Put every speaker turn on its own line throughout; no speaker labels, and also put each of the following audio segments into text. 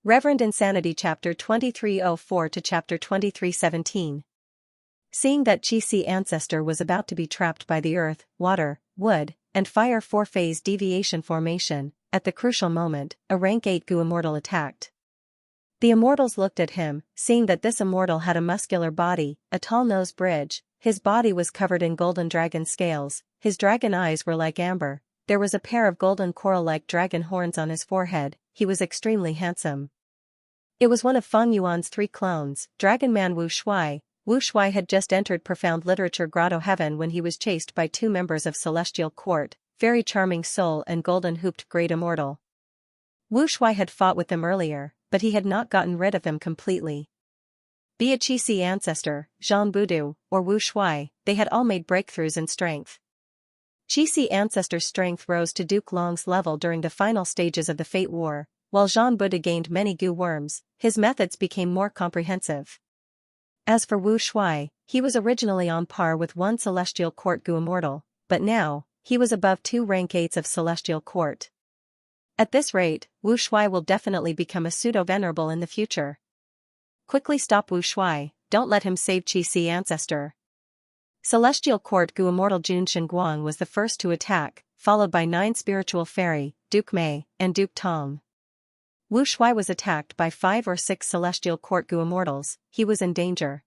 Reverend Insanity Chapter 2304 to Chapter 2317. Seeing that Xianxia ancestor was about to be trapped by the earth, water, wood, and fire four-phase deviation formation, at the crucial moment, a rank 8 Gu immortal attacked. The immortals looked at him, seeing that this immortal had a muscular body, a tall nose bridge, his body was covered in golden dragon scales, his dragon eyes were like amber, there was a pair of golden coral-like dragon horns on his forehead, he was extremely handsome. It was one of Feng Yuan's 3 clones, Dragon Man Wu Shuai. Wu Shuai had just entered Profound Literature Grotto Heaven when he was chased by 2 members of Celestial Court, Very Charming Soul and Golden Hooped Great Immortal. Wu Shuai had fought with them earlier, but he had not gotten rid of them completely. Be it Xianxia ancestor, Zhang Budu, or Wu Shuai, they had all made breakthroughs in strength. Xianxia ancestor's strength rose to Duke Long's level during the final stages of the Fate War, while Zhang Budu gained many Gu worms, his methods became more comprehensive. As for Wu Shuai, he was originally on par with 1 Celestial Court Gu immortal, but now, he was above 2 rank 8s of Celestial Court. At this rate, Wu Shuai will definitely become a pseudo-venerable in the future. Quickly stop Wu Shuai, don't let him save Xianxia ancestor. Celestial Court Gu immortal Jun Shenguang was the first to attack, followed by 9 Spiritual Fairy, Duke Mei, and Duke Tong. Wu Shuai was attacked by 5 or 6 Celestial Court Gu immortals, he was in danger.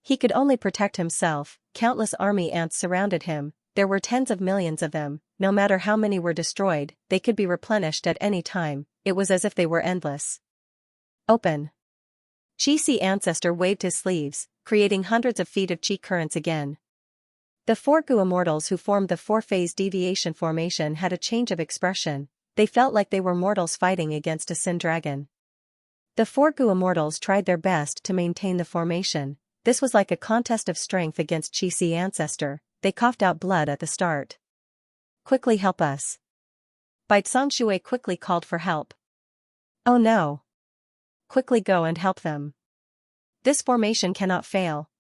He could only protect himself, countless army ants surrounded him, there were tens of millions of them, no matter how many were destroyed, they could be replenished at any time, it was as if they were endless. Open. Xianxia ancestor waved his sleeves, creating hundreds of feet of chi currents again. The 4 Gu immortals who formed the 4-phase deviation formation had a change of expression. They felt like they were mortals fighting against a sin dragon. The 4 Gu immortals tried their best to maintain the formation, this was like a contest of strength against Xianxia ancestor, they coughed out blood at the start. Quickly help us. Bai Shui quickly called for help. Oh no. Quickly go and help them. This formation cannot fail.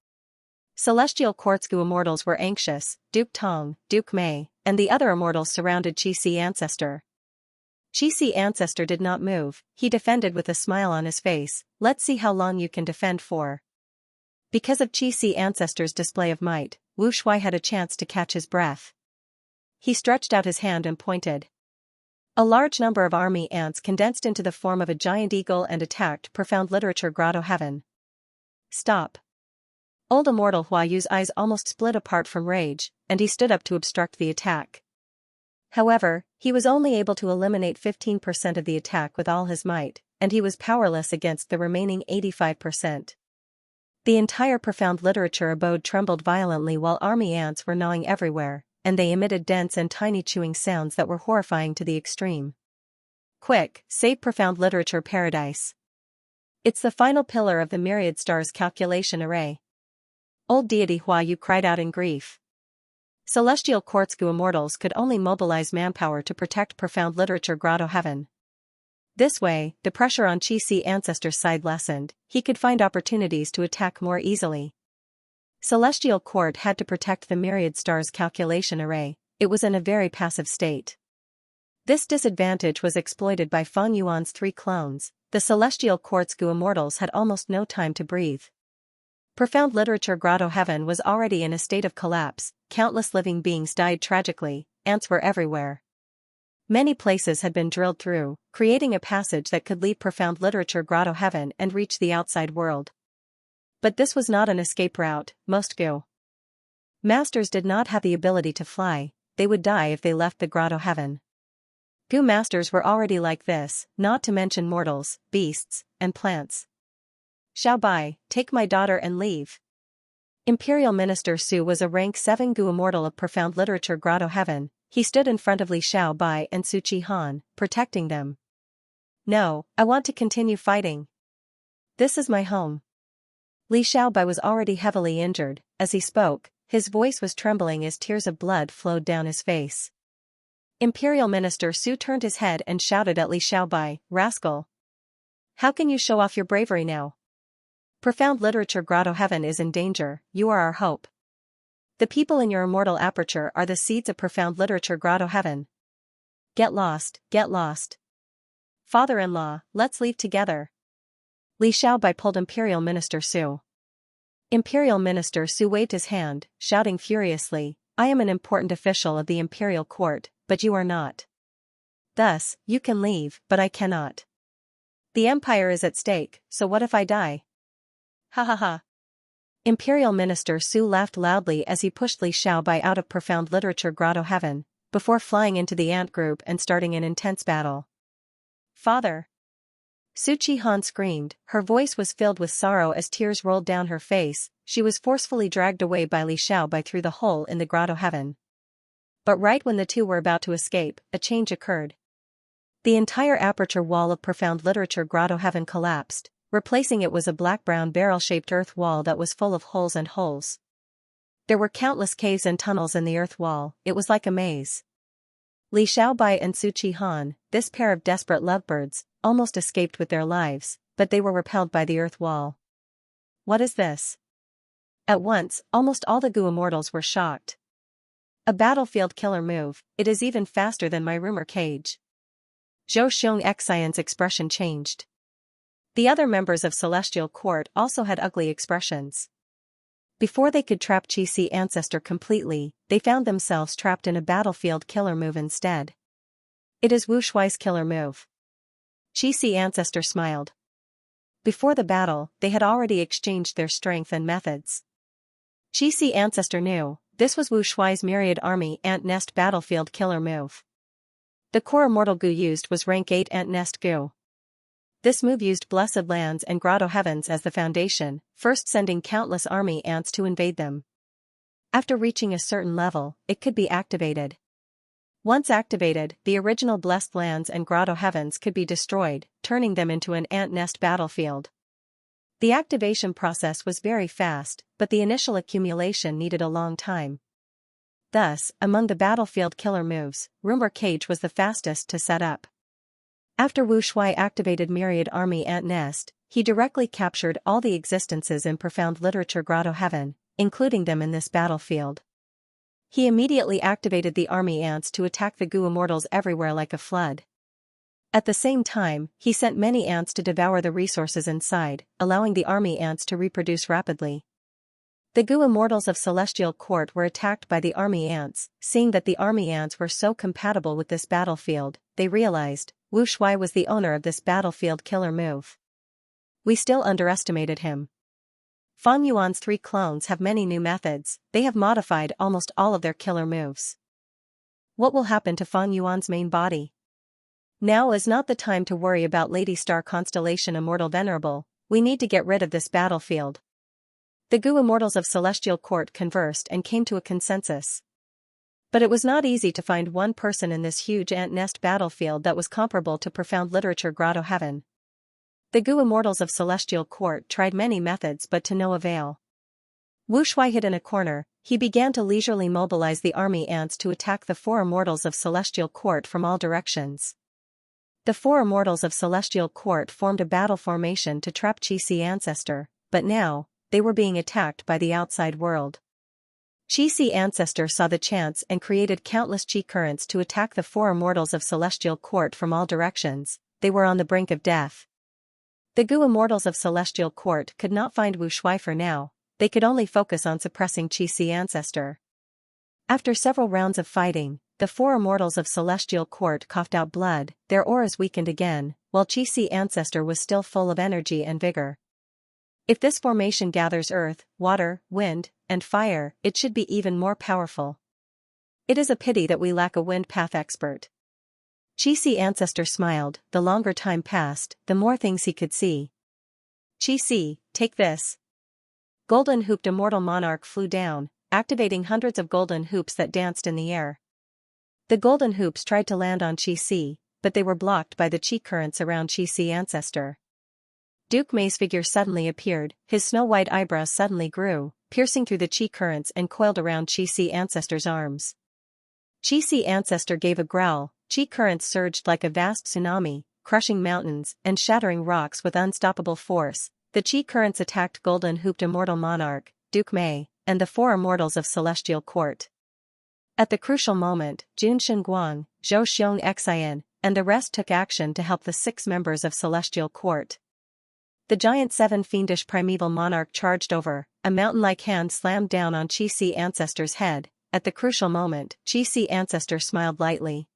Celestial Court's Gu immortals were anxious, Duke Tong, Duke Mei, and the other immortals surrounded Xianxia ancestor. Xianxia ancestor did not move, he defended with a smile on his face, let's see how long you can defend for. Because of Xianxia ancestor's display of might, Wu Shuai had a chance to catch his breath. He stretched out his hand and pointed. A large number of army ants condensed into the form of a giant eagle and attacked Profound Literature Grotto Heaven. Stop. Old Immortal Hua Yu's eyes almost split apart from rage, and he stood up to obstruct the attack. However, he was only able to eliminate 15% of the attack with all his might, and he was powerless against the remaining 85%. The entire Profound Literature abode trembled violently while army ants were gnawing everywhere, and they emitted dense and tiny chewing sounds that were horrifying to the extreme. Quick, save Profound Literature Paradise. It's the final pillar of the myriad stars calculation array. Old deity Hua Yu cried out in grief. Celestial Court's Gu immortals could only mobilize manpower to protect Profound Literature Grotto Heaven. This way, the pressure on Xianxia ancestor's side lessened, he could find opportunities to attack more easily. Celestial Court had to protect the myriad stars calculation array, it was in a very passive state. This disadvantage was exploited by Feng Yuan's 3 clones, the Celestial Court's Gu immortals had almost no time to breathe. Profound Literature Grotto Heaven was already in a state of collapse, countless living beings died tragically, ants were everywhere. Many places had been drilled through, creating a passage that could leave Profound Literature Grotto Heaven and reach the outside world. But this was not an escape route, most Gu masters did not have the ability to fly, they would die if they left the Grotto Heaven. Gu masters were already like this, not to mention mortals, beasts, and plants. Xiao Bai, take my daughter and leave. Imperial Minister Su was a rank 7 Gu immortal of Profound Literature Grotto Heaven, he stood in front of Li Xiao Bai and Su Chi Han, protecting them. No, I want to continue fighting. This is my home. Li Xiao Bai was already heavily injured, as he spoke, his voice was trembling as tears of blood flowed down his face. Imperial Minister Su turned his head and shouted at Li Xiao Bai, rascal. How can you show off your bravery now? Profound Literature Grotto Heaven is in danger, you are our hope. The people in your immortal aperture are the seeds of Profound Literature Grotto Heaven. Get lost, get lost. Father-in-law, let's leave together. Li Xiaobai pulled Imperial Minister Su. Imperial Minister Su waved his hand, shouting furiously, I am an important official of the imperial court, but you are not. Thus, you can leave, but I cannot. The empire is at stake, so what if I die? Ha ha ha. Imperial Minister Su laughed loudly as he pushed Li Xiaobai out of Profound Literature Grotto Heaven, before flying into the ant group and starting an intense battle. Father! Su Qihan screamed, her voice was filled with sorrow as tears rolled down her face. She was forcefully dragged away by Li Xiaobai through the hole in the Grotto Heaven. But right when the two were about to escape, a change occurred. The entire aperture wall of Profound Literature Grotto Heaven collapsed, replacing it was a black-brown barrel-shaped earth wall that was full of holes and holes. There were countless caves and tunnels in the earth wall, it was like a maze. Li Xiaobai and Su Qihan, this pair of desperate lovebirds, almost escaped with their lives, but they were repelled by the earth wall. What is this? At once, almost all the Gu immortals were shocked. A battlefield killer move, it is even faster than my rumor cage. Zhou Xianxia's expression changed. The other members of Celestial Court also had ugly expressions. Before they could trap Qi Ancestor completely, they found themselves trapped in a battlefield killer move instead. It is Wu Shuai's killer move. Qi Ancestor smiled. Before the battle, they had already exchanged their strength and methods. Qi Ancestor knew, this was Wu Shuai's Myriad Army Ant Nest Battlefield Killer move. The core Immortal Gu used was Rank 8 Ant Nest Gu. This move used Blessed Lands and Grotto Heavens as the foundation, first sending countless army ants to invade them. After reaching a certain level, it could be activated. Once activated, the original Blessed Lands and Grotto Heavens could be destroyed, turning them into an ant nest battlefield. The activation process was very fast, but the initial accumulation needed a long time. Thus, among the battlefield killer moves, Rumor Cage was the fastest to set up. After Wu Shuai activated Myriad Army Ant Nest, he directly captured all the existences in Profound Literature Grotto Heaven, including them in this battlefield. He immediately activated the army ants to attack the Gu immortals everywhere like a flood. At the same time, he sent many ants to devour the resources inside, allowing the army ants to reproduce rapidly. The Gu immortals of Celestial Court were attacked by the army ants. Seeing that the army ants were so compatible with this battlefield, they realized, Wu Shuai was the owner of this battlefield killer move. We still underestimated him. Fan Yuan's 3 clones have many new methods, they have modified almost all of their killer moves. What will happen to Fan Yuan's main body? Now is not the time to worry about Lady Star Constellation Immortal Venerable, we need to get rid of this battlefield. The Gu immortals of Celestial Court conversed and came to a consensus. But it was not easy to find one person in this huge ant nest battlefield that was comparable to Profound Literature Grotto Heaven. The Gu immortals of Celestial Court tried many methods but to no avail. Wu Shuai hid in a corner, he began to leisurely mobilize the army ants to attack the 4 immortals of Celestial Court from all directions. The 4 immortals of Celestial Court formed a battle formation to trap Qi Ancestor, but now, they were being attacked by the outside world. Qi Ancestor saw the chance and created countless Qi currents to attack the 4 immortals of Celestial Court from all directions. They were on the brink of death. The Gu immortals of Celestial Court could not find Wu Shuai for now, they could only focus on suppressing Qi Ancestor. After several rounds of fighting, the 4 immortals of Celestial Court coughed out blood, their auras weakened again, while Qi Ancestor was still full of energy and vigor. If this formation gathers earth, water, wind, and fire, it should be even more powerful. It is a pity that we lack a wind path expert. Qi Ancestor smiled, the longer time passed, the more things he could see. Qi, take this. Golden Hooped Immortal Monarch flew down, activating hundreds of golden hoops that danced in the air. The golden hoops tried to land on Qi, but they were blocked by the Qi currents around Qi Ancestor. Duke Mei's figure suddenly appeared, his snow-white eyebrows suddenly grew, piercing through the Qi currents and coiled around Qi Ancestor's arms. Qi Ancestor gave a growl, Qi currents surged like a vast tsunami, crushing mountains and shattering rocks with unstoppable force. The Qi currents attacked Golden Hooped Immortal Monarch, Duke Mei, and the 4 immortals of Celestial Court. At the crucial moment, Jun Shenguang, Zhou Xianxia, and the rest took action to help the 6 members of Celestial Court. The giant 7 fiendish primeval monarch charged over, a mountain-like hand slammed down on Qi Ancestor's head. At the crucial moment, Qi Ancestor smiled lightly.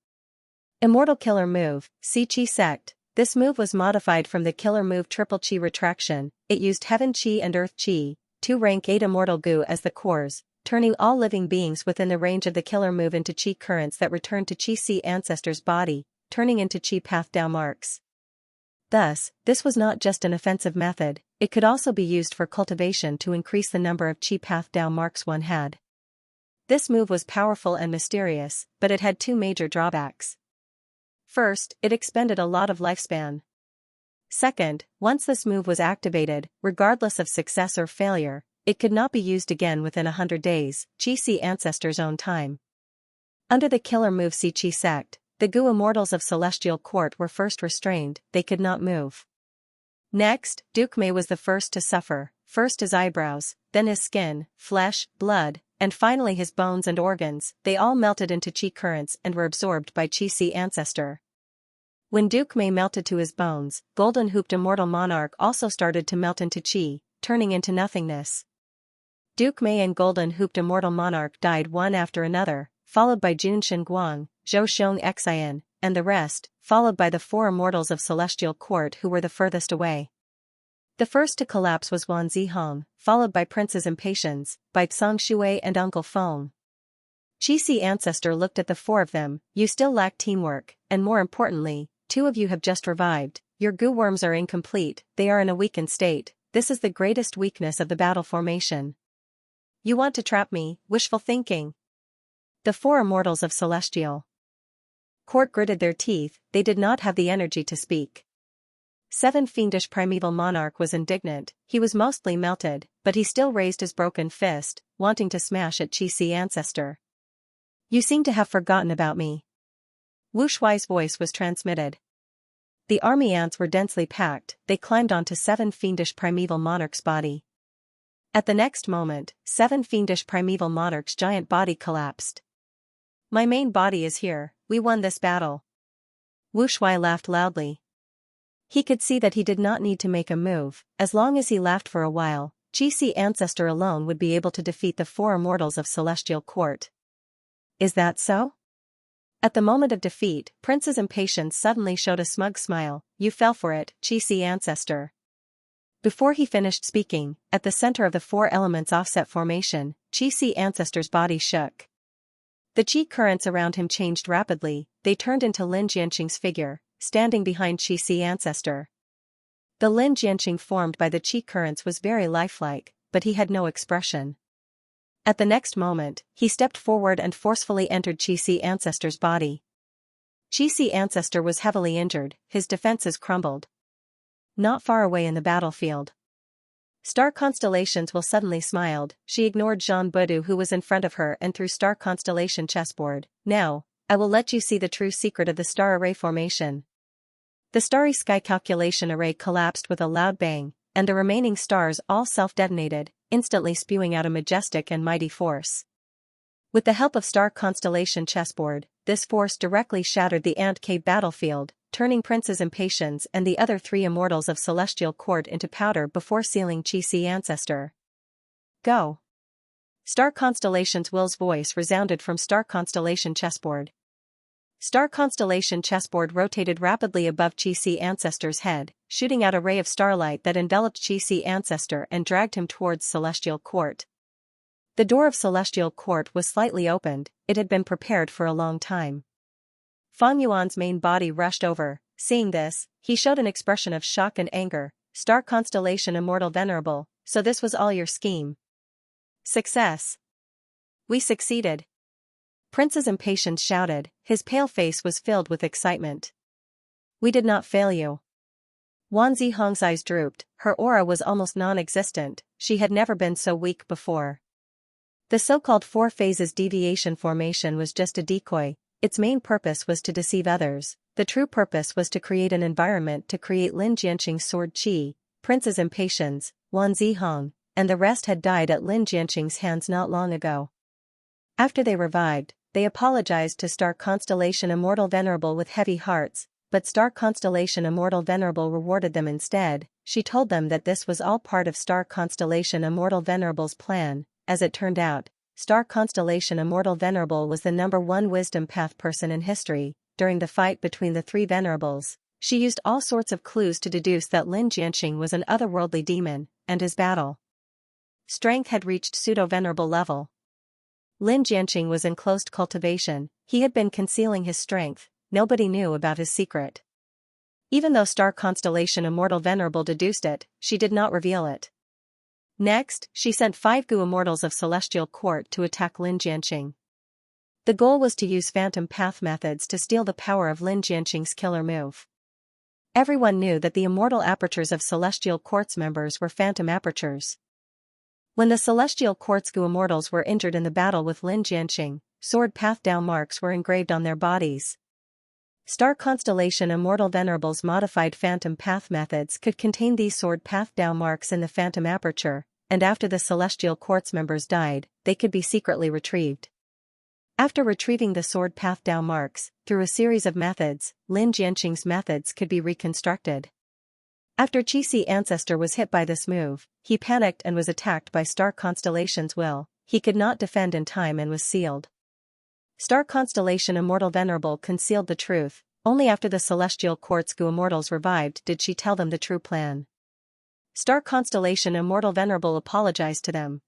Immortal Killer Move, Qi Sect. This move was modified from the killer move Triple Qi Retraction. It used Heaven Qi and Earth Qi, 2 rank 8 immortal goo as the cores, turning all living beings within the range of the killer move into Qi currents that return to Qi Ancestor's body, turning into Qi Path Dao marks. Thus, this was not just an offensive method, it could also be used for cultivation to increase the number of Qi Path Dao marks one had. This move was powerful and mysterious, but it had 2 major drawbacks. First, it expended a lot of lifespan. Second, once this move was activated, regardless of success or failure, it could not be used again within 100 days, Qi Ancestor's own time. Under the killer move Qi Sect, the Gu Immortals of Celestial Court were first restrained, they could not move. Next, Duke Mei was the first to suffer, first his eyebrows, then his skin, flesh, blood, and finally his bones and organs. They all melted into Qi currents and were absorbed by Qi Ancestor. When Duke Mei melted to his bones, Golden Hooped Immortal Monarch also started to melt into Qi, turning into nothingness. Duke Mei and Golden Hooped Immortal Monarch died one after another, followed by Jun Shenguang, Zhou Xiong Xian, and the rest, followed by the 4 immortals of Celestial Court who were the furthest away. The first to collapse was Wan Zihong, followed by Prince's Impatience, by Tsang Shui and Uncle Feng. Qi Ancestor looked at the 4 of them. You still lack teamwork, and more importantly, 2 of you have just revived. Your goo worms are incomplete, they are in a weakened state. This is the greatest weakness of the battle formation. You want to trap me, wishful thinking. The 4 immortals of Celestial Court gritted their teeth, they did not have the energy to speak. 7 fiendish primeval monarch was indignant, he was mostly melted, but he still raised his broken fist, wanting to smash at Qi Ancestor. You seem to have forgotten about me. Wu Shuai's voice was transmitted. The army ants were densely packed, they climbed onto 7 fiendish primeval monarch's body. At the next moment, 7 fiendish primeval monarch's giant body collapsed. My main body is here, we won this battle. Wu Shuai laughed loudly. He could see that he did not need to make a move, as long as he laughed for a while, Qi Ancestor alone would be able to defeat the 4 immortals of Celestial Court. Is that so? At the moment of defeat, Prince's Impatience suddenly showed a smug smile. You fell for it, Qi Ancestor. Before he finished speaking, at the center of the 4 elements offset formation, Qi Ancestor's body shook. The Qi currents around him changed rapidly, they turned into Lin Jianqing's figure, standing behind Qi Ancestor. The Lin Jianqing formed by the Qi currents was very lifelike, but he had no expression. At the next moment, he stepped forward and forcefully entered Qi Ancestor's body. Qi Ancestor was heavily injured, his defenses crumbled. Not far away in the battlefield, Star Constellations will suddenly smiled, she ignored Jean Budu who was in front of her and threw Star Constellation chessboard. Now, I will let you see the true secret of the star array formation. The starry sky calculation array collapsed with a loud bang, and the remaining stars all self-detonated, instantly spewing out a majestic and mighty force. With the help of Star Constellation chessboard, this force directly shattered the Ant Cave battlefield, turning Prince's Impatience and the other 3 immortals of Celestial Court into powder before sealing Qi Ancestor. Go! Star Constellation's Will's voice resounded from Star Constellation chessboard. Star Constellation chessboard rotated rapidly above Qi Ancestor's head, shooting out a ray of starlight that enveloped Qi Ancestor and dragged him towards Celestial Court. The door of Celestial Court was slightly opened, it had been prepared for a long time. Fang Yuan's main body rushed over. Seeing this, he showed an expression of shock and anger. Star Constellation Immortal Venerable, so this was all your scheme. Success! We succeeded! Prince's Impatience shouted, his pale face was filled with excitement. We did not fail you. Wan Zihong's eyes drooped, her aura was almost non-existent, she had never been so weak before. The so-called 4 phases deviation formation was just a decoy, its main purpose was to deceive others, the true purpose was to create an environment to create Lin Jianqing's sword Qi, Prince's Impatience, Wan Zihong, and the rest had died at Lin Jianqing's hands not long ago. After they revived, they apologized to Star Constellation Immortal Venerable with heavy hearts, but Star Constellation Immortal Venerable rewarded them instead. She told them that this was all part of Star Constellation Immortal Venerable's plan. As it turned out, Star Constellation Immortal Venerable was the #1 wisdom path person in history. During the fight between the three venerables, she used all sorts of clues to deduce that Lin Jianxing was an otherworldly demon, and his battle strength had reached pseudo-venerable level. Lin Jianxing was in closed cultivation. He had been concealing his strength. Nobody knew about his secret. Even though Star Constellation Immortal Venerable deduced it, she did not reveal it. Next, she sent 5 Gu Immortals of Celestial Court to attack Lin Jianxing. The goal was to use phantom path methods to steal the power of Lin Jianxing's killer move. Everyone knew that the immortal apertures of Celestial Court's members were phantom apertures. When the Celestial Court's Gu Immortals were injured in the battle with Lin Jianxing, sword path Dao marks were engraved on their bodies. Star Constellation Immortal Venerable's modified phantom path methods could contain these sword path Dao marks in the phantom aperture, and after the Celestial Court's members died, they could be secretly retrieved. After retrieving the sword path Dao marks, through a series of methods, Lin Jianxing's methods could be reconstructed. After Qixi Ancestor was hit by this move, he panicked and was attacked by Star Constellation's will. He could not defend in time and was sealed. Star Constellation Immortal Venerable concealed the truth. Only after the Celestial Court's Gu Immortals revived did she tell them the true plan. Star Constellation Immortal Venerable apologized to them.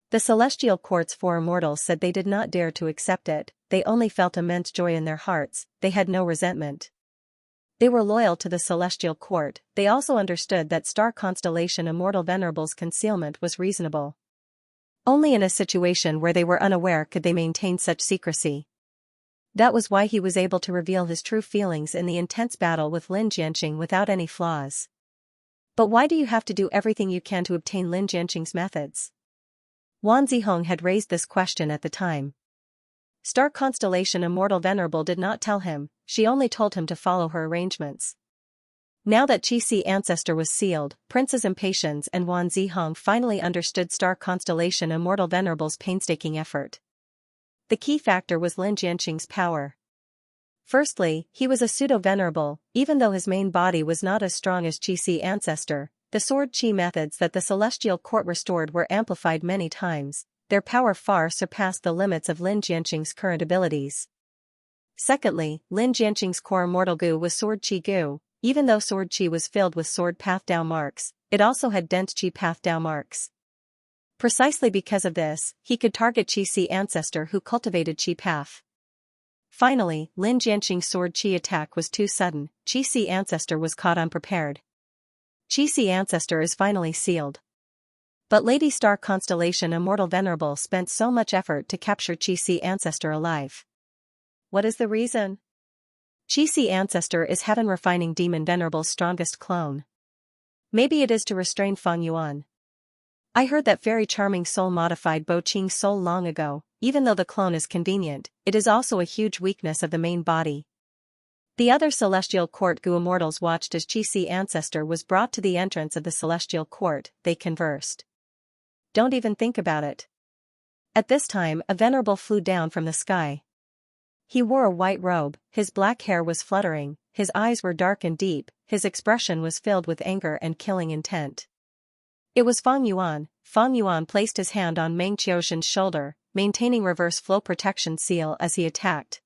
The Celestial Court's 4 immortals said they did not dare to accept it. They only felt immense joy in their hearts. They had no resentment. They were loyal to the Celestial Court. They also understood that Star Constellation Immortal Venerable's concealment was reasonable. Only in a situation where they were unaware could they maintain such secrecy. That was why he was able to reveal his true feelings in the intense battle with Lin Jianxing without any flaws. But why do you have to do everything you can to obtain Lin Jianxing's methods? Wan Zihong had raised this question at the time. Star Constellation Immortal Venerable did not tell him, she only told him to follow her arrangements. Now that Qixi Ancestor was sealed, Princess Impatience and Wan Zihong finally understood Star Constellation Immortal Venerable's painstaking effort. The key factor was Lin Jianxing's power. Firstly, he was a pseudo-venerable. Even though his main body was not as strong as Qixi Ancestor, the sword qi methods that the Celestial Court restored were amplified many times. Their power far surpassed the limits of Lin Jianxing's current abilities. Secondly, Lin Jianxing's core immortal Gu was sword qi Gu. Even though sword qi was filled with sword path Dao marks, it also had dense qi path Dao marks. Precisely because of this, he could target Qixi Ancestor who cultivated qi path. Finally, Lin Jianxing's sword qi attack was too sudden. Qixi Ancestor was caught unprepared. Qixi Ancestor is finally sealed. But Lady Star Constellation Immortal Venerable spent so much effort to capture Qixi Ancestor alive. What is the reason? Qixi Ancestor is Heaven Refining Demon Venerable's strongest clone. Maybe it is to restrain Feng Yuan. I heard that Fairy Charming Soul modified Bo Qing's soul long ago. Even though the clone is convenient, it is also a huge weakness of the main body. The other Celestial Court Gu Immortals watched as Qixi Ancestor was brought to the entrance of the Celestial Court. They conversed. Don't even think about it. At this time, a venerable flew down from the sky. He wore a white robe, his black hair was fluttering, his eyes were dark and deep, his expression was filled with anger and killing intent. It was Feng Yuan. Feng Yuan placed his hand on Meng Qiuxian's shoulder, maintaining reverse flow protection seal as he attacked.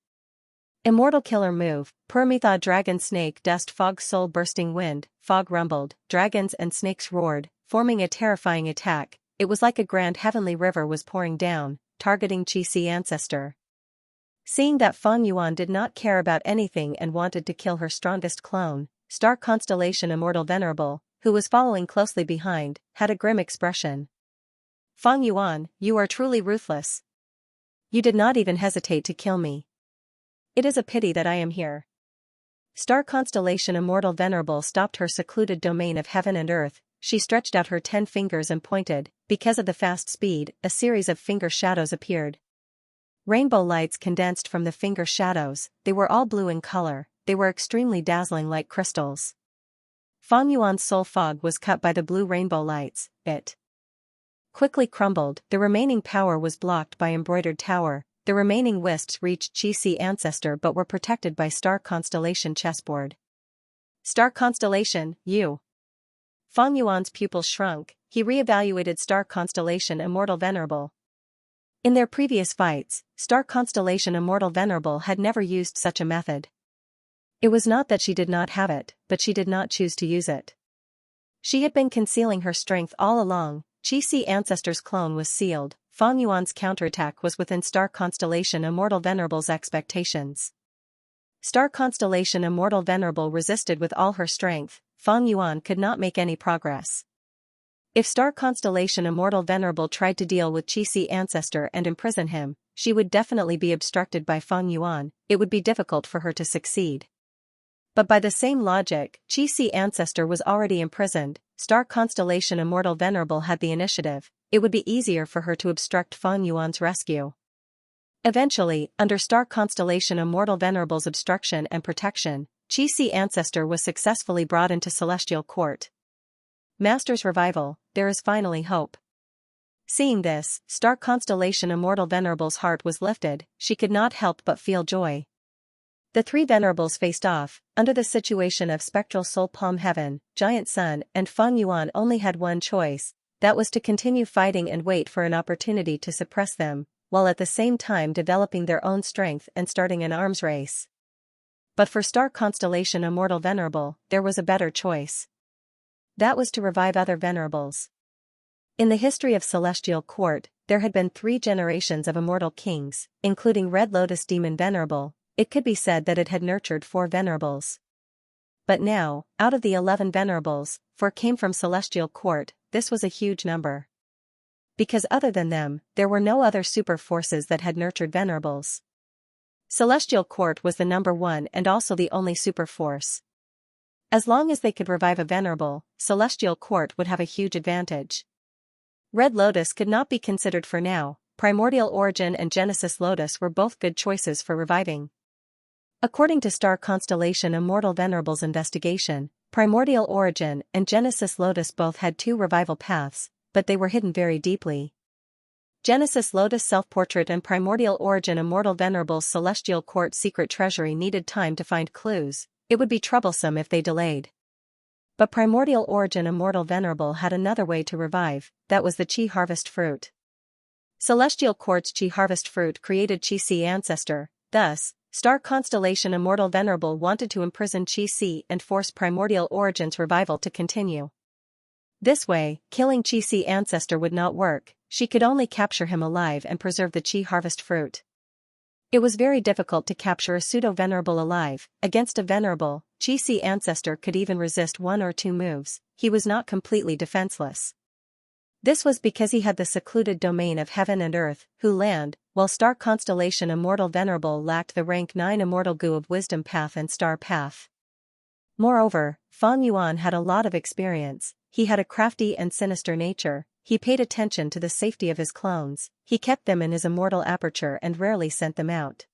Immortal killer move, Permetha Dragon Snake Dust Fog Soul Bursting Wind, fog rumbled, dragons and snakes roared, forming a terrifying attack. It was like a grand heavenly river was pouring down, targeting Qixi Ancestor. Seeing that Feng Yuan did not care about anything and wanted to kill her strongest clone, Star Constellation Immortal Venerable, who was following closely behind, had a grim expression. Feng Yuan, you are truly ruthless. You did not even hesitate to kill me. It is a pity that I am here. Star Constellation Immortal Venerable stopped her secluded domain of heaven and earth. She stretched out her 10 fingers and pointed. Because of the fast speed, a series of finger shadows appeared. Rainbow lights condensed from the finger shadows. They were all blue in color. They were extremely dazzling like crystals. Feng Yuan's soul fog was cut by the blue rainbow lights. It quickly crumbled. The remaining power was blocked by embroidered tower. the remaining wisps reached Qi ancestor but were protected by star constellation chessboard. Star constellation, you. Feng Yuan's pupils shrunk, he re-evaluated star constellation Immortal Venerable. In their previous fights, star constellation Immortal Venerable had never used such a method. It was not that she did not have it, but she did not choose to use it. She had been concealing her strength all along. Qi ancestor's clone was sealed. Feng Yuan's counterattack was within star constellation Immortal Venerable's expectations. Star constellation Immortal Venerable resisted with all her strength. Feng Yuan could not make any progress. If star constellation Immortal Venerable tried to deal with Qi ancestor and imprison him, she would definitely be obstructed by Feng Yuan. It would be difficult for her to succeed. But by the same logic, Qi ancestor was already imprisoned. Star constellation Immortal Venerable had the initiative. It would be easier for her to obstruct Feng Yuan's rescue. Eventually, under star constellation Immortal Venerable's obstruction and protection, Qi ancestor was successfully brought into celestial court. Master's revival, there is finally hope. Seeing this, star constellation Immortal Venerable's heart was lifted. She could not help but feel joy. The three venerables faced off. Under the situation of spectral soul palm heaven, giant sun, and Feng Yuan only had one choice, that was to continue fighting and wait for an opportunity to suppress them, while at the same time developing their own strength and starting an arms race. But for star constellation Immortal Venerable, there was a better choice. That was to revive other venerables. In the history of Celestial Court, there had been 3 generations of immortal kings, including Red Lotus Demon Venerable. It could be said that it had nurtured 4 venerables. But now, out of the 11 venerables, 4 came from Celestial Court. This was a huge number. Because other than them, there were no other super forces that had nurtured venerables. Celestial Court was the number 1 and also the only super force. As long as they could revive a venerable, Celestial Court would have a huge advantage. Red Lotus could not be considered for now. Primordial Origin and Genesis Lotus were both good choices for reviving. According to star constellation Immortal Venerable's investigation, Primordial Origin and Genesis Lotus both had 2 revival paths, but they were hidden very deeply. Genesis Lotus Self-Portrait and Primordial Origin Immortal Venerable's Celestial Court secret treasury needed time to find clues. It would be troublesome if they delayed. But Primordial Origin Immortal Venerable had another way to revive, that was the Qi Harvest Fruit. Celestial Court's Qi Harvest Fruit created Qi ancestor. Thus, star constellation Immortal Venerable wanted to imprison Qi and force Primordial Origin's revival to continue. This way, killing Qi ancestor would not work. She could only capture him alive and preserve the Qi Harvest Fruit. It was very difficult to capture a pseudo-venerable alive. Against a venerable, Qi ancestor could even resist 1 or 2 moves. He was not completely defenseless. This was because he had the secluded domain of heaven and earth, Hu land, while star constellation Immortal Venerable lacked the rank 9 Immortal Gu of Wisdom Path and Star Path. Moreover, Feng Yuan had a lot of experience. He had a crafty and sinister nature. He paid attention to the safety of his clones. He kept them in his immortal aperture and rarely sent them out.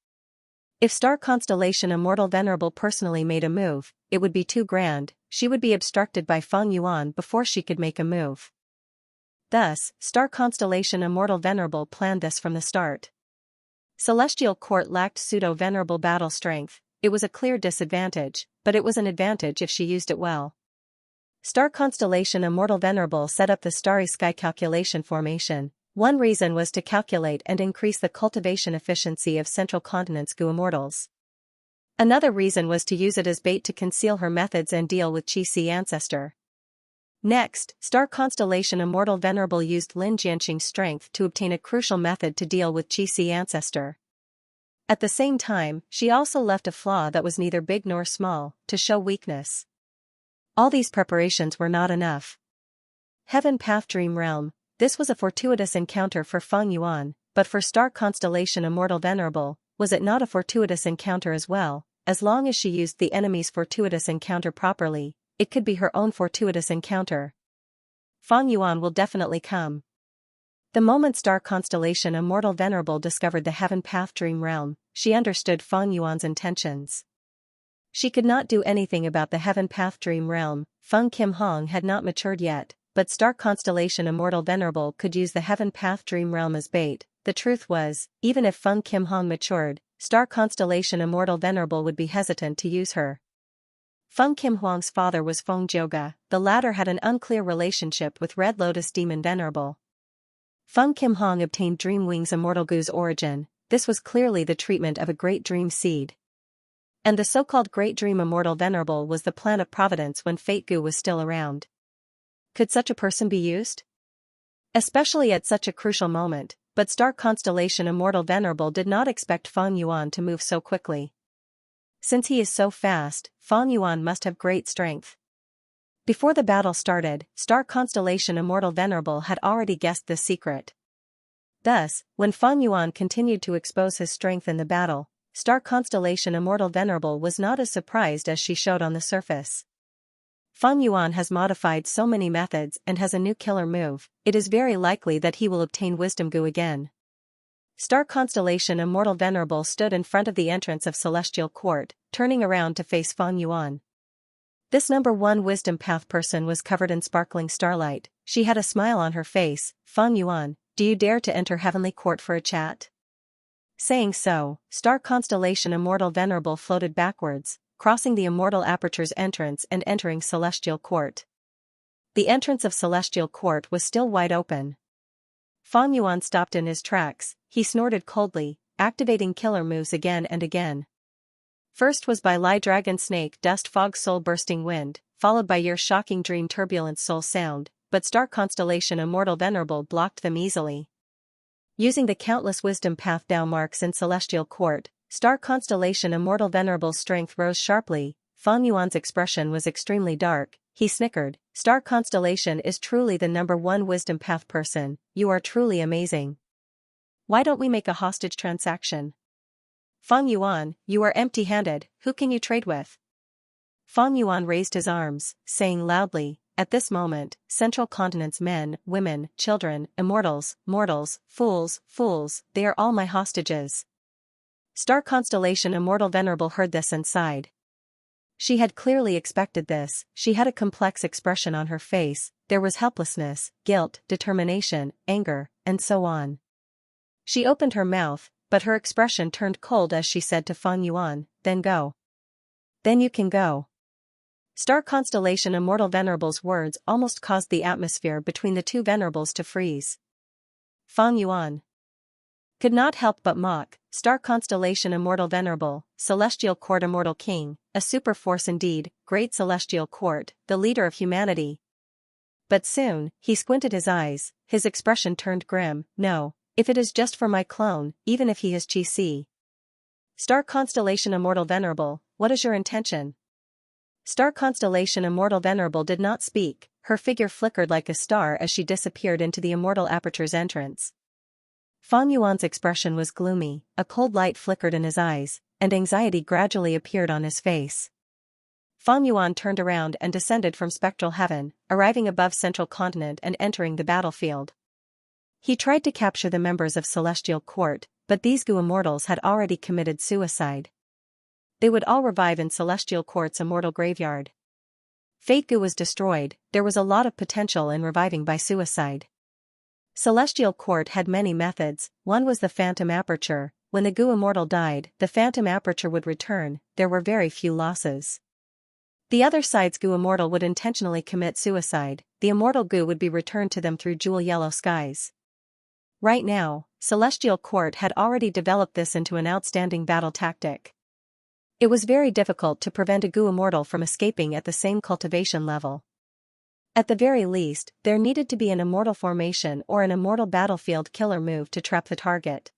If star constellation Immortal Venerable personally made a move, it would be too grand. She would be obstructed by Feng Yuan before she could make a move. Thus, star constellation Immortal Venerable planned this from the start. Celestial Court lacked pseudo-venerable battle strength. It was a clear disadvantage, but it was an advantage if she used it well. Star constellation Immortal Venerable set up the Starry Sky calculation formation. One reason was to calculate and increase the cultivation efficiency of Central Continent's Gu Immortals. Another reason was to use it as bait to conceal her methods and deal with Qi ancestor. Next, star constellation Immortal Venerable used Lin Jianxing's strength to obtain a crucial method to deal with Qi ancestor. At the same time, she also left a flaw that was neither big nor small, to show weakness. All these preparations were not enough. Heaven Path Dream Realm. This was a fortuitous encounter for Feng Yuan, but for star constellation Immortal Venerable, was it not a fortuitous encounter as well? As long as she used the enemy's fortuitous encounter properly, it could be her own fortuitous encounter. Feng Yuan will definitely come. The moment star constellation Immortal Venerable discovered the Heaven Path Dream Realm, she understood Feng Yuan's intentions. She could not do anything about the Heaven Path Dream Realm. Feng Kim Hong had not matured yet, but star constellation Immortal Venerable could use the Heaven Path Dream Realm as bait. the truth was, even if Feng Kim-hong matured, Star Constellation Immortal Venerable would be hesitant to use her. Feng Kim-hwang's father was Feng Jioga, the latter had an unclear relationship with Red Lotus Demon Venerable. Feng Kim-hong obtained Dream Wings Immortal Gu's origin, this was clearly the treatment of a Great Dream seed. And the so-called Great Dream Immortal Venerable was the plan of Providence when Fate Gu was still around. Could such a person be used? Especially at such a crucial moment, but Star Constellation Immortal Venerable did not expect Fang Yuan to move so quickly. Since he is so fast, Fang Yuan must have great strength. Before the battle started, Star Constellation Immortal Venerable had already guessed this secret. Thus, when Fang Yuan continued to expose his strength in the battle, Star Constellation Immortal Venerable was not as surprised as she showed on the surface. Fang Yuan has modified so many methods and has a new killer move, it is very likely that he will obtain Wisdom Gu again. Star Constellation Immortal Venerable stood in front of the entrance of Celestial Court, turning around to face Fang Yuan. This number 1 Wisdom Path person was covered in sparkling starlight, she had a smile on her face. Fang Yuan, do you dare to enter Heavenly Court for a chat? Saying so, Star Constellation Immortal Venerable floated backwards, crossing the Immortal Aperture's entrance and entering Celestial Court. The entrance of Celestial Court was still wide open. Fang Yuan stopped in his tracks, he snorted coldly, activating killer moves again and again. First was by Lie Dragon Snake Dust Fog Soul Bursting Wind, followed by Your Shocking Dream Turbulent Soul Sound, but Star Constellation Immortal Venerable blocked them easily. Using the countless Wisdom Path Dao marks in Celestial Court, Star Constellation Immortal Venerable's strength rose sharply. Fang Yuan's expression was extremely dark, he snickered, Star Constellation is truly the number 1 Wisdom Path person, you are truly amazing. Why don't we make a hostage transaction? Fang Yuan, you are empty-handed, who can you trade with? Fang Yuan raised his arms, saying loudly, at this moment, Central Continent's men, women, children, immortals, mortals, fools, they are all my hostages. Star Constellation Immortal Venerable heard this and sighed. She had clearly expected this, she had a complex expression on her face, there was helplessness, guilt, determination, anger, and so on. She opened her mouth, but her expression turned cold as she said to Fang Yuan, then go. Then you can go. Star Constellation Immortal Venerable's words almost caused the atmosphere between the two venerables to freeze. Fang Yuan could not help but mock, Star Constellation Immortal Venerable, Celestial Court Immortal King, a super force indeed, Great Celestial Court, the leader of humanity. But soon, he squinted his eyes, his expression turned grim, no, if it is just for my clone, even if he is Chi Si. Star Constellation Immortal Venerable, what is your intention? Star Constellation Immortal Venerable did not speak, her figure flickered like a star as she disappeared into the Immortal Aperture's entrance. Fang Yuan's expression was gloomy, a cold light flickered in his eyes, and anxiety gradually appeared on his face. Fang Yuan turned around and descended from spectral heaven, arriving above Central Continent and entering the battlefield. He tried to capture the members of Celestial Court, but these Gu immortals had already committed suicide. They would all revive in Celestial Court's immortal graveyard. Fate Gu was destroyed, there was a lot of potential in reviving by suicide. Celestial Court had many methods, one was the Phantom Aperture, when the Gu immortal died, the Phantom Aperture would return, there were very few losses. The other side's Gu immortal would intentionally commit suicide, the immortal Gu would be returned to them through jewel yellow skies. Right now, Celestial Court had already developed this into an outstanding battle tactic. It was very difficult to prevent a Gu immortal from escaping at the same cultivation level. At the very least, there needed to be an immortal formation or an immortal battlefield killer move to trap the target.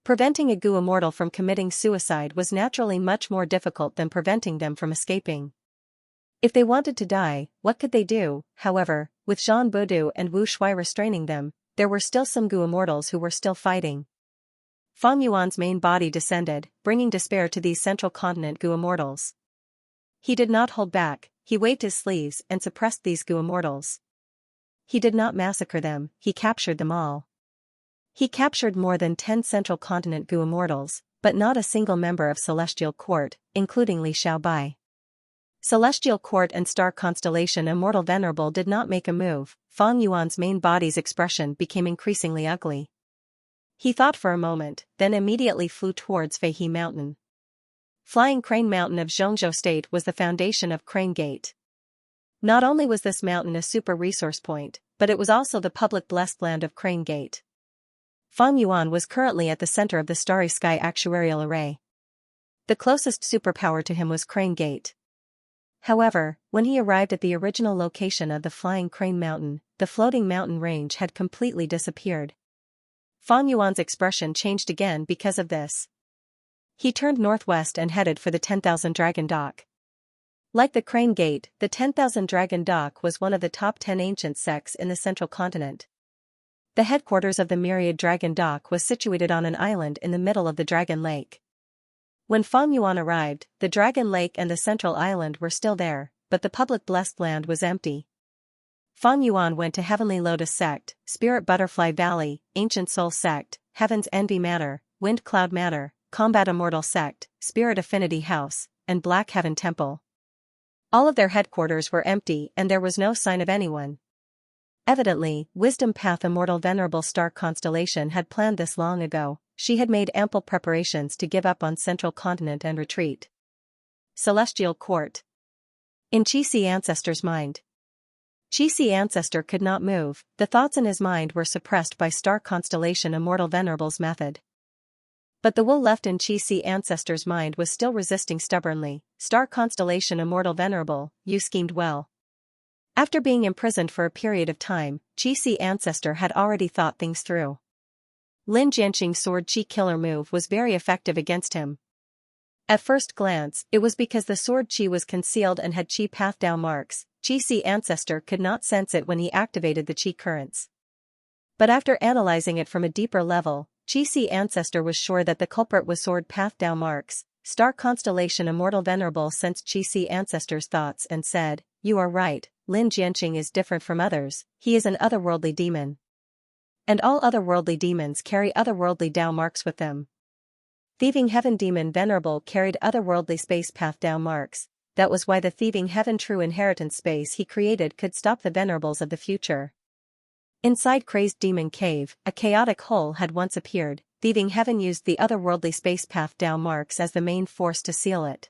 Preventing a Gu immortal from committing suicide was naturally much more difficult than preventing them from escaping. If they wanted to die, what could they do? However, with Zhang Budu and Wu Shui restraining them, there were still some Gu immortals who were still fighting. Fang Yuan's main body descended, bringing despair to these Central Continent Gu immortals. He did not hold back, he waved his sleeves and suppressed these Gu immortals. He did not massacre them, he captured them all. He captured more than 10 Central Continent Gu immortals, but not a single member of Celestial Court, including Li Xiaobai. Celestial Court and Star Constellation Immortal Venerable did not make a move, Fang Yuan's main body's expression became increasingly ugly. He thought for a moment, then immediately flew towards Feihe Mountain. Flying Crane Mountain of Xianxia State was the foundation of Crane Gate. Not only was this mountain a super resource point, but it was also the public blessed land of Crane Gate. Feng Yuan was currently at the center of the Starry Sky actuarial array. The closest superpower to him was Crane Gate. However, when he arrived at the original location of the Flying Crane Mountain, the floating mountain range had completely disappeared. Feng Yuan's expression changed again because of this. He turned northwest and headed for the 10,000 Dragon Dock. Like the Crane Gate, the 10,000 Dragon Dock was one of the top 10 ancient sects in the central continent. The headquarters of the Myriad Dragon Dock was situated on an island in the middle of the Dragon Lake. When Feng Yuan arrived, the Dragon Lake and the central island were still there, but the public blessed land was empty. Feng Yuan went to Heavenly Lotus Sect, Spirit Butterfly Valley, Ancient Soul Sect, Heaven's Envy Manor, Wind Cloud Manor, Combat Immortal Sect, Spirit Affinity House, and Black Heaven Temple. All of their headquarters were empty and there was no sign of anyone. Evidently, Wisdom Path Immortal Venerable Star Constellation had planned this long ago. She had made ample preparations to give up on Central Continent and retreat. Celestial Court. In Qixi Ancestor's mind. Qixi Ancestor could not move, the thoughts in his mind were suppressed by Star Constellation Immortal Venerable's method. But the will left in Qixi Ancestor's mind was still resisting stubbornly. Star Constellation Immortal Venerable, you schemed well. After being imprisoned for a period of time, Qixi Ancestor had already thought things through. Lin Jianqing's Sword Chi killer move was very effective against him. At first glance, it was because the Sword Chi was concealed and had Chi Path Dao marks. Qixi Ancestor could not sense it when he activated the Chi currents. But after analyzing it from a deeper level, Qixi Ancestor was sure that the culprit was Sword Path Dao marks. Star Constellation Immortal Venerable sensed Qixi Ancestor's thoughts and said, "You are right, Lin Jianqing is different from others, he is an otherworldly demon. And all otherworldly demons carry otherworldly Dao marks with them. Thieving Heaven Demon Venerable carried otherworldly Space Path Dao marks. That was why the Thieving Heaven True Inheritance space he created could stop the Venerables of the future." Inside Crazed Demon Cave, a chaotic hole had once appeared. Thieving Heaven used the otherworldly Space Path Dao marks as the main force to seal it.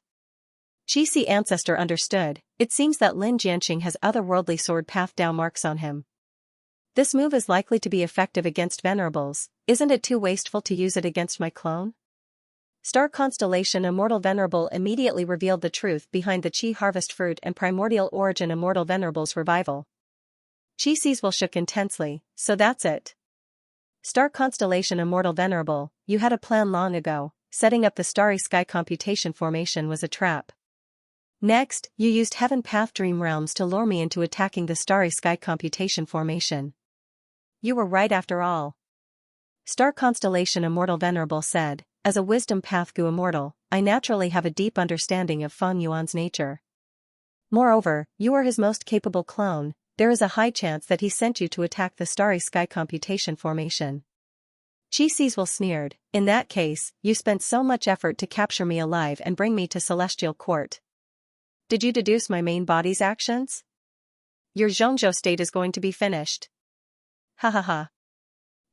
Qixi Ancestor understood. It seems that Lin Jianqing has otherworldly Sword Path Dao marks on him. This move is likely to be effective against Venerables. Isn't it too wasteful to use it against my clone? Star Constellation Immortal Venerable immediately revealed the truth behind the Qi Harvest Fruit and Primordial Origin Immortal Venerable's revival. Qixi's will shook intensely. So that's it. Star Constellation Immortal Venerable, you had a plan long ago. Setting up the Starry Sky Computation Formation was a trap. Next, you used Heaven Path Dream Realms to lure me into attacking the Starry Sky Computation Formation. You were right after all. Star Constellation Immortal Venerable said, as a Wisdom Path Gu Immortal, I naturally have a deep understanding of Feng Yuan's nature. Moreover, you are his most capable clone. There is a high chance that he sent you to attack the Starry Sky Computation Formation. Qixi's will sneered, in that case, you spent so much effort to capture me alive and bring me to Celestial Court. Did you deduce my main body's actions? Your Xianxia state is going to be finished. Ha ha ha.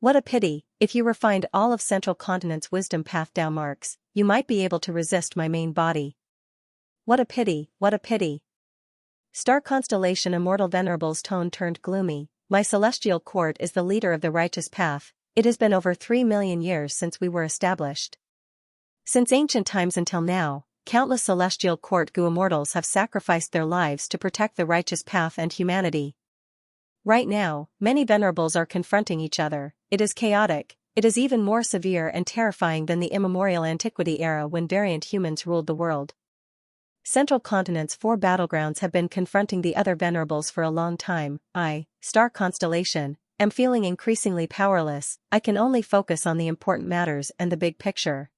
What a pity, if you refined all of Central Continent's Wisdom Path Dao marks, you might be able to resist my main body. What a pity, what a pity. Star Constellation Immortal Venerable's tone turned gloomy. My Celestial Court is the leader of the righteous path. It has been over 3 million years since we were established. Since ancient times until now, countless Celestial Court Gu Immortals have sacrificed their lives to protect the righteous path and humanity. Right now, many Venerables are confronting each other. It is chaotic. It is even more severe and terrifying than the immemorial Antiquity era when variant humans ruled the world. Central Continent's 4 battlegrounds have been confronting the other Venerables for a long time. I, Star Constellation, am feeling increasingly powerless. I can only focus on the important matters and the big picture.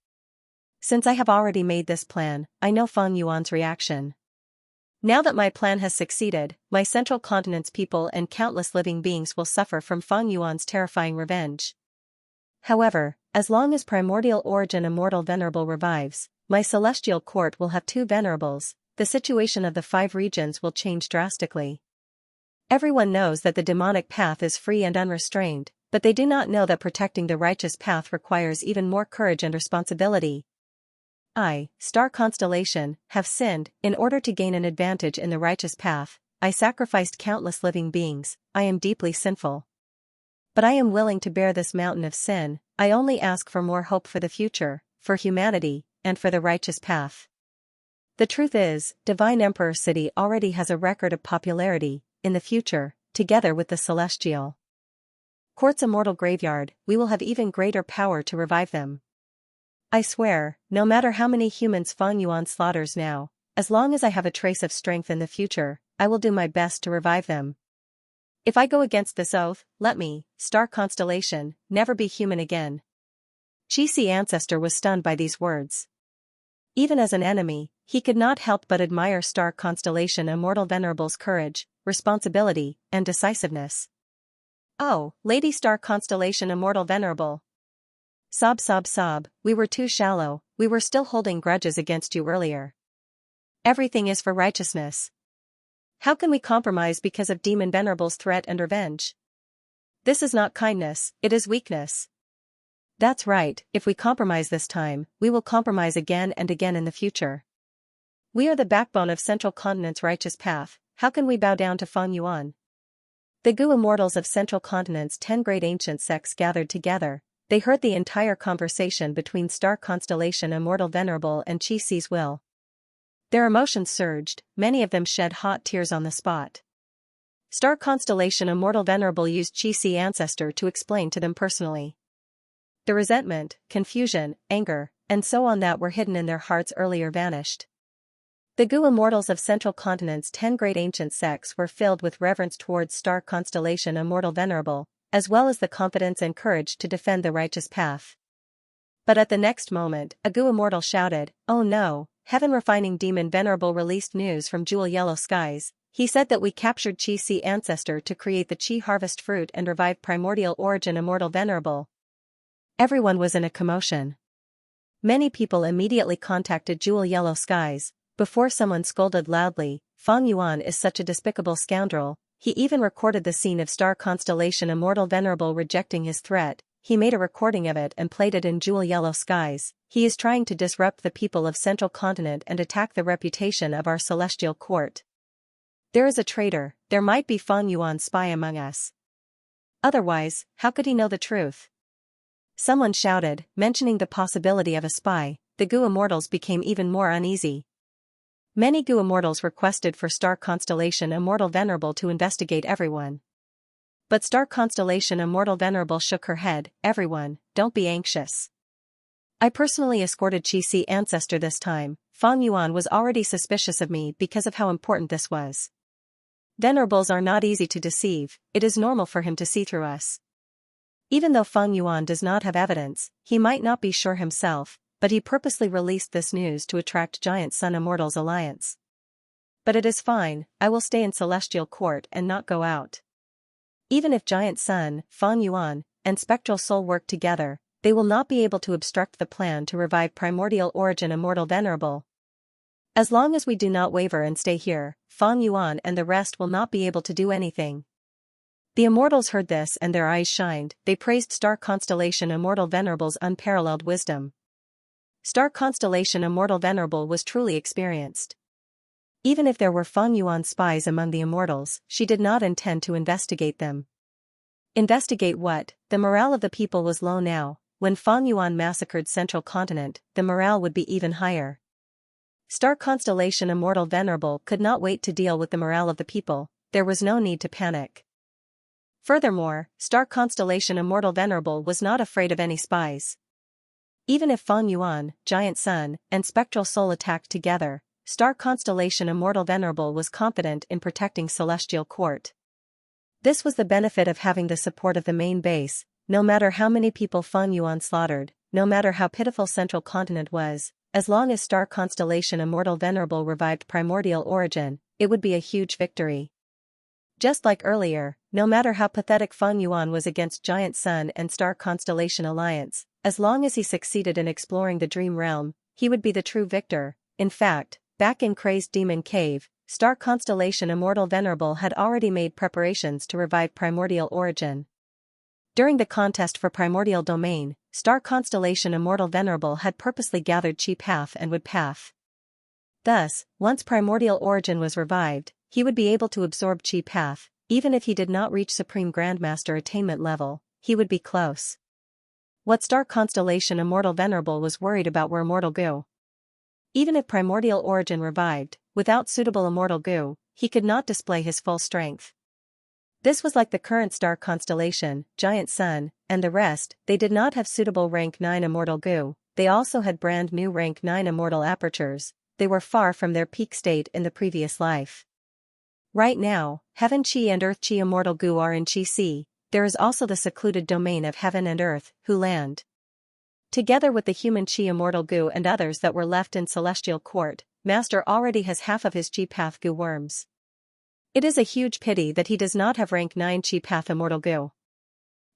Since I have already made this plan, I know Feng Yuan's reaction. Now that my plan has succeeded, my Central Continent's people and countless living beings will suffer from Feng Yuan's terrifying revenge. However, as long as Primordial Origin Immortal Venerable revives, my Celestial Court will have 2 Venerables. The situation of the 5 regions will change drastically. Everyone knows that the demonic path is free and unrestrained. but they do not know that protecting the righteous path requires even more courage and responsibility. I, star constellation, have sinned. In order to gain an advantage in the righteous path, I sacrificed countless living beings. I am deeply sinful. But I am willing to bear this mountain of sin. I only ask for more hope for the future, for humanity, and for the righteous path. The truth is, Divine Emperor City already has a record of popularity. In the future, together with the Celestial Court's immortal graveyard, we will have even greater power to revive them. I swear, no matter how many humans Feng Yuan slaughters now, as long as I have a trace of strength in the future, I will do my best to revive them. If I go against this oath, let me, star constellation, never be human again. Xianxia ancestor was stunned by these words. Even as an enemy, he could not help but admire star constellation immortal venerable's courage, responsibility, and decisiveness. Oh, Lady Star Constellation Immortal Venerable. Sob sob sob, we were too shallow, we were still holding grudges against you earlier. Everything is for righteousness. How can we compromise because of Demon Venerable's threat and revenge? This is not kindness, it is weakness. That's right, if we compromise this time, we will compromise again and again in the future. We are the backbone of Central Continent's righteous path, how can we bow down to Feng Yuan? The Gu immortals of Central Continent's 10 great ancient sects gathered together. They heard the entire conversation between Star Constellation Immortal Venerable and Xi's will. Their emotions surged, many of them shed hot tears on the spot. Star Constellation Immortal Venerable used Xi's ancestor to explain to them personally the resentment, confusion, anger, and so on that were hidden in their hearts earlier vanished. The Gu immortals of Central Continent's 10 great ancient sects were filled with reverence towards Star Constellation Immortal Venerable, as well as the confidence and courage to defend the righteous path. But at the next moment, a Gu immortal shouted, "Oh no, Heaven Refining Demon Venerable released news from Jewel Yellow Skies. He said that we captured Xi's ancestor to create the Qi harvest fruit and revive primordial origin Immortal Venerable." Everyone was in a commotion. Many people immediately contacted Jewel Yellow Skies. Before someone scolded loudly, Feng Yuan is such a despicable scoundrel. He even recorded the scene of Star Constellation Immortal Venerable rejecting his threat. He made a recording of it and played it in Jewel Yellow Skies. He is trying to disrupt the people of Central Continent and attack the reputation of our celestial court. There is a traitor, there might be Feng Yuan's spy among us. Otherwise, how could he know the truth? Someone shouted, mentioning the possibility of a spy. The Gu immortals became even more uneasy. Many Gu immortals requested for Star Constellation Immortal Venerable to investigate everyone. But Star Constellation Immortal Venerable shook her head. Everyone, don't be anxious. I personally escorted Xi's ancestor this time. Feng Yuan was already suspicious of me because of how important this was. Venerables are not easy to deceive, it is normal for him to see through us. Even though Feng Yuan does not have evidence, he might not be sure himself, but he purposely released this news to attract Giant Sun Immortals alliance. But it is fine, I will stay in Celestial Court and not go out. Even if Giant Sun, Feng Yuan, and Spectral Soul work together, they will not be able to obstruct the plan to revive Primordial Origin Immortal Venerable. As long as we do not waver and stay here, Feng Yuan and the rest will not be able to do anything. The immortals heard this and their eyes shined. They praised Star Constellation Immortal Venerable's unparalleled wisdom. Star Constellation Immortal Venerable was truly experienced. Even if there were Feng Yuan spies among the immortals, she did not intend to investigate them. Investigate what? The morale of the people was low now. When Feng Yuan massacred Central Continent, the morale would be even higher. Star Constellation Immortal Venerable could not wait to deal with the morale of the people. There was no need to panic. Furthermore, Star Constellation Immortal Venerable was not afraid of any spies. Even if Feng Yuan, Giant Sun, and Spectral Soul attacked together, Star Constellation Immortal Venerable was confident in protecting Celestial Court. This was the benefit of having the support of the main base. No matter how many people Feng Yuan slaughtered, no matter how pitiful Central Continent was, as long as Star Constellation Immortal Venerable revived Primordial Origin, it would be a huge victory. Just like earlier, no matter how pathetic Feng Yuan was against Giant Sun and Star Constellation Alliance, as long as he succeeded in exploring the Dream Realm, he would be the true victor. In fact, back in Crazed Demon Cave, Star Constellation Immortal Venerable had already made preparations to revive Primordial Origin. During the contest for primordial domain, star constellation Immortal Venerable had purposely gathered Chi Path and Wood Path. Thus, once primordial origin was revived, he would be able to absorb Chi Path. Even if he did not reach Supreme Grandmaster attainment level, he would be close. What star constellation Immortal Venerable was worried about were immortal goo. Even if primordial origin revived, without suitable immortal goo, he could not display his full strength. This was like the current star constellation, Giant Sun, and the rest. They did not have suitable rank 9 immortal goo, they also had brand new rank 9 immortal apertures. They were far from their peak state in the previous life. Right now, Heaven Chi and Earth Chi immortal goo are in Chi Sea. There is also the secluded domain of Heaven and Earth, Hu Land. Together with the human Chi immortal goo and others that were left in Celestial Court, Master already has half of his Chi Path goo worms. It is a huge pity that he does not have rank 9 Chi Path immortal goo.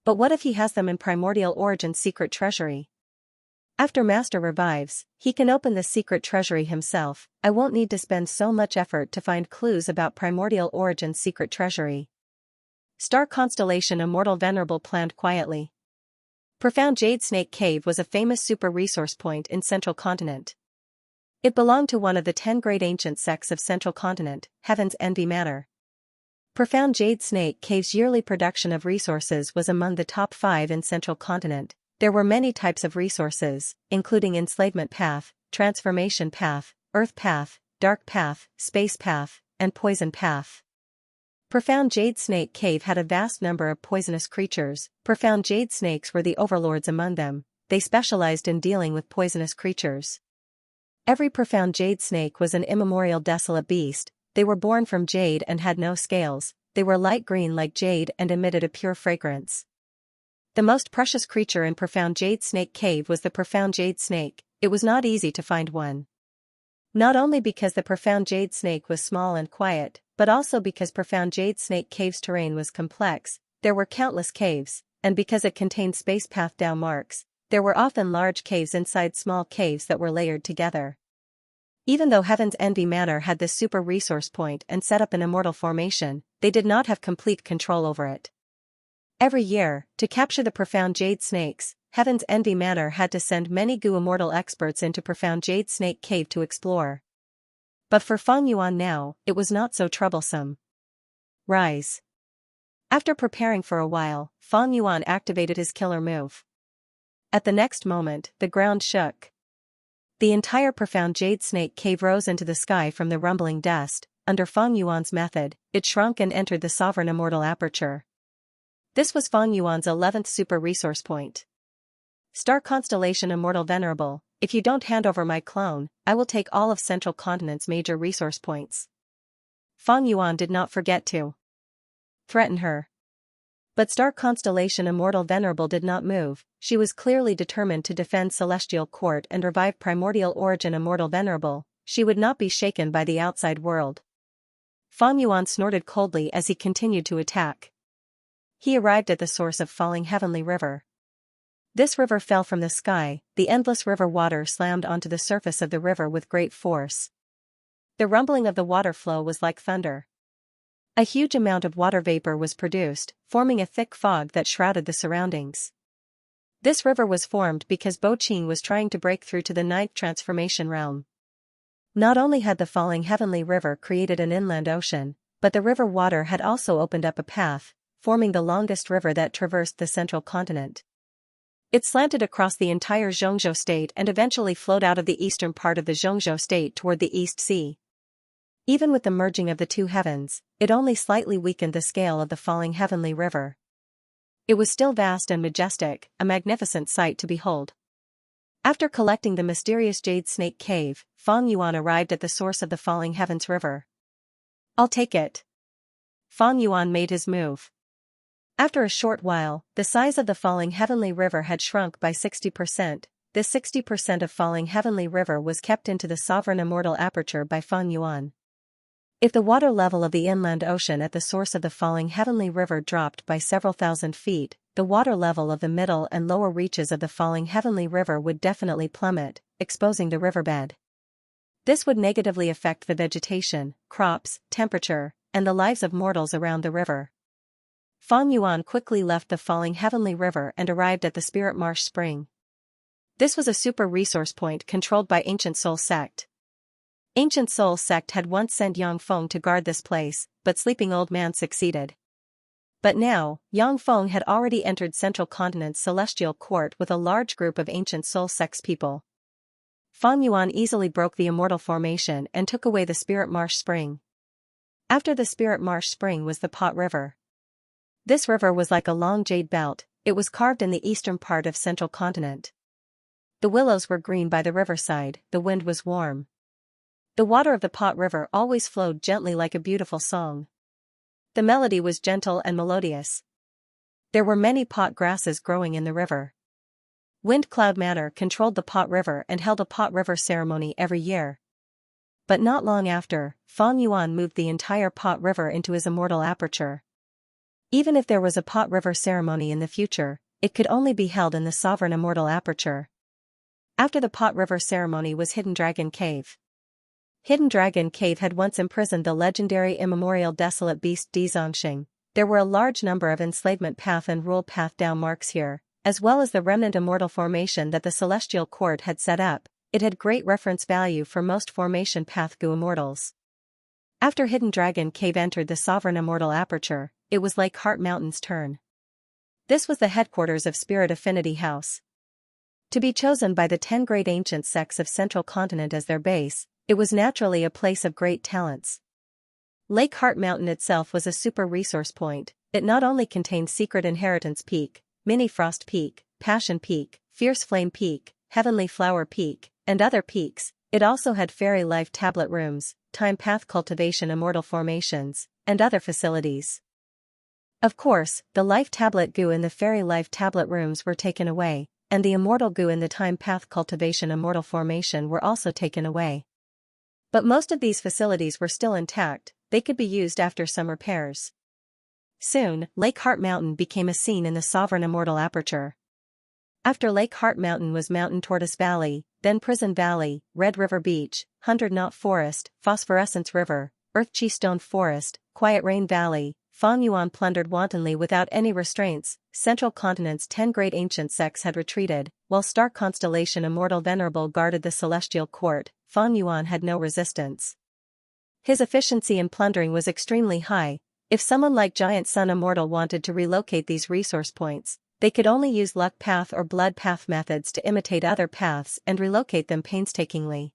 But what if he has them in Primordial Origin's secret treasury? After Master revives, he can open the secret treasury himself. I won't need to spend so much effort to find clues about Primordial Origin's secret treasury. Star constellation Immortal Venerable planned quietly. Profound Jade Snake Cave was a famous super resource point in Central Continent. It belonged to one of the 10 great ancient sects of Central Continent, Heaven's Envy Manor. Profound Jade Snake Cave's yearly production of resources was among the top 5 in Central Continent. There were many types of resources, including Enslavement Path, Transformation Path, Earth Path, Dark Path, Space Path, and Poison Path. Profound Jade Snake Cave had a vast number of poisonous creatures. Profound Jade Snakes were the overlords among them. They specialized in dealing with poisonous creatures. Every Profound Jade Snake was an immemorial desolate beast. They were born from jade and had no scales. They were light green like jade and emitted a pure fragrance. The most precious creature in Profound Jade Snake Cave was the Profound Jade Snake. It was not easy to find one. Not only because the Profound Jade Snake was small and quiet, but also because Profound Jade Snake Cave's terrain was complex. There were countless caves, and because it contained space path down marks, there were often large caves inside small caves that were layered together. Even though Heaven's Envy Manor had this super resource point and set up an immortal formation, they did not have complete control over it. Every year, to capture the Profound Jade Snakes, Heaven's Envy Manor had to send many Goo immortal experts into Profound Jade Snake Cave to explore. But for Feng Yuan now, it was not so troublesome. Rise. After preparing for a while, Feng Yuan activated his killer move. At the next moment, the ground shook. The entire Profound Jade Snake Cave rose into the sky from the rumbling dust. Under Feng Yuan's method, it shrunk and entered the Sovereign Immortal Aperture. This was Feng Yuan's 11th super resource point. Star Constellation Immortal Venerable, if you don't hand over my clone, I will take all of Central Continent's major resource points. Feng Yuan did not forget to threaten her. But Star Constellation Immortal Venerable did not move. She was clearly determined to defend Celestial Court and revive Primordial Origin Immortal Venerable. She would not be shaken by the outside world. Feng Yuan snorted coldly as he continued to attack. He arrived at the source of falling heavenly river. This river fell from the sky. The endless river water slammed onto the surface of the river with great force. The rumbling of the water flow was like thunder. A huge amount of water vapor was produced, forming a thick fog that shrouded the surroundings. This river was formed because Bo Qing was trying to break through to the 9th transformation realm. Not only had the falling heavenly river created an inland ocean, but the river water had also opened up a path, forming the longest river that traversed the Central Continent. It slanted across the entire Xianxia state and eventually flowed out of the eastern part of the Xianxia state toward the East Sea. Even with the merging of the two heavens, it only slightly weakened the scale of the falling heavenly river. It was still vast and majestic, a magnificent sight to behold. After collecting the mysterious Jade Snake Cave, Feng Yuan arrived at the source of the falling heavens river. I'll take it. Feng Yuan made his move. After a short while, the size of the falling heavenly river had shrunk by 60%. This 60% of falling heavenly river was kept into the Sovereign Immortal Aperture by Feng Yuan. If the water level of the inland ocean at the source of the falling heavenly river dropped by several thousand feet, the water level of the middle and lower reaches of the falling heavenly river would definitely plummet, exposing the riverbed. This would negatively affect the vegetation, crops, temperature, and the lives of mortals around the river. Fang Yuan quickly left the falling heavenly river and arrived at the Spirit Marsh Spring. This was a super resource point controlled by Ancient Soul Sect. Ancient Soul Sect had once sent Yang Feng to guard this place, but Sleeping Old Man succeeded. But now, Yang Feng had already entered Central Continent's Celestial Court with a large group of Ancient Soul Sect's people. Fang Yuan easily broke the Immortal Formation and took away the Spirit Marsh Spring. After the Spirit Marsh Spring was the Pot River. This river was like a long jade belt. It was carved in the eastern part of Central Continent. The willows were green by the riverside, the wind was warm. The water of the Pot River always flowed gently like a beautiful song. The melody was gentle and melodious. There were many pot grasses growing in the river. Wind Cloud Manor controlled the Pot River and held a Pot River ceremony every year. But not long after, Fang Yuan moved the entire Pot River into his immortal aperture. Even if there was a Pot River ceremony in the future, it could only be held in the sovereign immortal aperture. After the Pot River ceremony was Hidden Dragon Cave. Hidden Dragon Cave had once imprisoned the legendary immemorial desolate beast Xianxia. There were a large number of enslavement path and rule path down marks here, as well as the remnant immortal formation that the Celestial Court had set up. It had great reference value for most formation path Gu immortals. After Hidden Dragon Cave entered the sovereign immortal aperture, it was Lake Heart Mountain's turn. This was the headquarters of Spirit Affinity House. To be chosen by the 10 great ancient sects of Central Continent as their base, it was naturally a place of great talents. Lake Heart Mountain itself was a super resource point. It not only contained Secret Inheritance Peak, Mini Frost Peak, Passion Peak, Fierce Flame Peak, Heavenly Flower Peak, and other peaks. It also had Fairy Life Tablet Rooms, Time Path Cultivation Immortal Formations, and other facilities. Of course, the Life Tablet Goo in the Fairy Life Tablet Rooms were taken away, and the Immortal Goo in the Time Path Cultivation Immortal Formation were also taken away. But most of these facilities were still intact. They could be used after some repairs. Soon, Lake Heart Mountain became a scene in the sovereign immortal aperture. After Lake Heart Mountain was Mountain Tortoise Valley, then Prison Valley, Red River Beach, 100 Knot Forest, Phosphorescence River, Earth Chi Stone Forest, Quiet Rain Valley. Fang Yuan plundered wantonly without any restraints. Central Continent's 10 great ancient sects had retreated, while Star Constellation Immortal Venerable guarded the Celestial Court. Fang Yuan had no resistance. His efficiency in plundering was extremely high. If someone like Giant Sun Immortal wanted to relocate these resource points, they could only use luck path or blood path methods to imitate other paths and relocate them painstakingly.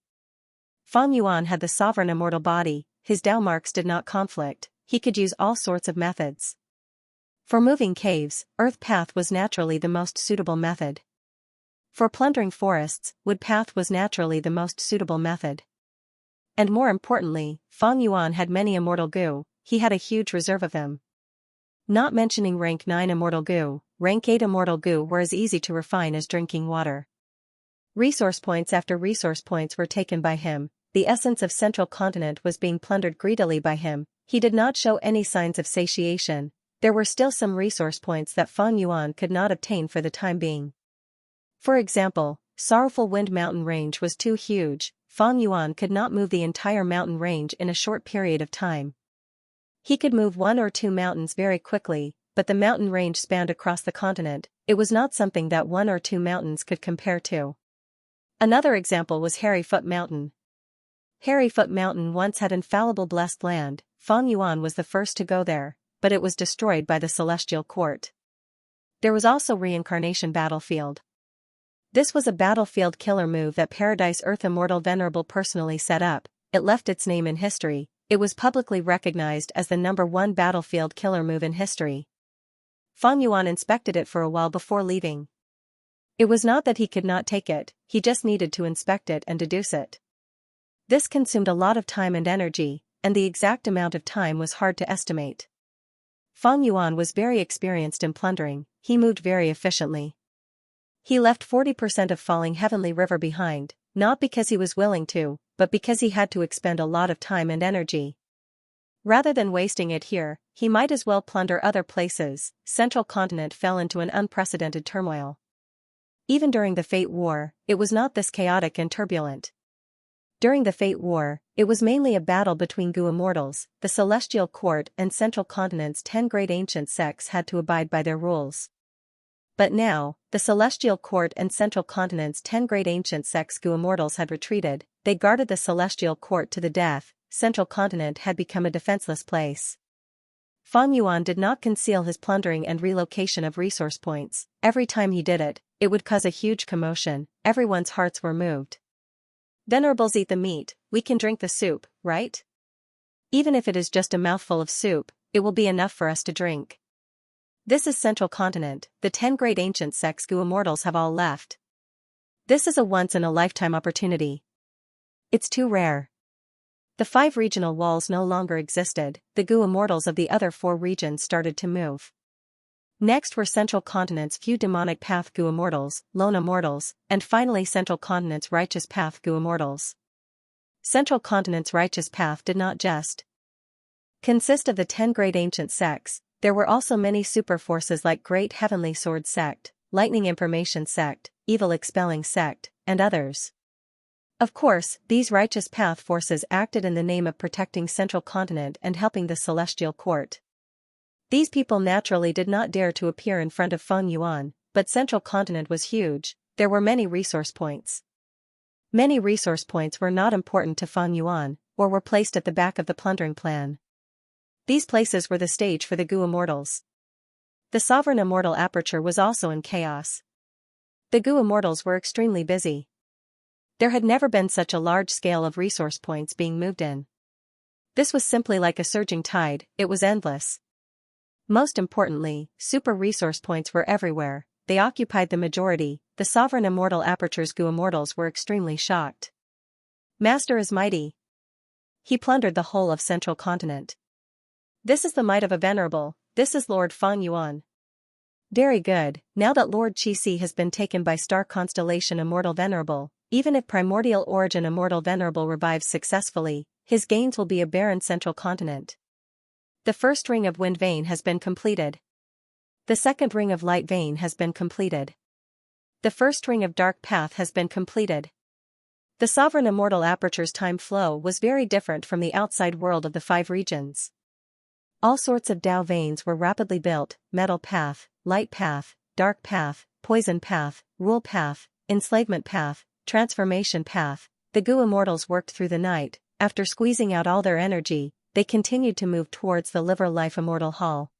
Fang Yuan had the sovereign immortal body. His Dao marks did not conflict. He could use all sorts of methods. For moving caves, earth path was naturally the most suitable method. For plundering forests, wood path was naturally the most suitable method. And more importantly, Fang Yuan had many immortal goo. He had a huge reserve of them. Not mentioning rank 9 immortal goo, rank 8 immortal goo were as easy to refine as drinking water. Resource points after resource points were taken by him. The essence of Central Continent was being plundered greedily by him. He did not show any signs of satiation. There were still some resource points that Fang Yuan could not obtain for the time being. For example, Sorrowful Wind Mountain Range was too huge. Fang Yuan could not move the entire mountain range in a short period of time. He could move 1 or 2 mountains very quickly, but the mountain range spanned across the continent. It was not something that 1 or 2 mountains could compare to. Another example was Hairy Foot Mountain. Hairy Foot Mountain once had infallible blessed land. Fang Yuan was the first to go there, but it was destroyed by the Celestial Court. There was also Reincarnation Battlefield. This was a battlefield killer move that Paradise Earth Immortal Venerable personally set up. It left its name in history. It was publicly recognized as the #1 battlefield killer move in history. Fang Yuan inspected it for a while before leaving. It was not that he could not take it, he just needed to inspect it and deduce it. This consumed a lot of time and energy, and the exact amount of time was hard to estimate. Fang Yuan was very experienced in plundering. He moved very efficiently. He left 40% of Falling Heavenly River behind, not because he was willing to, but because he had to expend a lot of time and energy. Rather than wasting it here, he might as well plunder other places. Central Continent fell into an unprecedented turmoil. Even during the Fate War, it was not this chaotic and turbulent. During the Fate War, it was mainly a battle between Gu immortals. The Celestial Court and Central Continent's 10 great ancient sects had to abide by their rules. But now, the Celestial Court and Central Continent's 10 great ancient sects Gu immortals had retreated. They guarded the Celestial Court to the death. Central Continent had become a defenseless place. Fan Yuan did not conceal his plundering and relocation of resource points. Every time he did it, it would cause a huge commotion. Everyone's hearts were moved. Venerables eat the meat, we can drink the soup, right? Even if it is just a mouthful of soup, it will be enough for us to drink. This is Central Continent. The 10 great ancient sects Gu immortals have all left. This is a once-in-a-lifetime opportunity. It's too rare. The 5 regional walls no longer existed. The Gu immortals of the other 4 regions started to move. Next were Central Continent's few demonic path Gu immortals, lone immortals, and finally Central Continent's righteous path Gu immortals. Central Continent's righteous path did not just consist of the 10 great ancient sects. There were also many super forces like Great Heavenly Sword Sect, Lightning Information Sect, Evil Expelling Sect, and others. Of course, these righteous path forces acted in the name of protecting Central Continent and helping the Celestial Court. These people naturally did not dare to appear in front of Fan Yuan, but Central Continent was huge. There were many resource points. Many resource points were not important to Fan Yuan, or were placed at the back of the plundering plan. These places were the stage for the Gu immortals. The sovereign immortal aperture was also in chaos. The Gu immortals were extremely busy. There had never been such a large scale of resource points being moved in. This was simply like a surging tide, it was endless. Most importantly, super resource points were everywhere. They occupied the majority. The sovereign immortal aperture's Gu immortals were extremely shocked. Master is mighty. He plundered the whole of Central Continent. This is the might of a venerable. This is Lord Fan Yuan. Very good. Now that Lord Qixi has been taken by Star Constellation Immortal Venerable, even if Primordial Origin Immortal Venerable revives successfully, his gains will be a barren Central Continent. The first ring of Wind Vein has been completed. The second ring of Light Vein has been completed. The first ring of Dark Path has been completed. The Sovereign Immortal Aperture's time flow was very different from the outside world of the 5 regions. All sorts of Dao veins were rapidly built: Metal Path, Light Path, Dark Path, Poison Path, Rule Path, Enslavement Path, Transformation Path. The Gu immortals worked through the night. After squeezing out all their energy, they continued to move towards the Liver Life Immortal Hall.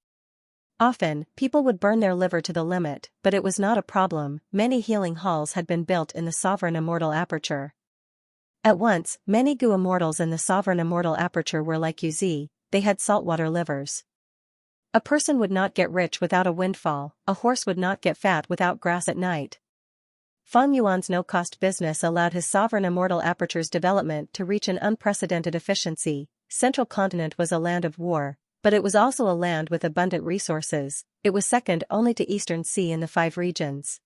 Often, people would burn their liver to the limit, but it was not a problem. Many healing halls had been built in the Sovereign Immortal Aperture. At once, many Gu immortals in the Sovereign Immortal Aperture were like UZ, they had saltwater livers. A person would not get rich without a windfall, a horse would not get fat without grass at night. Fan Yuan's no-cost business allowed his Sovereign Immortal Aperture's development to reach an unprecedented efficiency. Central Continent was a land of war, but it was also a land with abundant resources. It was second only to Eastern Sea in the 5 regions.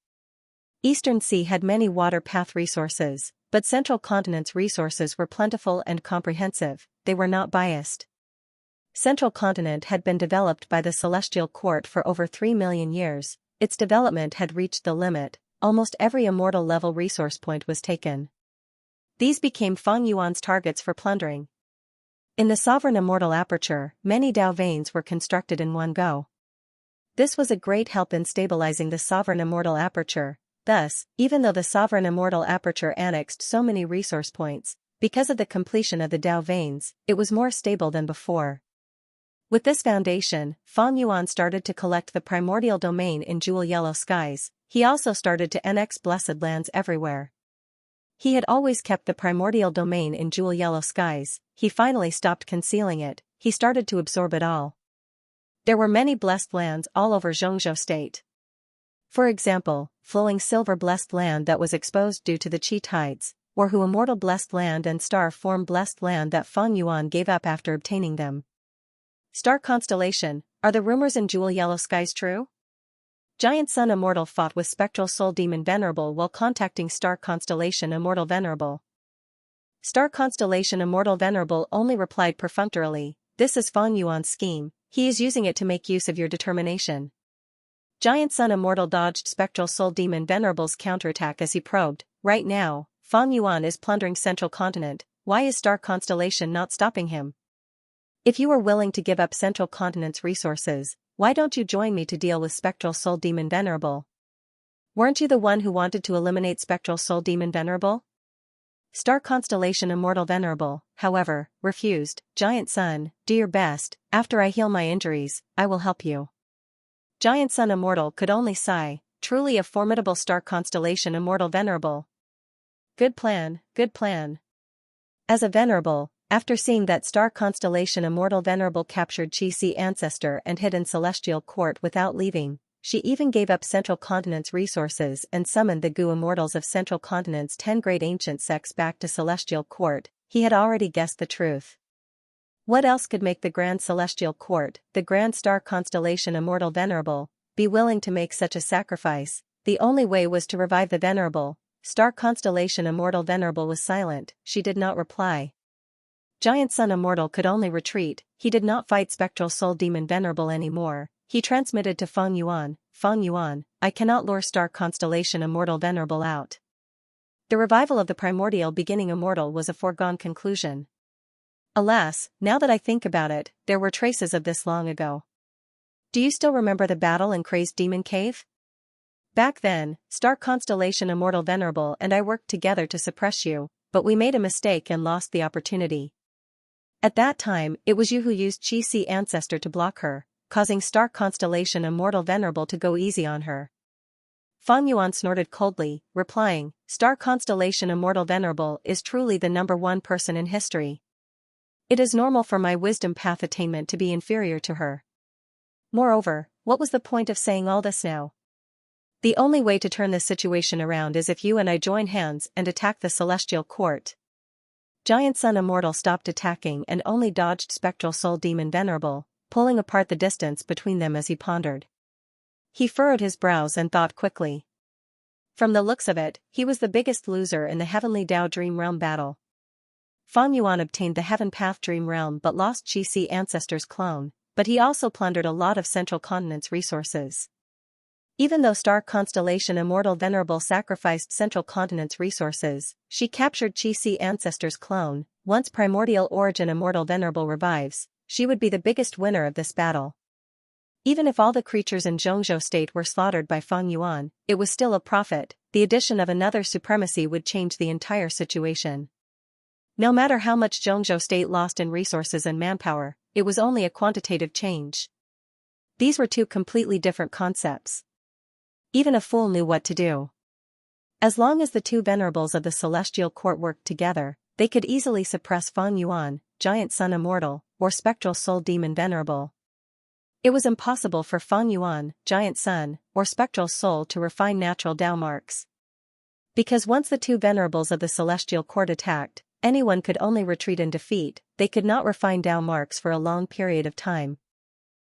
Eastern Sea had many water path resources, but Central Continent's resources were plentiful and comprehensive. They were not biased. Central Continent had been developed by the Celestial Court for over 3 million years. Its development had reached the limit. Almost every immortal level resource point was taken. These became Fan Yuan's targets for plundering. In the Sovereign Immortal Aperture, many Dao veins were constructed in one go. This was a great help in stabilizing the Sovereign Immortal Aperture. Thus, even though the Sovereign Immortal Aperture annexed so many resource points, because of the completion of the Dao veins, it was more stable than before. With this foundation, Fan Yuan started to collect the primordial domain in Jewel Yellow Skies. He also started to annex blessed lands everywhere. He had always kept the primordial domain in Jewel Yellow Skies. He finally stopped concealing it. He started to absorb it all. There were many blessed lands all over Zhongzhou State. For example, flowing silver blessed land that was exposed due to the Qi tides, or Hu immortal blessed land and star form blessed land that Fan Yuan gave up after obtaining them. Star Constellation, are the rumors in Jewel Yellow Skies true? Giant Sun Immortal fought with Spectral Soul Demon Venerable while contacting Star Constellation Immortal Venerable. Star Constellation Immortal Venerable only replied perfunctorily, "This is Fan Yuan's scheme, he is using it to make use of your determination." Giant Sun Immortal dodged Spectral Soul Demon Venerable's counterattack as he probed, "Right now, Fang Yuan is plundering Central Continent, why is Star Constellation not stopping him? If you are willing to give up Central Continent's resources, why don't you join me to deal with Spectral Soul Demon Venerable? Weren't you the one who wanted to eliminate Spectral Soul Demon Venerable? Star Constellation Immortal Venerable, however, refused. Giant Sun, do your best, after I heal my injuries, I will help you. Giant Sun Immortal could only sigh, truly a formidable Star Constellation Immortal Venerable. Good plan, good plan. As a Venerable, after seeing that Star Constellation Immortal Venerable captured Qi Ancestor and hid in Celestial Court without leaving, she even gave up Central Continent's resources and summoned the Gu Immortals of Central Continent's 10 great ancient sects back to Celestial Court. He had already guessed the truth. What else could make the Grand Celestial Court, the Grand Star Constellation Immortal Venerable, be willing to make such a sacrifice? The only way was to revive the Venerable. Star Constellation Immortal Venerable was silent, she did not reply. Giant Sun Immortal could only retreat, he did not fight Spectral Soul Demon Venerable anymore. He transmitted to Fang Yuan, I cannot lure Star Constellation Immortal Venerable out. The revival of the primordial beginning immortal was a foregone conclusion. Alas, now that I think about it, there were traces of this long ago. Do you still remember the battle in Crazed Demon Cave? Back then, Star Constellation Immortal Venerable and I worked together to suppress you, but we made a mistake and lost the opportunity. At that time, it was you who used Qi Ancestor to block her, causing Star Constellation Immortal Venerable to go easy on her. Fang Yuan snorted coldly, replying, Star Constellation Immortal Venerable is truly the #1 person in history. It is normal for my wisdom path attainment to be inferior to her. Moreover, what was the point of saying all this now? The only way to turn this situation around is if you and I join hands and attack the Celestial Court. Giant Sun Immortal stopped attacking and only dodged Spectral Soul Demon Venerable, pulling apart the distance between them as he pondered. He furrowed his brows and thought quickly. From the looks of it, he was the biggest loser in the Heavenly Dao Dream Realm battle. Fang Yuan obtained the Heaven Path Dream Realm but lost Qi Ancestor's clone, but he also plundered a lot of Central Continent's resources. Even though Star Constellation Immortal Venerable sacrificed Central Continent's resources, she captured Qi Ancestor's clone. Once Primordial Origin Immortal Venerable revives, she would be the biggest winner of this battle. Even if all the creatures in Zhongzhou State were slaughtered by Fang Yuan, it was still a profit. The addition of another supremacy would change the entire situation. No matter how much Zhongzhou State lost in resources and manpower, it was only a quantitative change. These were two completely different concepts. Even a fool knew what to do. As long as the two venerables of the Celestial Court worked together, they could easily suppress Fang Yuan, Giant Sun Immortal, or Spectral Soul Demon Venerable. It was impossible for Fang Yuan, Giant Sun, or Spectral Soul to refine natural Dao marks. Because once the two venerables of the Celestial Court attacked, anyone could only retreat in defeat, they could not refine Dao marks for a long period of time.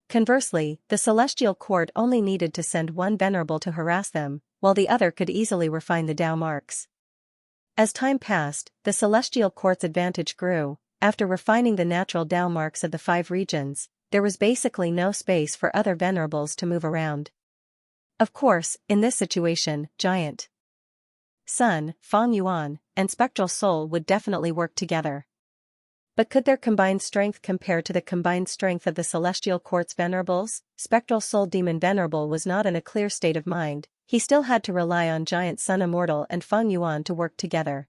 Conversely, the Celestial Court only needed to send one venerable to harass them, while the other could easily refine the Dao marks. As time passed, the Celestial Court's advantage grew. After refining the natural Dao marks of the 5 regions, there was basically no space for other venerables to move around. Of course, in this situation, Giant Sun, Fang Yuan, and Spectral Soul would definitely work together. But could their combined strength compare to the combined strength of the Celestial Court's venerables? Spectral Soul Demon Venerable was not in a clear state of mind. He still had to rely on Giant Sun Immortal and Fang Yuan to work together.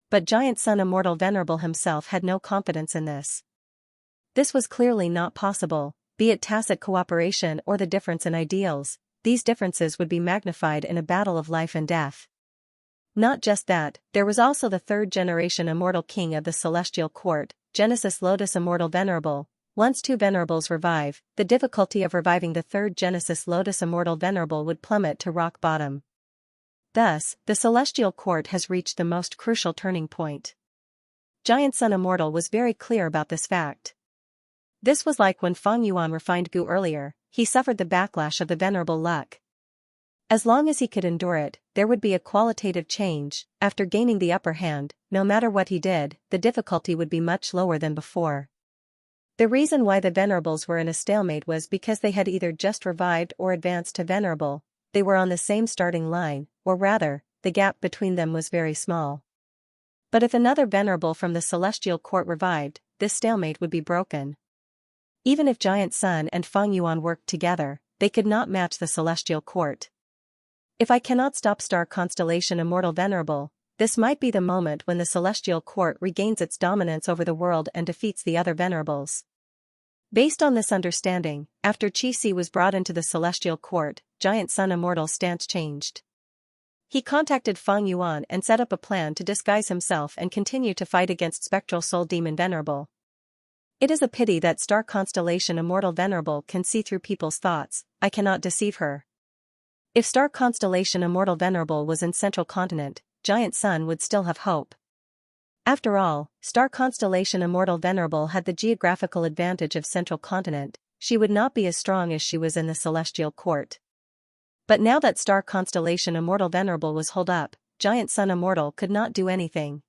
But Giant Sun Immortal Venerable himself had no confidence in this. This was clearly not possible, be it tacit cooperation or the difference in ideals. These differences would be magnified in a battle of life and death. Not just that, there was also the 3rd generation Immortal King of the Celestial Court, Genesis Lotus Immortal Venerable. Once 2 venerables revive, the difficulty of reviving the 3rd Genesis Lotus Immortal Venerable would plummet to rock bottom. Thus, the Celestial Court has reached the most crucial turning point. Giant Sun Immortal was very clear about this fact. This was like when Fang Yuan refined Gu earlier, he suffered the backlash of the venerable luck. As long as he could endure it, there would be a qualitative change. After gaining the upper hand, no matter what he did, the difficulty would be much lower than before. The reason why the venerables were in a stalemate was because they had either just revived or advanced to venerable. They were on the same starting line, or rather, the gap between them was very small. But if another venerable from the celestial court revived, this stalemate would be broken. Even if Giant Sun and Feng Yuan worked together, they could not match the celestial court. If I cannot stop Star Constellation Immortal Venerable, this might be the moment when the celestial court regains its dominance over the world and defeats the other venerables. Based on this understanding, after Qi was brought into the celestial court, Giant Sun Immortal's stance changed. He contacted Feng Yuan and set up a plan to disguise himself and continue to fight against Spectral Soul Demon Venerable. It is a pity that Star Constellation Immortal Venerable can see through people's thoughts. I cannot deceive her. If Star Constellation Immortal Venerable was in Central Continent, Giant Sun would still have hope. After all, Star Constellation Immortal Venerable had the geographical advantage of Central Continent. She would not be as strong as she was in the Celestial Court. But now that Star Constellation Immortal Venerable was holed up, Giant Sun Immortal could not do anything.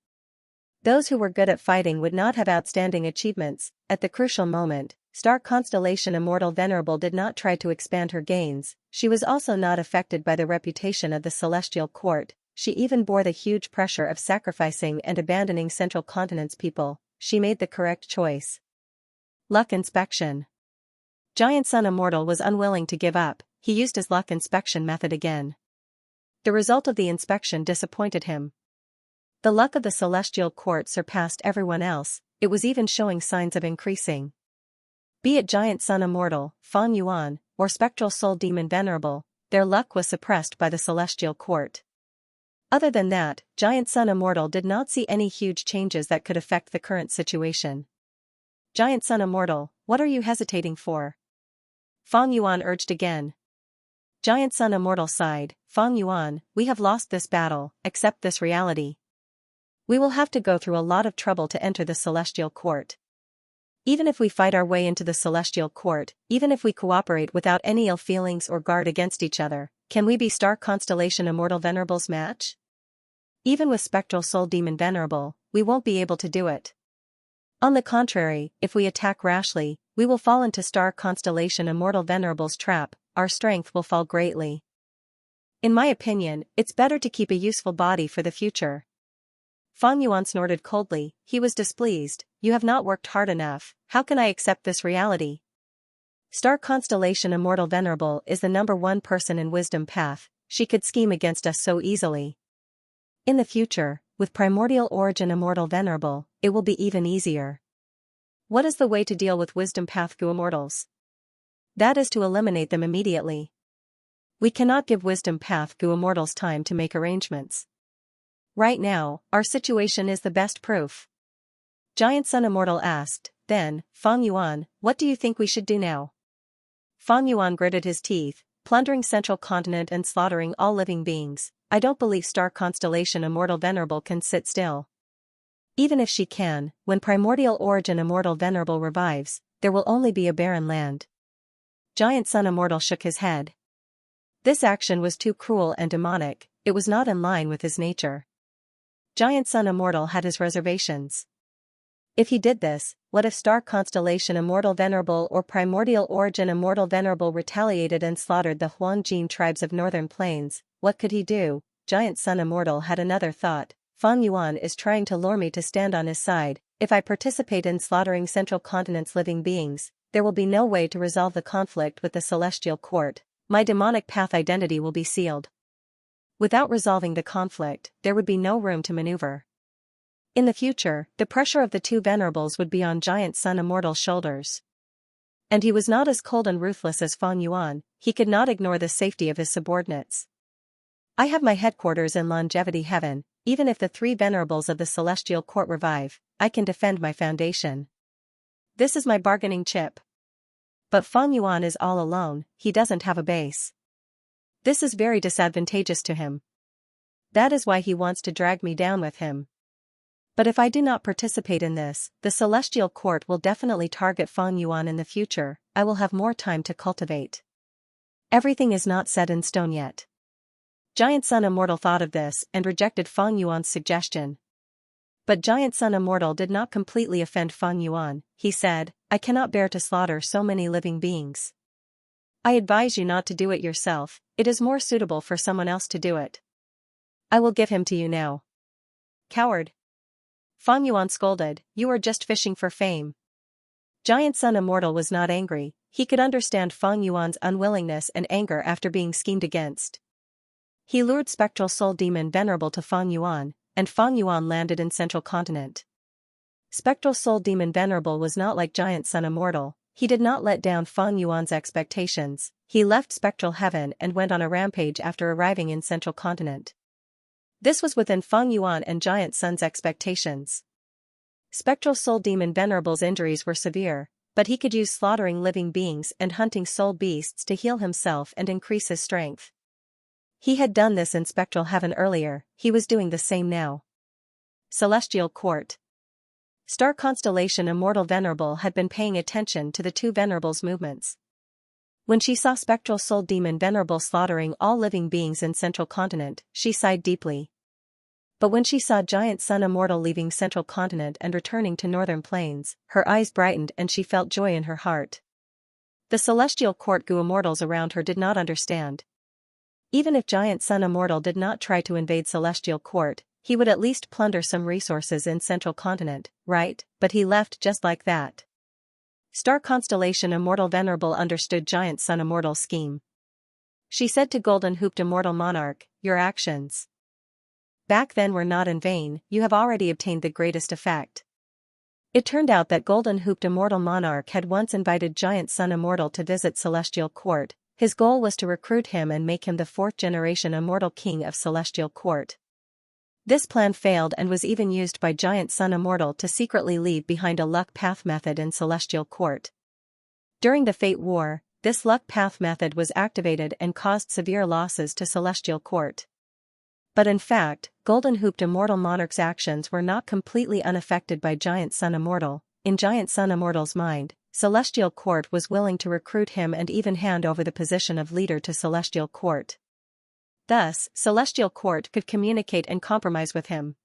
Those who were good at fighting would not have outstanding achievements. At the crucial moment, Star Constellation Immortal Venerable did not try to expand her gains. She was also not affected by the reputation of the Celestial Court. She even bore the huge pressure of sacrificing and abandoning Central Continent's people. She made the correct choice. Luck inspection. Giant Sun Immortal was unwilling to give up. He used his luck inspection method again. The result of the inspection disappointed him. The luck of the Celestial Court surpassed everyone else. It was even showing signs of increasing. Be it Giant Sun Immortal, Feng Yuan, or Spectral Soul Demon Venerable, their luck was suppressed by the Celestial Court. Other than that, Giant Sun Immortal did not see any huge changes that could affect the current situation. Giant Sun Immortal, what are you hesitating for? Feng Yuan urged again. Giant Sun Immortal sighed. Feng Yuan, we have lost this battle, accept this reality. We will have to go through a lot of trouble to enter the Celestial Court. Even if we fight our way into the Celestial Court, even if we cooperate without any ill feelings or guard against each other, can we be Star Constellation Immortal Venerable's match? Even with Spectral Soul Demon Venerable, we won't be able to do it. On the contrary, if we attack rashly, we will fall into Star Constellation Immortal Venerable's trap. Our strength will fall greatly. In my opinion, it's better to keep a useful body for the future. Feng Yuan snorted coldly. He was displeased. You have not worked hard enough. How can I accept this reality? Star Constellation Immortal Venerable is the #1 person in Wisdom Path. She could scheme against us so easily. In the future, with Primordial Origin Immortal Venerable, it will be even easier. What is the way to deal with Wisdom Path Gu Immortals? That is to eliminate them immediately. We cannot give Wisdom Path Gu Immortals time to make arrangements. Right now, our situation is the best proof. Giant Sun Immortal asked. Then, Feng Yuan, what do you think we should do now? Feng Yuan gritted his teeth. Plundering Central Continent and slaughtering all living beings. I don't believe Star Constellation Immortal Venerable can sit still. Even if she can, when Primordial Origin Immortal Venerable revives, there will only be a barren land. Giant Sun Immortal shook his head. This action was too cruel and demonic. It was not in line with his nature. Giant Sun Immortal had his reservations. If he did this, what if Star Constellation Immortal Venerable or Primordial Origin Immortal Venerable retaliated and slaughtered the Huangjin tribes of Northern Plains? What could he do? Giant Sun Immortal had another thought. Feng Yuan is trying to lure me to stand on his side. If I participate in slaughtering Central Continent's living beings, there will be no way to resolve the conflict with the Celestial Court. My demonic path identity will be sealed. Without resolving the conflict, there would be no room to maneuver. In the future, the pressure of the two venerables would be on Giant Sun Immortal's shoulders. And he was not as cold and ruthless as Feng Yuan. He could not ignore the safety of his subordinates. I have my headquarters in Longevity Heaven. Even if the three venerables of the Celestial Court revive, I can defend my foundation. This is my bargaining chip. But Feng Yuan is all alone. He doesn't have a base. This is very disadvantageous to him. That is why he wants to drag me down with him. But if I do not participate in this, the Celestial Court will definitely target Feng Yuan in the future. I will have more time to cultivate. Everything is not set in stone yet. Giant Sun Immortal thought of this and rejected Feng Yuan's suggestion. But Giant Sun Immortal did not completely offend Feng Yuan. He said, I cannot bear to slaughter so many living beings. I advise you not to do it yourself. It is more suitable for someone else to do it. I will give him to you now. Coward! Fang Yuan scolded, you are just fishing for fame. Giant Sun Immortal was not angry, he could understand Fang Yuan's unwillingness and anger after being schemed against. He lured Spectral Soul Demon Venerable to Fang Yuan, and Fang Yuan landed in Central Continent. Spectral Soul Demon Venerable was not like Giant Sun Immortal, he did not let down Fang Yuan's expectations, he left Spectral Heaven and went on a rampage after arriving in Central Continent. This was within Fang Yuan and Giant Sun's expectations. Spectral Soul Demon Venerable's injuries were severe, but he could use slaughtering living beings and hunting soul beasts to heal himself and increase his strength. He had done this in Spectral Heaven earlier, he was doing the same now. Celestial Court. Star Constellation Immortal Venerable had been paying attention to the two Venerables' movements. When she saw Spectral Soul Demon Venerable slaughtering all living beings in Central Continent, she sighed deeply. But when she saw Giant Sun Immortal leaving Central Continent and returning to Northern Plains, her eyes brightened and she felt joy in her heart. The Celestial Court Gu Immortals around her did not understand. Even if Giant Sun Immortal did not try to invade Celestial Court, he would at least plunder some resources in Central Continent, right? But he left just like that. Star Constellation Immortal Venerable understood Giant Sun Immortal's scheme. She said to Golden Hooped Immortal Monarch, your actions back then were not in vain, you have already obtained the greatest effect. It turned out that Golden Hooped Immortal Monarch had once invited Giant Sun Immortal to visit Celestial Court. His goal was to recruit him and make him the 4th-generation Immortal King of Celestial Court. This plan failed and was even used by Giant Sun Immortal to secretly leave behind a luck path method in Celestial Court. During the Fate War, this luck path method was activated and caused severe losses to Celestial Court. But in fact, Golden Hooped Immortal Monarch's actions were not completely unaffected by Giant Sun Immortal. In Giant Sun Immortal's mind, Celestial Court was willing to recruit him and even hand over the position of leader to Celestial Court. Thus, Celestial Court could communicate and compromise with him.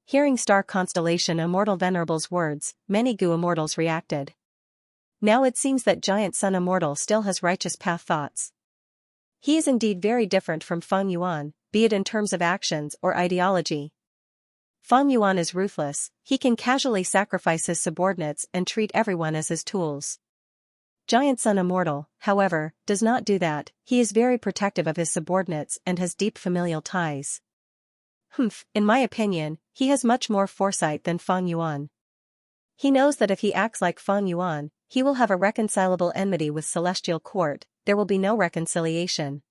Hearing Star Constellation Immortal Venerable's words, many Gu Immortals reacted. Now it seems that Giant Sun Immortal still has righteous path thoughts. He is indeed very different from Fang Yuan, be it in terms of actions or ideology. Fang Yuan is ruthless, he can casually sacrifice his subordinates and treat everyone as his tools. Giant Sun Immortal, however, does not do that, he is very protective of his subordinates and has deep familial ties. In my opinion, he has much more foresight than Fang Yuan. He knows that if he acts like Fang Yuan, he will have a reconcilable enmity with Celestial Court, there will be no reconciliation.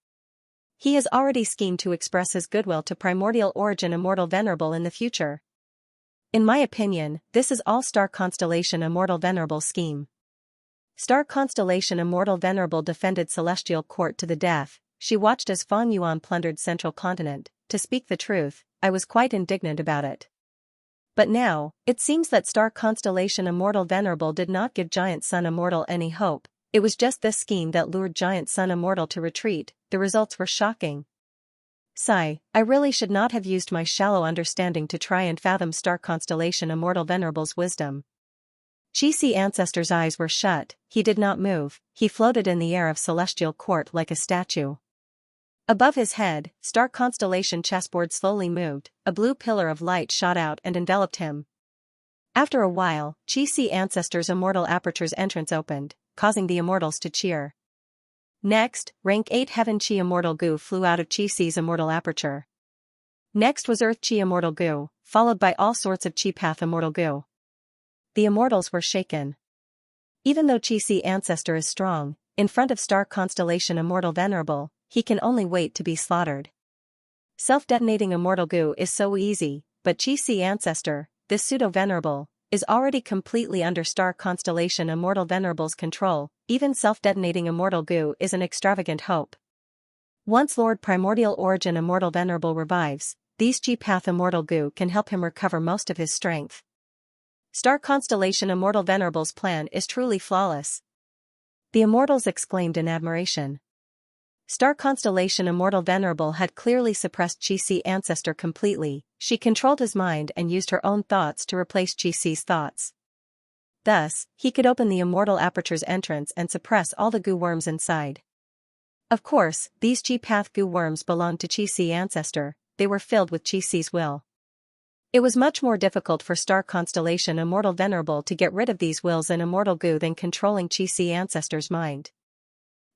He has already schemed to express his goodwill to Primordial Origin Immortal Venerable in the future. In my opinion, this is all Star Constellation Immortal Venerable scheme. Star Constellation Immortal Venerable defended Celestial Court to the death, she watched as Fang Yuan plundered Central Continent. To speak the truth, I was quite indignant about it. But now, it seems that Star Constellation Immortal Venerable did not give Giant Sun Immortal any hope, it was just this scheme that lured Giant Sun Immortal to retreat, the results were shocking. Sigh, I really should not have used my shallow understanding to try and fathom Star Constellation Immortal Venerable's wisdom. Xianxia's eyes were shut, he did not move, he floated in the air of Celestial Court like a statue. Above his head, Star Constellation chessboard slowly moved, a blue pillar of light shot out and enveloped him. After a while, Xianxia's immortal aperture's entrance opened, causing the immortals to cheer. Next, Rank 8 Heaven Chi Immortal Gu flew out of Xi's immortal aperture. Next was Earth Chi Immortal Gu, followed by all sorts of Chi Path Immortal Gu. The immortals were shaken. Even though Xianxia is strong, in front of Star Constellation Immortal Venerable, he can only wait to be slaughtered. Self-detonating Immortal Gu is so easy, but Xianxia, this pseudo-venerable, is already completely under Star Constellation Immortal Venerable's control, even self-detonating Immortal Gu is an extravagant hope. Once Lord Primordial Origin Immortal Venerable revives, these G-Path Immortal Gu can help him recover most of his strength. Star Constellation Immortal Venerable's plan is truly flawless. The immortals exclaimed in admiration. Star Constellation Immortal Venerable had clearly suppressed Xianxia completely, she controlled his mind and used her own thoughts to replace Xi's thoughts. Thus, he could open the immortal aperture's entrance and suppress all the Gu worms inside. Of course, these G-Path Gu worms belonged to Xianxia, they were filled with Qi-Ci's will. It was much more difficult for star constellation Immortal Venerable to get rid of these wills in immortal goo than controlling Qi-Ci ancestor's mind.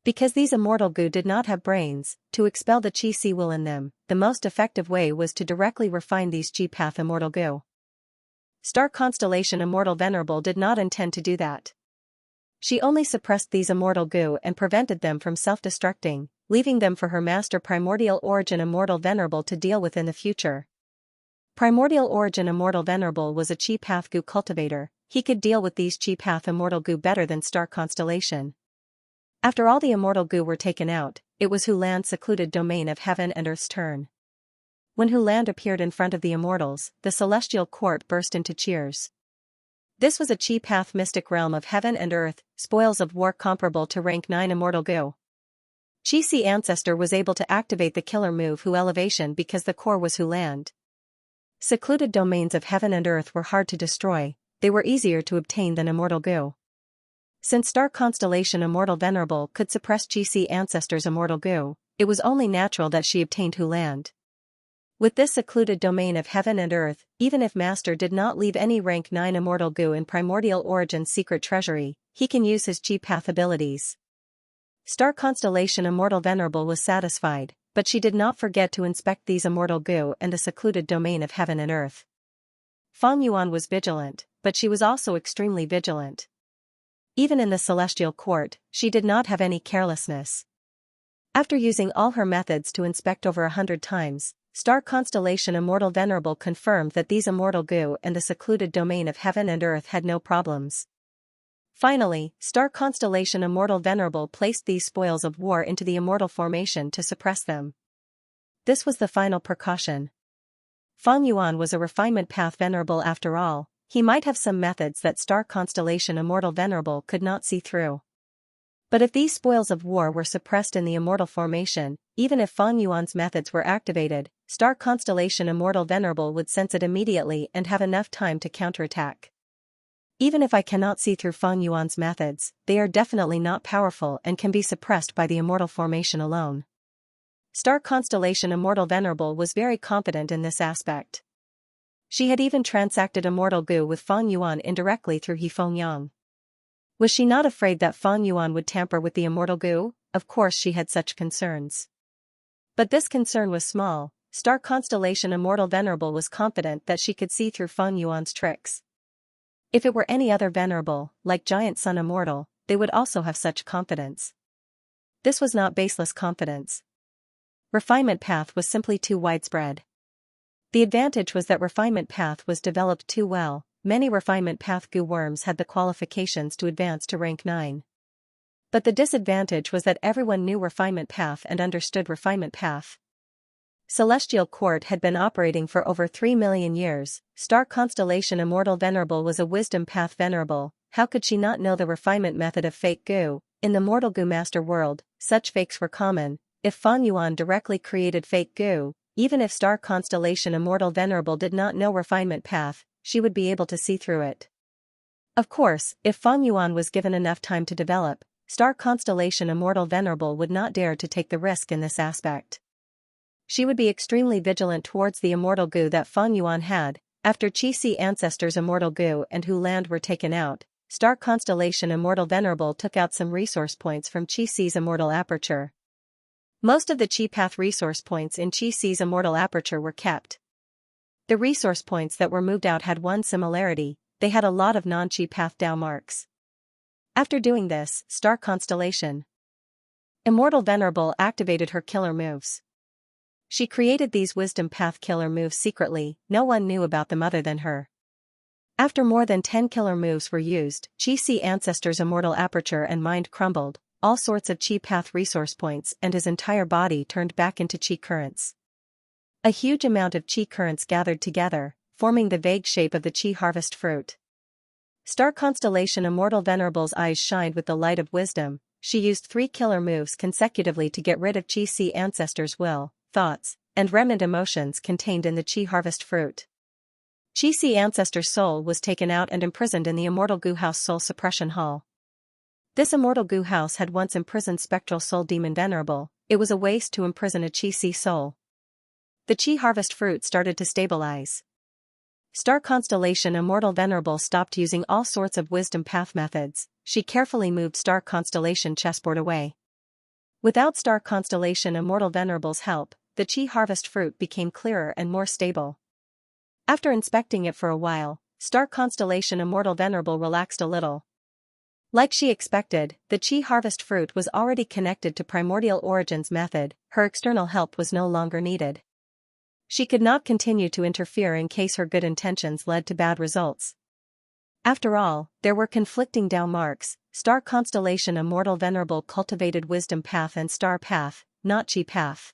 Because these immortal goo did not have brains, to expel the Qi-Ci will in them, the most effective way was to directly refine these Qi path immortal goo. Star constellation Immortal Venerable did not intend to do that. She only suppressed these immortal goo and prevented them from self-destructing, leaving them for her master Primordial Origin Immortal Venerable to deal with in the future. Primordial Origin Immortal Venerable was a Qi path goo cultivator. He could deal with these Qi path immortal goo better than Star constellation. After all the immortal goo were taken out, it was Hulan's secluded domain of heaven and earth's turn. When Hulan appeared in front of the immortals, the celestial court burst into cheers. This was a Qi path mystic realm of heaven and earth, spoils of war comparable to rank 9 immortal goo. Qi-Ci ancestor was able to activate the killer move Hu elevation because the core was Hulan. Secluded domains of heaven and earth were hard to destroy, they were easier to obtain than immortal goo. Since star constellation Immortal Venerable could suppress Qi-Ci ancestor's immortal goo, it was only natural that she obtained Hulan. With this secluded domain of heaven and earth, even if Master did not leave any rank 9 immortal goo in Primordial Origin's secret treasury, he can use his Qi path abilities. Star constellation Immortal Venerable was satisfied, but she did not forget to inspect these immortal goo and the secluded domain of heaven and earth. Feng Yuan was vigilant, but she was also extremely vigilant. Even in the celestial court, she did not have any carelessness. After using all her methods to inspect over 100 times, Star constellation Immortal Venerable confirmed that these immortal goo and the secluded domain of heaven and earth had no problems. Finally, Star constellation Immortal Venerable placed these spoils of war into the immortal formation to suppress them. This was the final precaution. Feng Yuan was a refinement path venerable after all. He might have some methods that Star constellation Immortal Venerable could not see through. But if these spoils of war were suppressed in the immortal formation, even if Feng Yuan's methods were activated, Star constellation Immortal Venerable would sense it immediately and have enough time to counterattack. Even if I cannot see through Feng Yuan's methods, they are definitely not powerful and can be suppressed by the immortal formation alone. Star constellation Immortal Venerable was very confident in this aspect. She had even transacted immortal goo with Feng Yuan indirectly through He Fengyang. Was she not afraid that Feng Yuan would tamper with the immortal goo? Of course she had such concerns. But this concern was small. Star constellation Immortal Venerable was confident that she could see through Feng Yuan's tricks. If it were any other venerable, like Giant Sun Immortal, they would also have such confidence. This was not baseless confidence. Refinement path was simply too widespread. The advantage was that refinement path was developed too well. Many refinement path goo worms had the qualifications to advance to rank 9. But the disadvantage was that everyone knew refinement path and understood refinement path. Celestial Court had been operating for over 3 million years. Star constellation Immortal Venerable was a wisdom path venerable. How could she not know the refinement method of fake goo? In the mortal goo master world, such fakes were common. If Feng Yuan directly created fake goo, even if Star constellation Immortal Venerable did not know refinement path, she would be able to see through it. Of course, if Feng Yuan was given enough time to develop, Star constellation Immortal Venerable would not dare to take the risk in this aspect. She would be extremely vigilant towards the immortal goo that Feng Yuan had. After Qi-Ci ancestors' immortal goo and Hulan were taken out, Star constellation Immortal Venerable took out some resource points from Qi-Ci's immortal aperture. Most of the Qi path resource points in Qi-Ci's immortal aperture were kept. The resource points that were moved out had one similarity: they had a lot of non-Qi path Dao marks. After doing this, Star constellation Immortal Venerable activated her killer moves. She created these wisdom path killer moves secretly. No one knew about them other than her. After more than 10 killer moves were used, Qi-Ci ancestors' immortal aperture and mind crumbled. All sorts of Qi path resource points and his entire body turned back into Qi currents. A huge amount of Qi currents gathered together, forming the vague shape of the Qi harvest fruit. Star constellation Immortal Venerable's eyes shined with the light of wisdom. She used 3 killer moves consecutively to get rid of Qi-Ci ancestors' will, thoughts, and remnant emotions contained in the Qi harvest fruit. Qi-Ci ancestor's soul was taken out and imprisoned in the Immortal Goo House Soul Suppression Hall. This Immortal Goo House had once imprisoned Spectral Soul Demon Venerable. It was a waste to imprison a Qi-Ci soul. the Qi harvest fruit started to stabilize. Star Constellation Immortal Venerable stopped using all sorts of wisdom path methods. She carefully moved Star Constellation chessboard away. Without Star Constellation Immortal Venerable's help, the Qi harvest fruit became clearer and more stable. After inspecting it for a while, Star Constellation Immortal Venerable relaxed a little. Like she expected, the Qi harvest fruit was already connected to Primordial Origins method. Her external help was no longer needed. She could not continue to interfere in case her good intentions led to bad results. After all, there were conflicting down marks: Star Constellation Immortal Venerable cultivated Wisdom Path and Star Path, not Qi Path.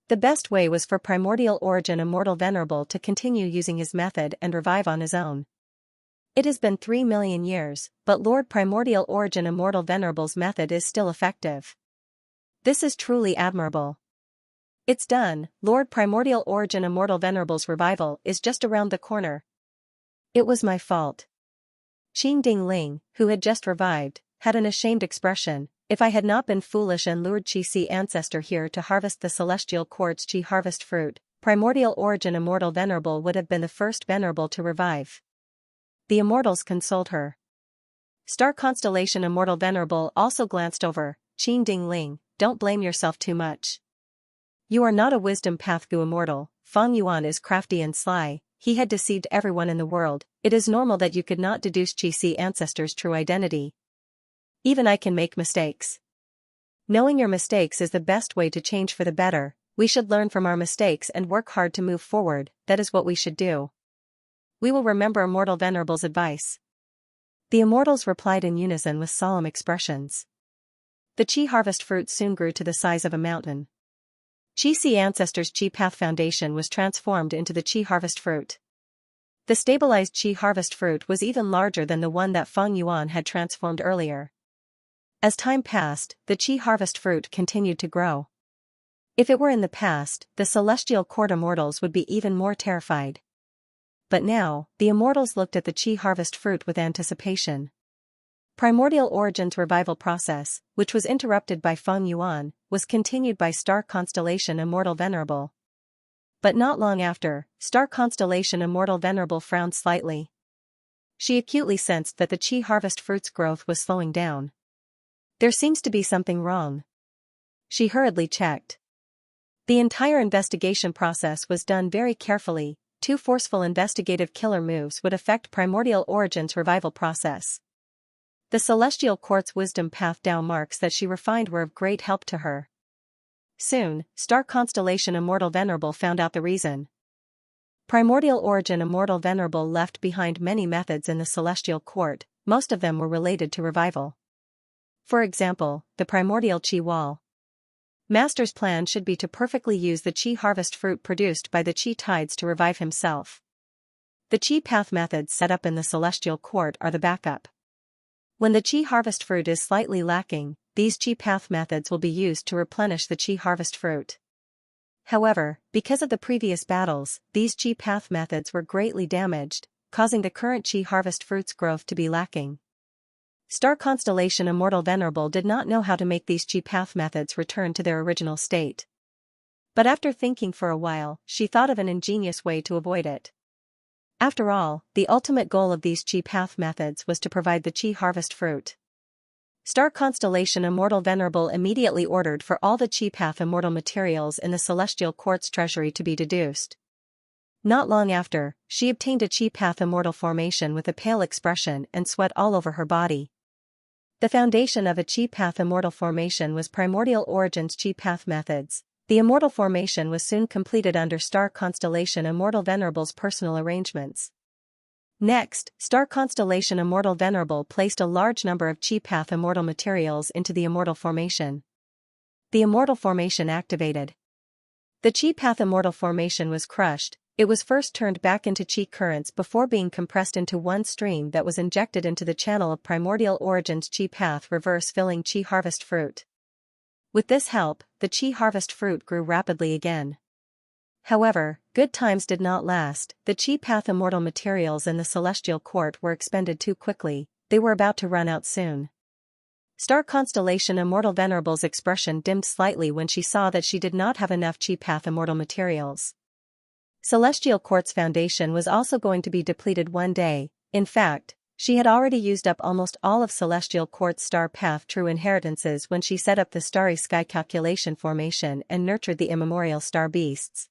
The best way was for Primordial Origin Immortal Venerable to continue using his method and revive on his own. It has been 3 million years, but Lord Primordial Origin Immortal Venerable's method is still effective. This is truly admirable. It's done. Lord Primordial Origin Immortal Venerable's revival is just around the corner. It was my fault. Qing Ding Ling, who had just revived, had an ashamed expression. If I had not been foolish and lured Qi ancestor here to harvest the celestial quartz Qi harvest fruit, Primordial Origin Immortal Venerable would have been the first venerable to revive. The immortals consoled her. Star Constellation Immortal Venerable also glanced over. Qing Ding Ling, don't blame yourself too much. You are not a wisdom path Gu immortal. Feng Yuan is crafty and sly. He had deceived everyone in the world. It is normal that you could not deduce Qi ancestor's true identity. Even I can make mistakes. Knowing your mistakes is the best way to change for the better. We should learn from our mistakes and work hard to move forward. That is what we should do. We will remember Immortal Venerable's advice. The immortals replied in unison with solemn expressions. The Qi harvest fruit soon grew to the size of a mountain. Qi ancestor's Qi path foundation was transformed into the Qi harvest fruit. The stabilized Qi harvest fruit was even larger than the one that Feng Yuan had transformed earlier. As time passed, the Qi harvest fruit continued to grow. If it were in the past, the celestial court immortals would be even more terrified. But now, the immortals looked at the Qi harvest fruit with anticipation. Primordial Origin's revival process, which was interrupted by Feng Yuan, was continued by Star Constellation Immortal Venerable. But not long after, Star Constellation Immortal Venerable frowned slightly. She acutely sensed that the Qi harvest fruit's growth was slowing down. There seems to be something wrong. She hurriedly checked. The entire investigation process was done very carefully. 2 forceful investigative killer moves would affect Primordial Origin's revival process. The celestial quartz wisdom path down marks that she refined were of great help to her. Soon, Star Constellation Immortal Venerable found out the reason. Primordial Origin Immortal Venerable left behind many methods in the celestial court. Most of them were related to revival. For example, the primordial Qi wall. Master's plan should be to perfectly use the Qi harvest fruit produced by the Qi tides to revive himself. The Qi path methods set up in the celestial court are the backup. When the Qi harvest fruit is slightly lacking, these Qi path methods will be used to replenish the Qi harvest fruit. However, because of the previous battles, these Qi path methods were greatly damaged, causing the current Qi harvest fruit's growth to be lacking. Star Constellation Immortal Venerable did not know how to make these Qi path methods return to their original state. But after thinking for a while, she thought of an ingenious way to avoid it. After all, the ultimate goal of these Qi path methods was to provide the Qi harvest fruit. Star Constellation Immortal Venerable immediately ordered for all the Qi path immortal materials in the celestial quartz treasury to be deduced. Not long after, she obtained a Qi path immortal formation with a pale expression and sweat all over her body. The foundation of a Qi path immortal formation was Primordial Origin's Qi path methods. The immortal formation was soon completed under Star Constellation Immortal Venerable's personal arrangements. Next, Star Constellation Immortal Venerable placed a large number of Qi path immortal materials into the immortal formation. The immortal formation activated. The Qi path immortal formation was crushed. It was first turned back into Qi currents before being compressed into one stream that was injected into the channel of Primordial Origin's Qi path reverse filling Qi harvest fruit. With this help, the Qi harvest fruit grew rapidly again. However, good times did not last. The Qi path immortal materials in the celestial court were expended too quickly. They were about to run out soon. Star Constellation Immortal Venerable's expression dimmed slightly when she saw that she did not have enough Chi Path Immortal materials. Celestial Quartz Foundation was also going to be depleted one day. In fact, she had already used up almost all of Celestial Quartz Star Path True Inheritances when she set up the Starry Sky Calculation Formation and nurtured the immemorial Star Beasts.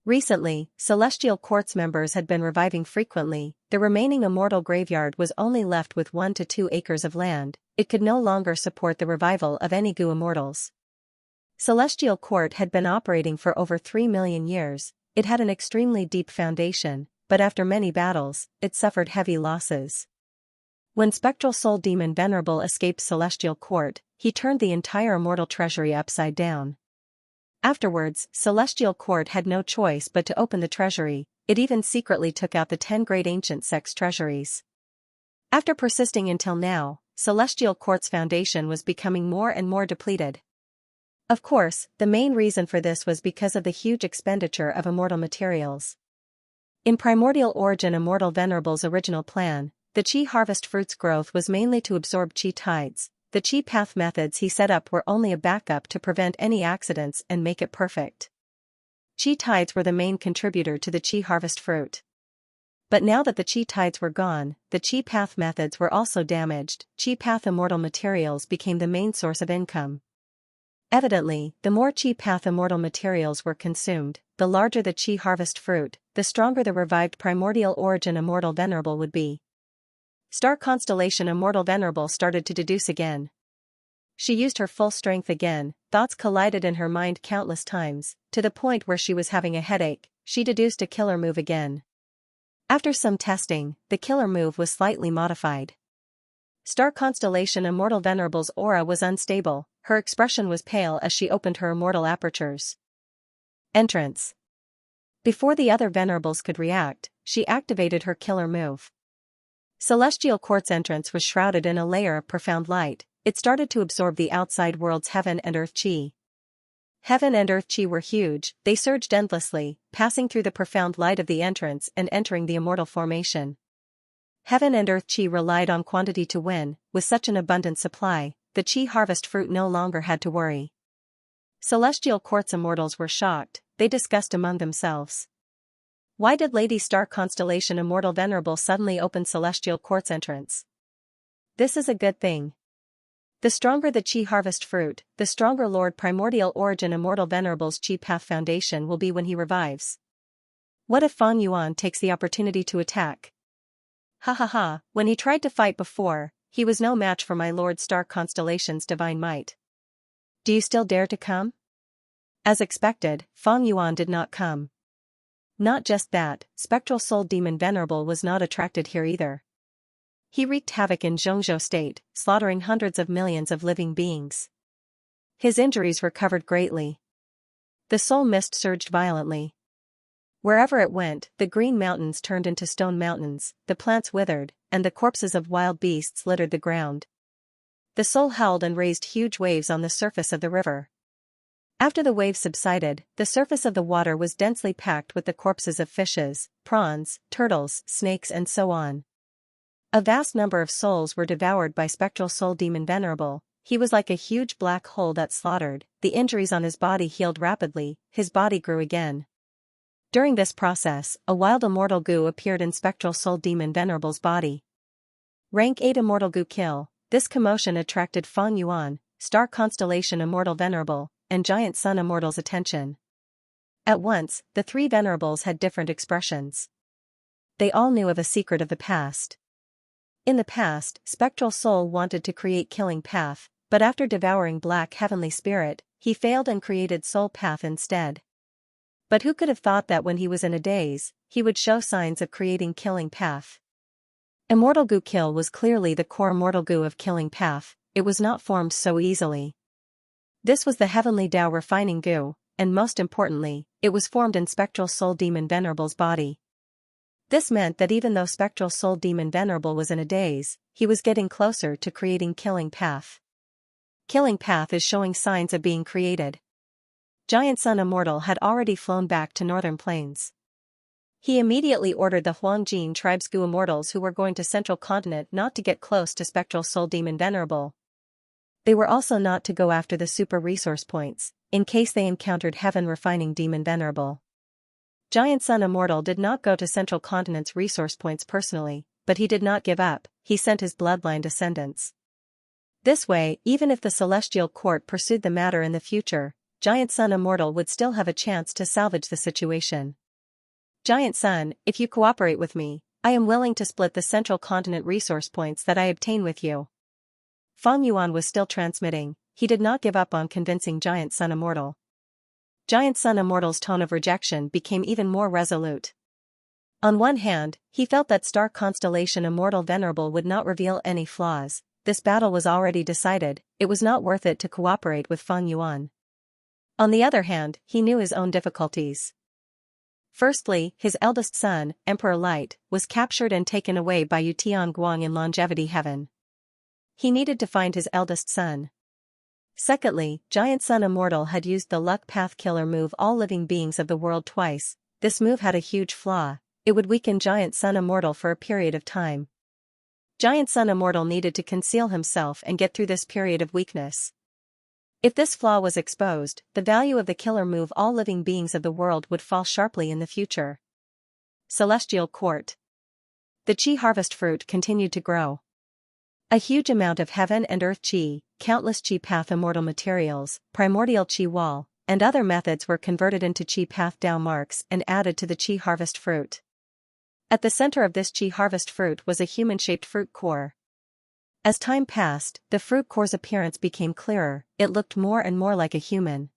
Recently, Celestial Quartz members had been reviving frequently. The remaining immortal graveyard was only left with 1 to 2 acres of land. It could no longer support the revival of any Gu immortals. Celestial Court had been operating for over 3 million years. It had an extremely deep foundation, but after many battles, it suffered heavy losses. When Spectral Soul Demon Venerable escaped Celestial Court, he turned the entire immortal treasury upside down. Afterwards, Celestial Court had no choice but to open the treasury. It even secretly took out the 10 great ancient sex treasuries. After persisting until now, Celestial Quartz Foundation was becoming more and more depleted. Of course, the main reason for this was because of the huge expenditure of immortal materials. In Primordial Origin Immortal Venerable's original plan, the Chi Harvest Fruit's growth was mainly to absorb Chi tides. The Chi Path methods he set up were only a backup to prevent any accidents and make it perfect. Chi tides were the main contributor to the Chi Harvest Fruit. But now that the Chi tides were gone, the Chi Path methods were also damaged. Chi Path Immortal materials became the main source of income. Evidently, the more Chi Path Immortal materials were consumed, the larger the Chi Harvest Fruit, the stronger the revived Primordial Origin Immortal Venerable would be. Star Constellation Immortal Venerable started to deduce again. She used her full strength again. Thoughts collided in her mind countless times, to the point where she was having a headache. She deduced a killer move again. After some testing, the killer move was slightly modified. Star Constellation Immortal Venerable's aura was unstable. Her expression was pale as she opened her immortal apertures. Entrance. Before the other Venerables could react, she activated her killer move. Celestial Quartz entrance was shrouded in a layer of profound light. It started to absorb the outside world's heaven and earth chi. Heaven and earth chi were huge. They surged endlessly, passing through the profound light of the entrance and entering the immortal formation. Heaven and earth chi relied on quantity to win. With such an abundant supply, the Chi Harvest Fruit no longer had to worry. Celestial Quartz immortals were shocked. They discussed among themselves. Why did Lady Star Constellation Immortal Venerable suddenly open Celestial Quartz entrance? This is a good thing. The stronger the Chi Harvest Fruit, the stronger Lord Primordial Origin Immortal Venerable's Chi Path Foundation will be when he revives. What if Fang Yuan takes the opportunity to attack? Ha ha ha, when he tried to fight before, he was no match for my Lord Star Constellation's divine might. Do you still dare to come? As expected, Fang Yuan did not come. Not just that, Spectral Soul Demon Venerable was not attracted here either. He wreaked havoc in Zhongzhou State, slaughtering hundreds of millions of living beings. His injuries recovered greatly. The soul mist surged violently. Wherever it went, the green mountains turned into stone mountains, the plants withered, and the corpses of wild beasts littered the ground. The soul howled and raised huge waves on the surface of the river. After the waves subsided, the surface of the water was densely packed with the corpses of fishes, prawns, turtles, snakes and so on. A vast number of souls were devoured by Spectral Soul Demon Venerable. He was like a huge black hole that slaughtered. The injuries on his body healed rapidly. His body grew again. During this process, a wild immortal Gu appeared in Spectral Soul Demon Venerable's body. Rank 8 Immortal Gu kill. This commotion attracted Fang Yuan, Star Constellation Immortal Venerable, and Giant Sun Immortal's attention. At once, the three Venerables had different expressions. They all knew of a secret of the past. In the past, Spectral Soul wanted to create Killing Path, but after devouring Black Heavenly Spirit, he failed and created Soul Path instead. But who could have thought that when he was in a daze, he would show signs of creating Killing Path? Immortal Gu Kill was clearly the core Immortal Gu of Killing Path. It was not formed so easily. This was the Heavenly Tao Refining Gu, and most importantly, it was formed in Spectral Soul Demon Venerable's body. This meant that even though Spectral Soul Demon Venerable was in a daze, he was getting closer to creating Killing Path. Killing Path is showing signs of being created. Giant Sun Immortal had already flown back to Northern Plains. He immediately ordered the Huangjin tribe's Gu Immortals who were going to Central Continent not to get close to Spectral Soul Demon Venerable. They were also not to go after the super resource points, in case they encountered heaven refining demon Venerable. Giant Sun Immortal did not go to Central Continent's resource points personally, but he did not give up. He sent his bloodline descendants. This way, even if the Celestial Court pursued the matter in the future, Giant Sun Immortal would still have a chance to salvage the situation. Giant Sun, if you cooperate with me, I am willing to split the Central Continent resource points that I obtain with you. Feng Yuan was still transmitting. He did not give up on convincing Giant Sun Immortal. Giant Sun Immortal's tone of rejection became even more resolute. On one hand, he felt that Star Constellation Immortal Venerable would not reveal any flaws. This battle was already decided, it was not worth it to cooperate with Feng Yuan. On the other hand, he knew his own difficulties. Firstly, his eldest son, Emperor Light, was captured and taken away by Yutian Guang in Longevity Heaven. He needed to find his eldest son. Secondly, Giant Sun Immortal had used the Luck Path Killer move All Living Beings of the World twice. This move had a huge flaw. It would weaken Giant Sun Immortal for a period of time. Giant Sun Immortal needed to conceal himself and get through this period of weakness. If this flaw was exposed, the value of the killer move All Living Beings of the World would fall sharply in the future. Celestial Court. The Qi Harvest Fruit continued to grow. A huge amount of heaven and earth Qi, countless Qi Path Immortal materials, primordial Qi Wall, and other methods were converted into Qi Path Dao marks and added to the Qi Harvest Fruit. At the center of this Qi Harvest Fruit was a human-shaped fruit core. As time passed, the fruit core's appearance became clearer, it looked more and more like a human.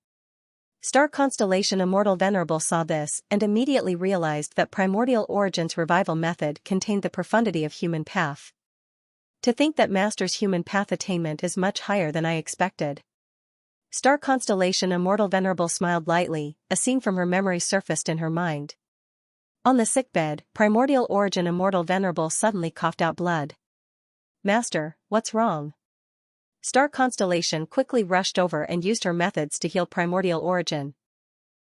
Star Constellation Immortal Venerable saw this and immediately realized that Primordial Origin's revival method contained the profundity of human path. To think that Master's human path attainment is much higher than I expected. Star Constellation Immortal Venerable smiled lightly, a scene from her memory surfaced in her mind. On the sickbed, Primordial Origin Immortal Venerable suddenly coughed out blood. Master, what's wrong? Star Constellation quickly rushed over and used her methods to heal Primordial Origin.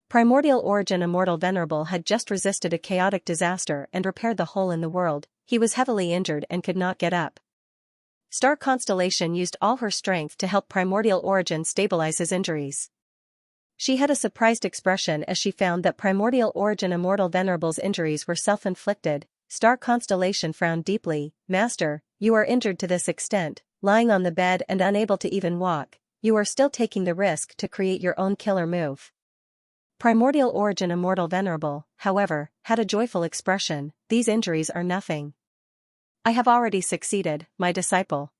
Primordial Origin Immortal Venerable had just resisted a chaotic disaster and repaired the hole in the world. He was heavily injured and could not get up. Star Constellation used all her strength to help Primordial Origin stabilize his injuries. She had a surprised expression as she found that Primordial Origin Immortal Venerable's injuries were self-inflicted. Star Constellation frowned deeply. Master, you are injured to this extent, lying on the bed and unable to even walk. You are still taking the risk to create your own killer move. Primordial Origin Immortal Venerable, however, had a joyful expression. These injuries are nothing. I have already succeeded, my disciple.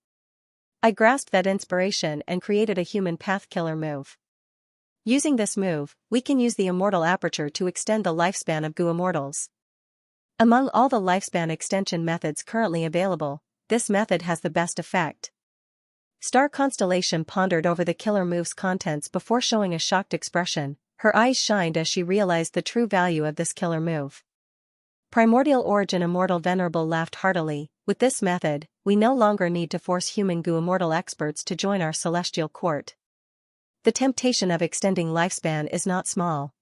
I grasped that inspiration and created a human path killer move. Using this move, we can use the Immortal Aperture to extend the lifespan of Gu Immortals. Among all the lifespan extension methods currently available, this method has the best effect. Star Constellation pondered over the killer move's contents before showing a shocked expression. Her eyes shined as she realized the true value of this killer move. Primordial Origin Immortal Venerable laughed heartily. With this method, we no longer need to force human Gu Immortal experts to join our celestial court. The temptation of extending lifespan is not small.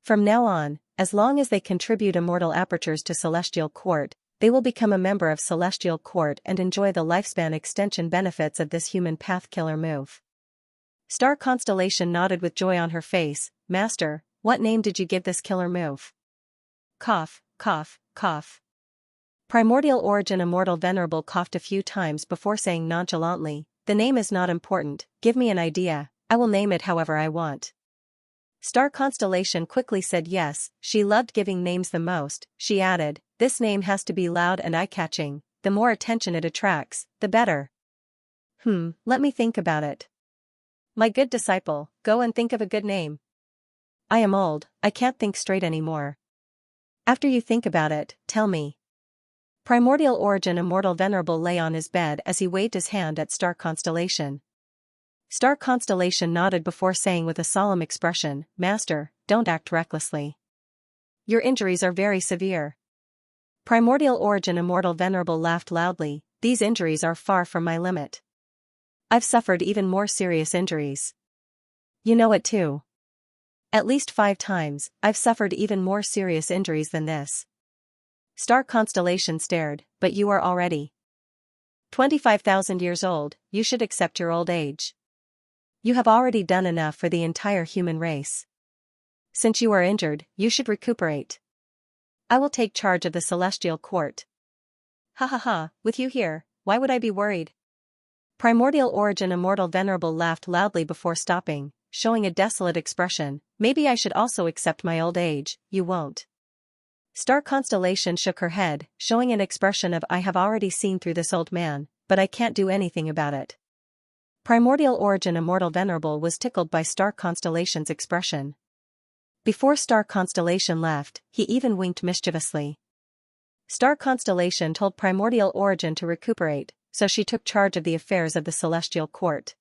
From now on, as long as they contribute immortal apertures to celestial court, they will become a member of celestial court and enjoy the lifespan extension benefits of this human path killer move. Star Constellation nodded with joy on her face. Master, what name did you give this killer move? Cough, cough, cough. Primordial Origin Immortal Venerable coughed a few times before saying nonchalantly, the name is not important, give me an idea, I will name it however I want. Star Constellation quickly said yes, she loved giving names the most. She added, this name has to be loud and eye-catching, the more attention it attracts, the better. Let me think about it. My good disciple, go and think of a good name. I am old, I can't think straight anymore. After you think about it, tell me. Primordial Origin Immortal Venerable lay on his bed as he waved his hand at Star Constellation. Star Constellation nodded before saying with a solemn expression, Master, don't act recklessly. Your injuries are very severe. Primordial Origin Immortal Venerable laughed loudly, these injuries are far from my limit. I've suffered even more serious injuries. You know it too. At least 5 times, I've suffered even more serious injuries than this. Star Constellation stared, but you are already. 25,000 years old, you should accept your old age. You have already done enough for the entire human race. Since you are injured, you should recuperate. I will take charge of the celestial court. Ha ha ha, with you here, why would I be worried? Primordial Origin Immortal Venerable laughed loudly before stopping, showing a desolate expression. Maybe I should also accept my old age. You won't. Star Constellation shook her head, showing an expression of I have already seen through this old man, but I can't do anything about it. Primordial Origin Immortal Venerable was tickled by Star Constellation's expression. Before Star Constellation left, he even winked mischievously. Star Constellation told Primordial Origin to recuperate, so she took charge of the affairs of the Celestial Court.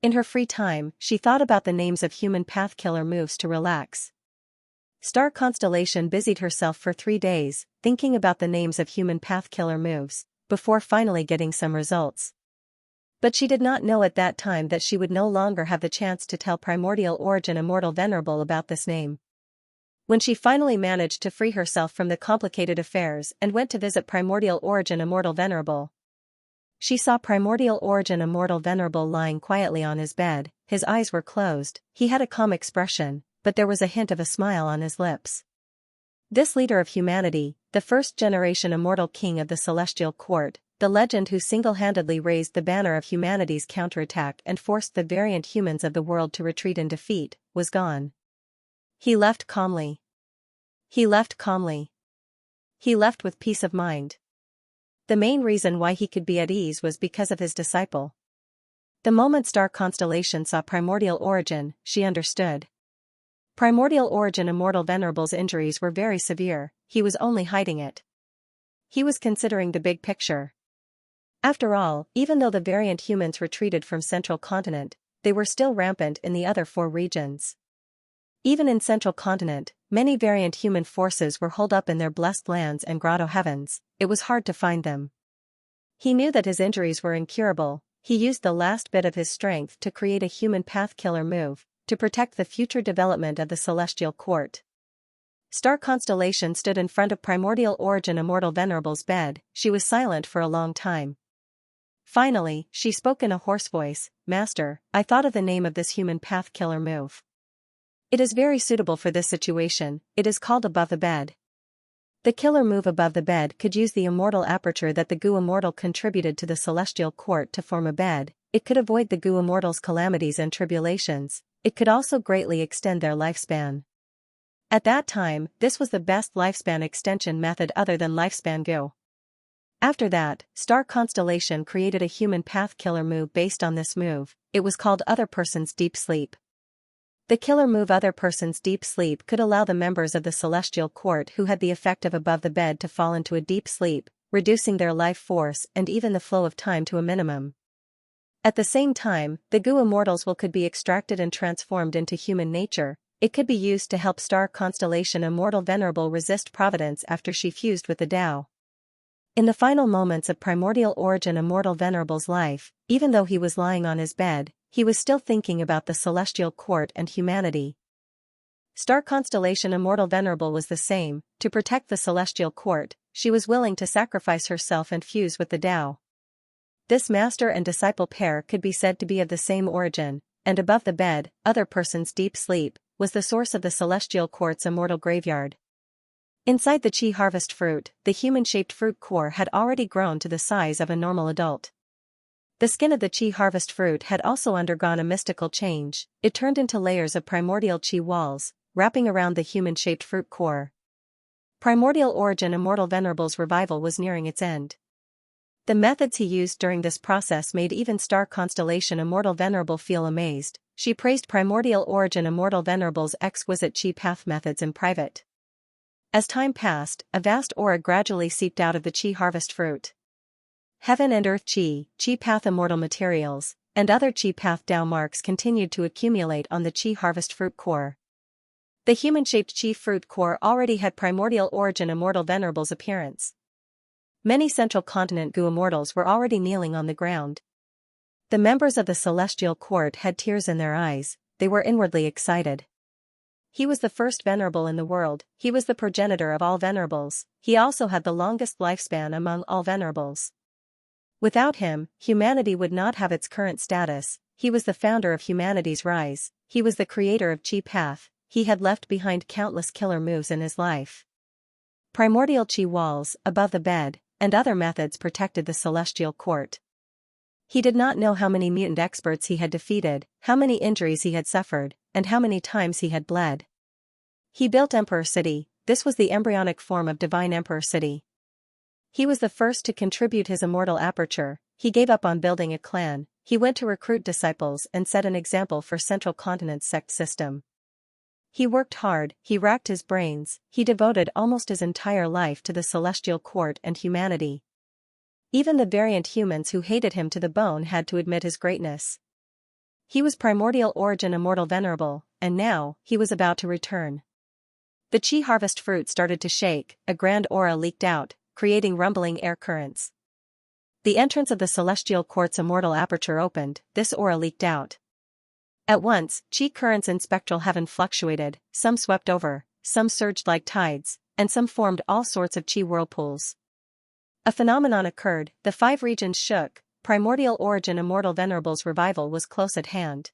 In her free time, she thought about the names of human path killer moves to relax. Star Constellation busied herself for 3 days, thinking about the names of human path killer moves, before finally getting some results. But she did not know at that time that she would no longer have the chance to tell Primordial Origin Immortal Venerable about this name. When she finally managed to free herself from the complicated affairs and went to visit Primordial Origin Immortal Venerable, she saw Primordial Origin Immortal Venerable lying quietly on his bed. His eyes were closed, he had a calm expression, but there was a hint of a smile on his lips. This leader of humanity, the first-generation immortal king of the Celestial Court, the legend who single-handedly raised the banner of humanity's counterattack and forced the variant humans of the world to retreat in defeat, was gone. He left calmly. He left calmly. He left with peace of mind. The main reason why he could be at ease was because of his disciple. The moment Star Constellation saw Primordial Origin, she understood. Primordial Origin Immortal Venerable's injuries were very severe, he was only hiding it. He was considering the big picture. After all, even though the variant humans retreated from Central Continent, they were still rampant in the other 4 regions. Even in Central Continent, many variant human forces were holed up in their blessed lands and grotto heavens. It was hard to find them. He knew that his injuries were incurable. He used the last bit of his strength to create a human path killer move, to protect the future development of the Celestial Court. Star Constellation stood in front of Primordial Origin Immortal Venerable's bed. She was silent for a long time. Finally, she spoke in a hoarse voice, "Master, I thought of the name of this human path killer move. It is very suitable for this situation. It is called Above the Bed." The killer move above the bed could use the immortal aperture that the Gu Immortal contributed to the Celestial Court to form a bed. It could avoid the Gu Immortals' calamities and tribulations. It could also greatly extend their lifespan. At that time, this was the best lifespan extension method other than lifespan Gu. After that, Star Constellation created a human path killer move based on this move. It was called Other Person's Deep Sleep. The killer move Other Person's Deep Sleep could allow the members of the Celestial Court who had the effect of above the bed to fall into a deep sleep, reducing their life force and even the flow of time to a minimum. At the same time, the Gu Immortals could be extracted and transformed into human nature. It could be used to help Star Constellation Immortal Venerable resist Providence after she fused with the Tao. In the final moments of Primordial Origin Immortal Venerable's life, even though he was lying on his bed, he was still thinking about the Celestial Court and humanity. Star Constellation Immortal Venerable was the same. To protect the Celestial Court, she was willing to sacrifice herself and fuse with the Tao. This master and disciple pair could be said to be of the same origin, and above the bed, Other Person's Deep Sleep, was the source of the Celestial Court's immortal graveyard. Inside the Chi harvest fruit, the human-shaped fruit core had already grown to the size of a normal adult. The skin of the Chi harvest fruit had also undergone a mystical change. It turned into layers of primordial Chi walls, wrapping around the human-shaped fruit core. Primordial Origin Immortal Venerable's revival was nearing its end. The methods he used during this process made even Star Constellation Immortal Venerable feel amazed. She praised Primordial Origin Immortal Venerable's exquisite Chi path methods in private. As time passed, a vast aura gradually seeped out of the Chi harvest fruit. Heaven and Earth Chi path immortal materials, and other Chi path Tao marks continued to accumulate on the Chi harvest fruit core. The human-shaped Chi fruit core already had Primordial Origin Immortal Venerable's appearance. Many Central Continent Gu Immortals were already kneeling on the ground. The members of the Celestial Court had tears in their eyes. They were inwardly excited. He was the first venerable in the world. He was the progenitor of all venerables. He also had the longest lifespan among all venerables. Without him, humanity would not have its current status. He was the founder of humanity's rise, he was the creator of Chi Path, he had left behind countless killer moves in his life. Primordial Chi walls, above the bed, and other methods protected the celestial court. He did not know how many mutant experts he had defeated, how many injuries he had suffered, and how many times he had bled. He built Emperor City, this was the embryonic form of Divine Emperor City. He was the first to contribute his immortal aperture, he gave up on building a clan, he went to recruit disciples and set an example for Central Continent's sect system. He worked hard, he racked his brains, he devoted almost his entire life to the celestial court and humanity. Even the variant humans who hated him to the bone had to admit his greatness. He was primordial origin immortal venerable, and now, he was about to return. The Chi harvest fruit started to shake, a grand aura leaked out, creating rumbling air currents. The entrance of the celestial court's immortal aperture opened, this aura leaked out. At once, Chi currents in spectral heaven fluctuated, some swept over, some surged like tides, and some formed all sorts of Chi whirlpools. A phenomenon occurred, the 5 regions shook, primordial origin immortal venerable's revival was close at hand.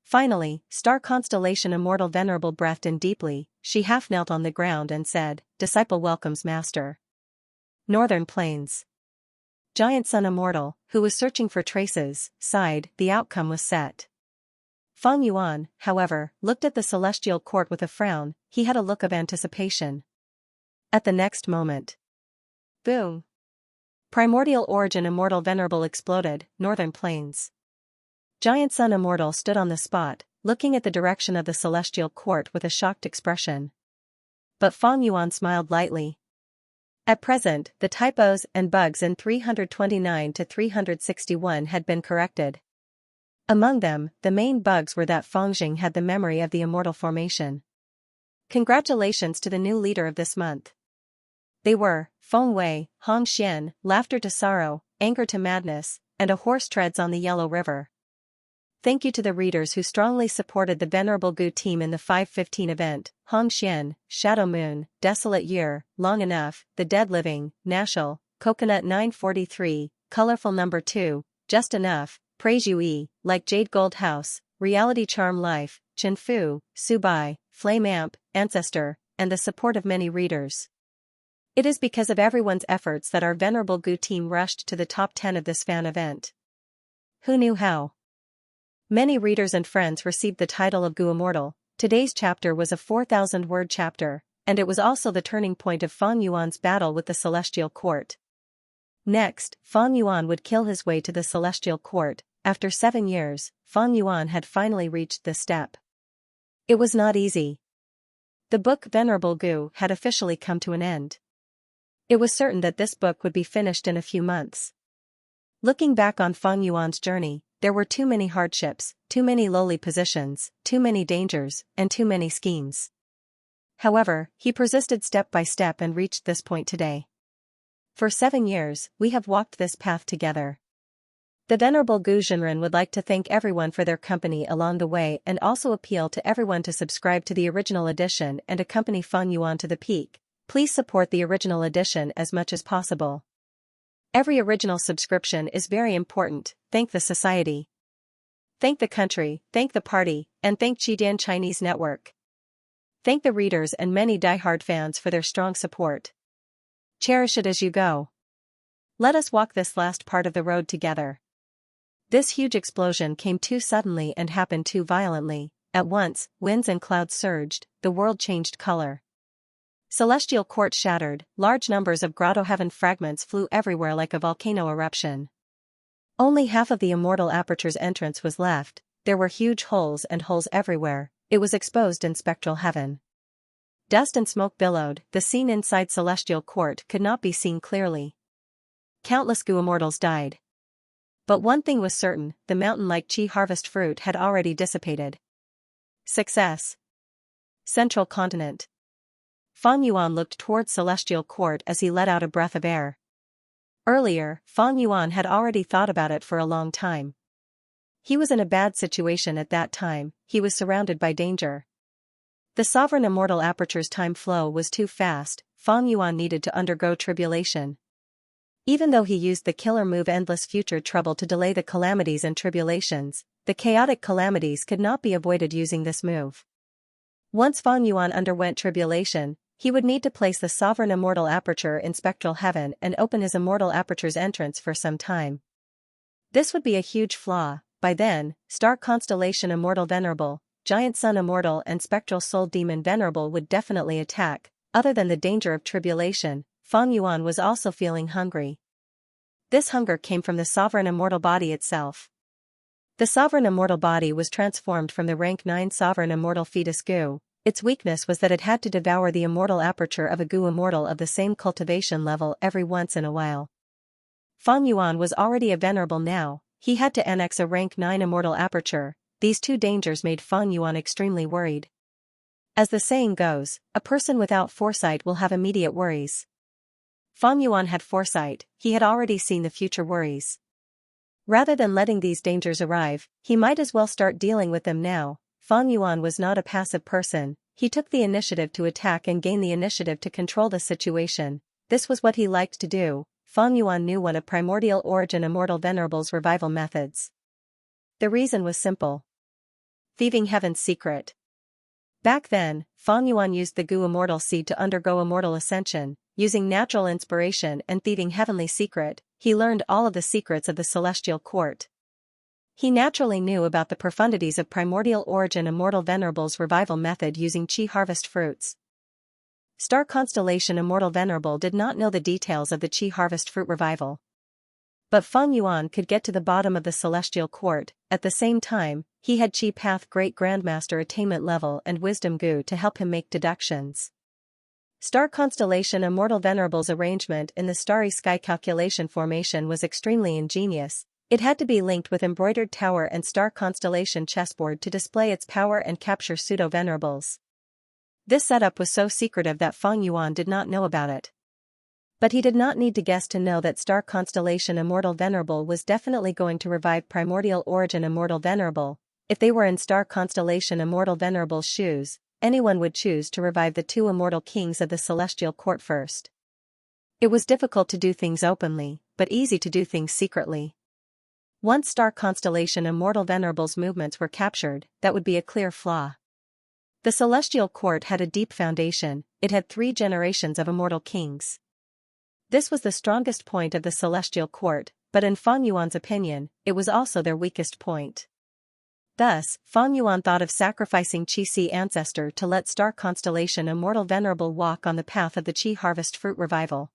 Finally, star constellation immortal venerable breathed in deeply, she half knelt on the ground and said, "Disciple welcomes master." Northern Plains. Giant Sun immortal, who was searching for traces, sighed, the outcome was set. Feng Yuan, however, looked at the celestial court with a frown, he had a look of anticipation. At the next moment. Boom! Primordial origin immortal venerable exploded, Northern Plains. Giant Sun immortal stood on the spot, looking at the direction of the celestial court with a shocked expression. But Feng Yuan smiled lightly. At present, the typos and bugs in 329 to 361 had been corrected. Among them, the main bugs were that Fengjing had the memory of the immortal formation. Congratulations to the new leader of this month. They were, Feng Wei, Hong Xian, laughter to sorrow, anger to madness, and a horse treads on the Yellow River. Thank you to the readers who strongly supported the Venerable Gu team in the 515 event, Hong Xian, Shadow Moon, Desolate Year, Long Enough, The Dead Living, Nashel, Coconut 943, Colorful Number 2, Just Enough, Praise You E, Like Jade Gold House, Reality Charm Life, Chen Fu, Subai, Flame Amp, Ancestor, and the support of many readers. It is because of everyone's efforts that our Venerable Gu team rushed to the top 10 of this fan event. Who knew how? Many readers and friends received the title of Gu Immortal. Today's chapter was a 4,000-word chapter, and it was also the turning point of Feng Yuan's battle with the Celestial Court. Next, Feng Yuan would kill his way to the Celestial Court. After 7 years, Feng Yuan had finally reached this step. It was not easy. The book Venerable Gu had officially come to an end. It was certain that this book would be finished in a few months. Looking back on Feng Yuan's journey, there were too many hardships, too many lowly positions, too many dangers, and too many schemes. However, he persisted step by step and reached this point today. For 7 years, we have walked this path together. The Venerable Gu Zhenren would like to thank everyone for their company along the way and also appeal to everyone to subscribe to the original edition and accompany Feng Yuan to the peak. Please support the original edition as much as possible. Every original subscription is very important. Thank the society. Thank the country, thank the party, and thank Chidian Chinese Network. Thank the readers and many die-hard fans for their strong support. Cherish it as you go. Let us walk this last part of the road together. This huge explosion came too suddenly and happened too violently. At once, winds and clouds surged, the world changed color. Celestial court shattered, large numbers of grotto heaven fragments flew everywhere like a volcano eruption. Only half of the immortal aperture's entrance was left, there were huge holes and holes everywhere, it was exposed in spectral heaven. Dust and smoke billowed, the scene inside celestial court could not be seen clearly. Countless Gu immortals died. But one thing was certain, the mountain-like Chi harvest fruit had already dissipated. Success. Central Continent. Feng Yuan looked toward celestial court as he let out a breath of air. Earlier, Feng Yuan had already thought about it for a long time. He was in a bad situation at that time, he was surrounded by danger. The sovereign immortal aperture's time flow was too fast, Feng Yuan needed to undergo tribulation. Even though he used the killer move Endless Future Trouble to delay the calamities and tribulations, the chaotic calamities could not be avoided using this move. Once Fang Yuan underwent tribulation, he would need to place the sovereign immortal aperture in spectral heaven and open his immortal aperture's entrance for some time. This would be a huge flaw. By then, star constellation Immortal Venerable, giant sun Immortal and spectral soul demon Venerable would definitely attack. Other than the danger of tribulation, Fang Yuan was also feeling hungry. This hunger came from the sovereign immortal body itself. The sovereign immortal body was transformed from the rank 9 sovereign immortal fetus Gu. Its weakness was that it had to devour the immortal aperture of a Gu immortal of the same cultivation level every once in a while. Fang Yuan was already a venerable now, he had to annex a rank 9 immortal aperture. These two dangers made Fang Yuan extremely worried. As the saying goes, a person without foresight will have immediate worries. Fang Yuan had foresight, he had already seen the future worries. Rather than letting these dangers arrive, he might as well start dealing with them now. Fang Yuan was not a passive person, he took the initiative to attack and gain the initiative to control the situation. This was what he liked to do. Fang Yuan knew one of Primordial Origin Immortal Venerable's revival methods. The reason was simple. Thieving Heaven's secret. Back then, Fang Yuan used the Gu Immortal Seed to undergo immortal ascension. Using natural inspiration and thieving heavenly secret, he learned all of the secrets of the celestial court. He naturally knew about the profundities of Primordial Origin Immortal Venerable's revival method using Qi harvest fruits. Star Constellation Immortal Venerable did not know the details of the Qi harvest fruit revival. But Fang Yuan could get to the bottom of the celestial court. At the same time, he had Qi Path Great Grandmaster attainment level and Wisdom Gu to help him make deductions. Star Constellation Immortal Venerable's arrangement in the starry sky calculation formation was extremely ingenious. It had to be linked with embroidered tower and star constellation chessboard to display its power and capture pseudo-venerables. This setup was so secretive that Fang Yuan did not know about it. But he did not need to guess to know that Star Constellation Immortal Venerable was definitely going to revive Primordial Origin Immortal Venerable. If they were in Star Constellation Immortal Venerable's shoes, anyone would choose to revive the two immortal kings of the celestial court first. It was difficult to do things openly, but easy to do things secretly. Once Star Constellation Immortal Venerable's movements were captured, that would be a clear flaw. The celestial court had a deep foundation, it had 3 generations of immortal kings. This was the strongest point of the celestial court, but in Fang Yuan's opinion, it was also their weakest point. Thus, Fang Yuan thought of sacrificing Qi ancestor to let Star Constellation Immortal Venerable walk on the path of the Qi harvest fruit revival.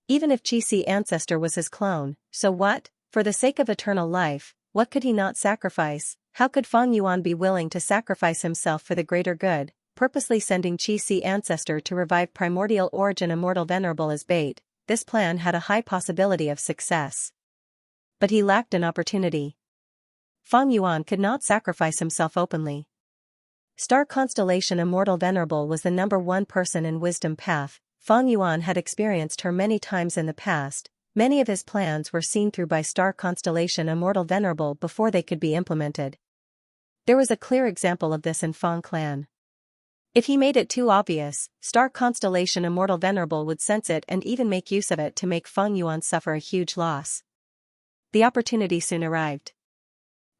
Even if Qi ancestor was his clone, so what? For the sake of eternal life, what could he not sacrifice? How could Fang Yuan be willing to sacrifice himself for the greater good, purposely sending Qi ancestor to revive Primordial Origin Immortal Venerable as bait? This plan had a high possibility of success. But he lacked an opportunity. Fang Yuan could not sacrifice himself openly. Star Constellation Immortal Venerable was the #1 person in Wisdom Path. Fang Yuan had experienced her many times in the past. Many of his plans were seen through by Star Constellation Immortal Venerable before they could be implemented. There was a clear example of this in Fang Clan. If he made it too obvious, Star Constellation Immortal Venerable would sense it and even make use of it to make Fang Yuan suffer a huge loss. The opportunity soon arrived.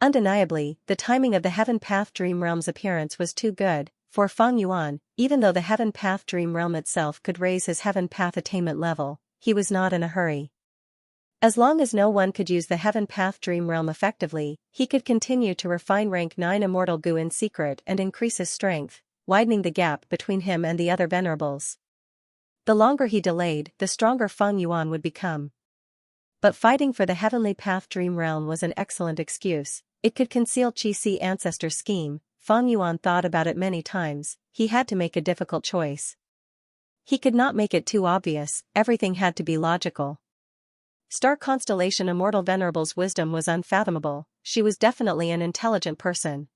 Undeniably, the timing of the Heaven Path Dream Realm's appearance was too good for Fang Yuan. Even though the Heaven Path Dream Realm itself could raise his Heaven Path attainment level, he was not in a hurry. As long as no one could use the Heaven Path Dream Realm effectively, he could continue to refine rank 9 Immortal Gu in secret and increase his strength, widening the gap between him and the other venerables. The longer he delayed, the stronger Fang Yuan would become. But fighting for the Heavenly Path Dream Realm was an excellent excuse. It could conceal Qi ancestor's scheme. Fang Yuan thought about it many times. He had to make a difficult choice. He could not make it too obvious, everything had to be logical. Star Constellation Immortal Venerable's wisdom was unfathomable. She was definitely an intelligent person.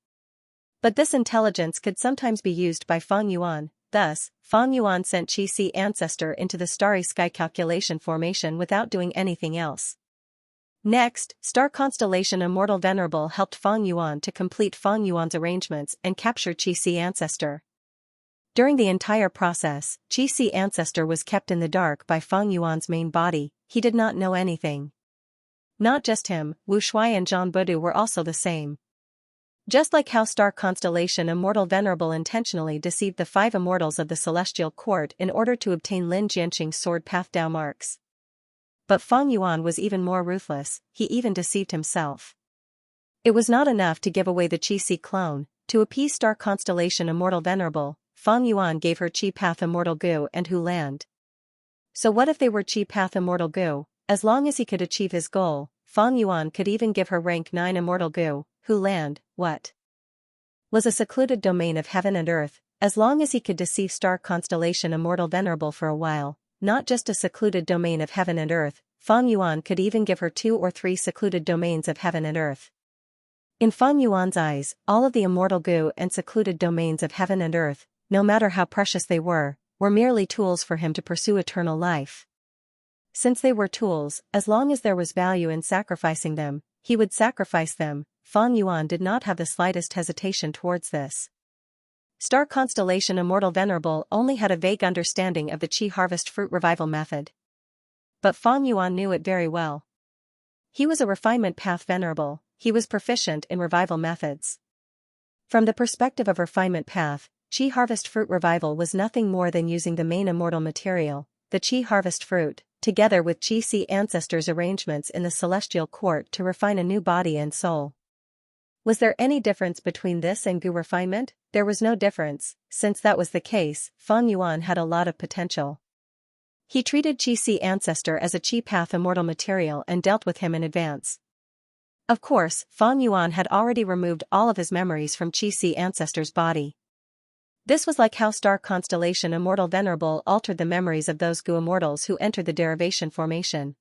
But this intelligence could sometimes be used by Fang Yuan. Thus, Fang Yuan sent Qi ancestor into the starry sky calculation formation without doing anything else. Next, Star Constellation Immortal Venerable helped Fang Yuan to complete Fang Yuan's arrangements and capture Qi ancestor. During the entire process, Qi ancestor was kept in the dark by Fang Yuan's main body. he did not know anything. Not just him, Wu Shui and Zhang Budu were also the same. Just like how star constellation Immortal Venerable intentionally deceived the 5 immortals of the celestial court in order to obtain Lin Jianqing's sword path Dao marks. But Fang Yuan was even more ruthless, he even deceived himself. It was not enough to give away the Qi Si clone. To appease star constellation Immortal Venerable, Fang Yuan gave her Qi Path Immortal Gu and Hu Land. So what if they were Qi Path Immortal Gu? As long as he could achieve his goal, Fang Yuan could even give her rank 9 Immortal Gu, Hu Land, what? Was a secluded domain of heaven and earth, as long as he could deceive star constellation Immortal Venerable for a while, not just a secluded domain of heaven and earth, Fang Yuan could even give her 2 or 3 secluded domains of heaven and earth. In Fang Yuan's eyes, all of the Immortal Gu and secluded domains of heaven and earth, no matter how precious they were merely tools for him to pursue eternal life. Since they were tools, as long as there was value in sacrificing them, he would sacrifice them. Fang Yuan did not have the slightest hesitation towards this. Star constellation Immortal Venerable only had a vague understanding of the Qi harvest fruit revival method. But Fang Yuan knew it very well. He was a refinement path venerable, he was proficient in revival methods. From the perspective of refinement path, Qi harvest fruit revival was nothing more than using the main immortal material, the Qi harvest fruit, together with Qi Si ancestors' arrangements in the celestial court to refine a new body and soul. Was there any difference between this and Gu refinement? There was no difference. Since that was the case, Fang Yuan had a lot of potential. He treated Qi Si ancestor as a Qi path immortal material and dealt with him in advance. Of course, Fang Yuan had already removed all of his memories from Qi Si ancestor's body. This was like how star constellation Immortal Venerable altered the memories of those Gu immortals who entered the derivation formation.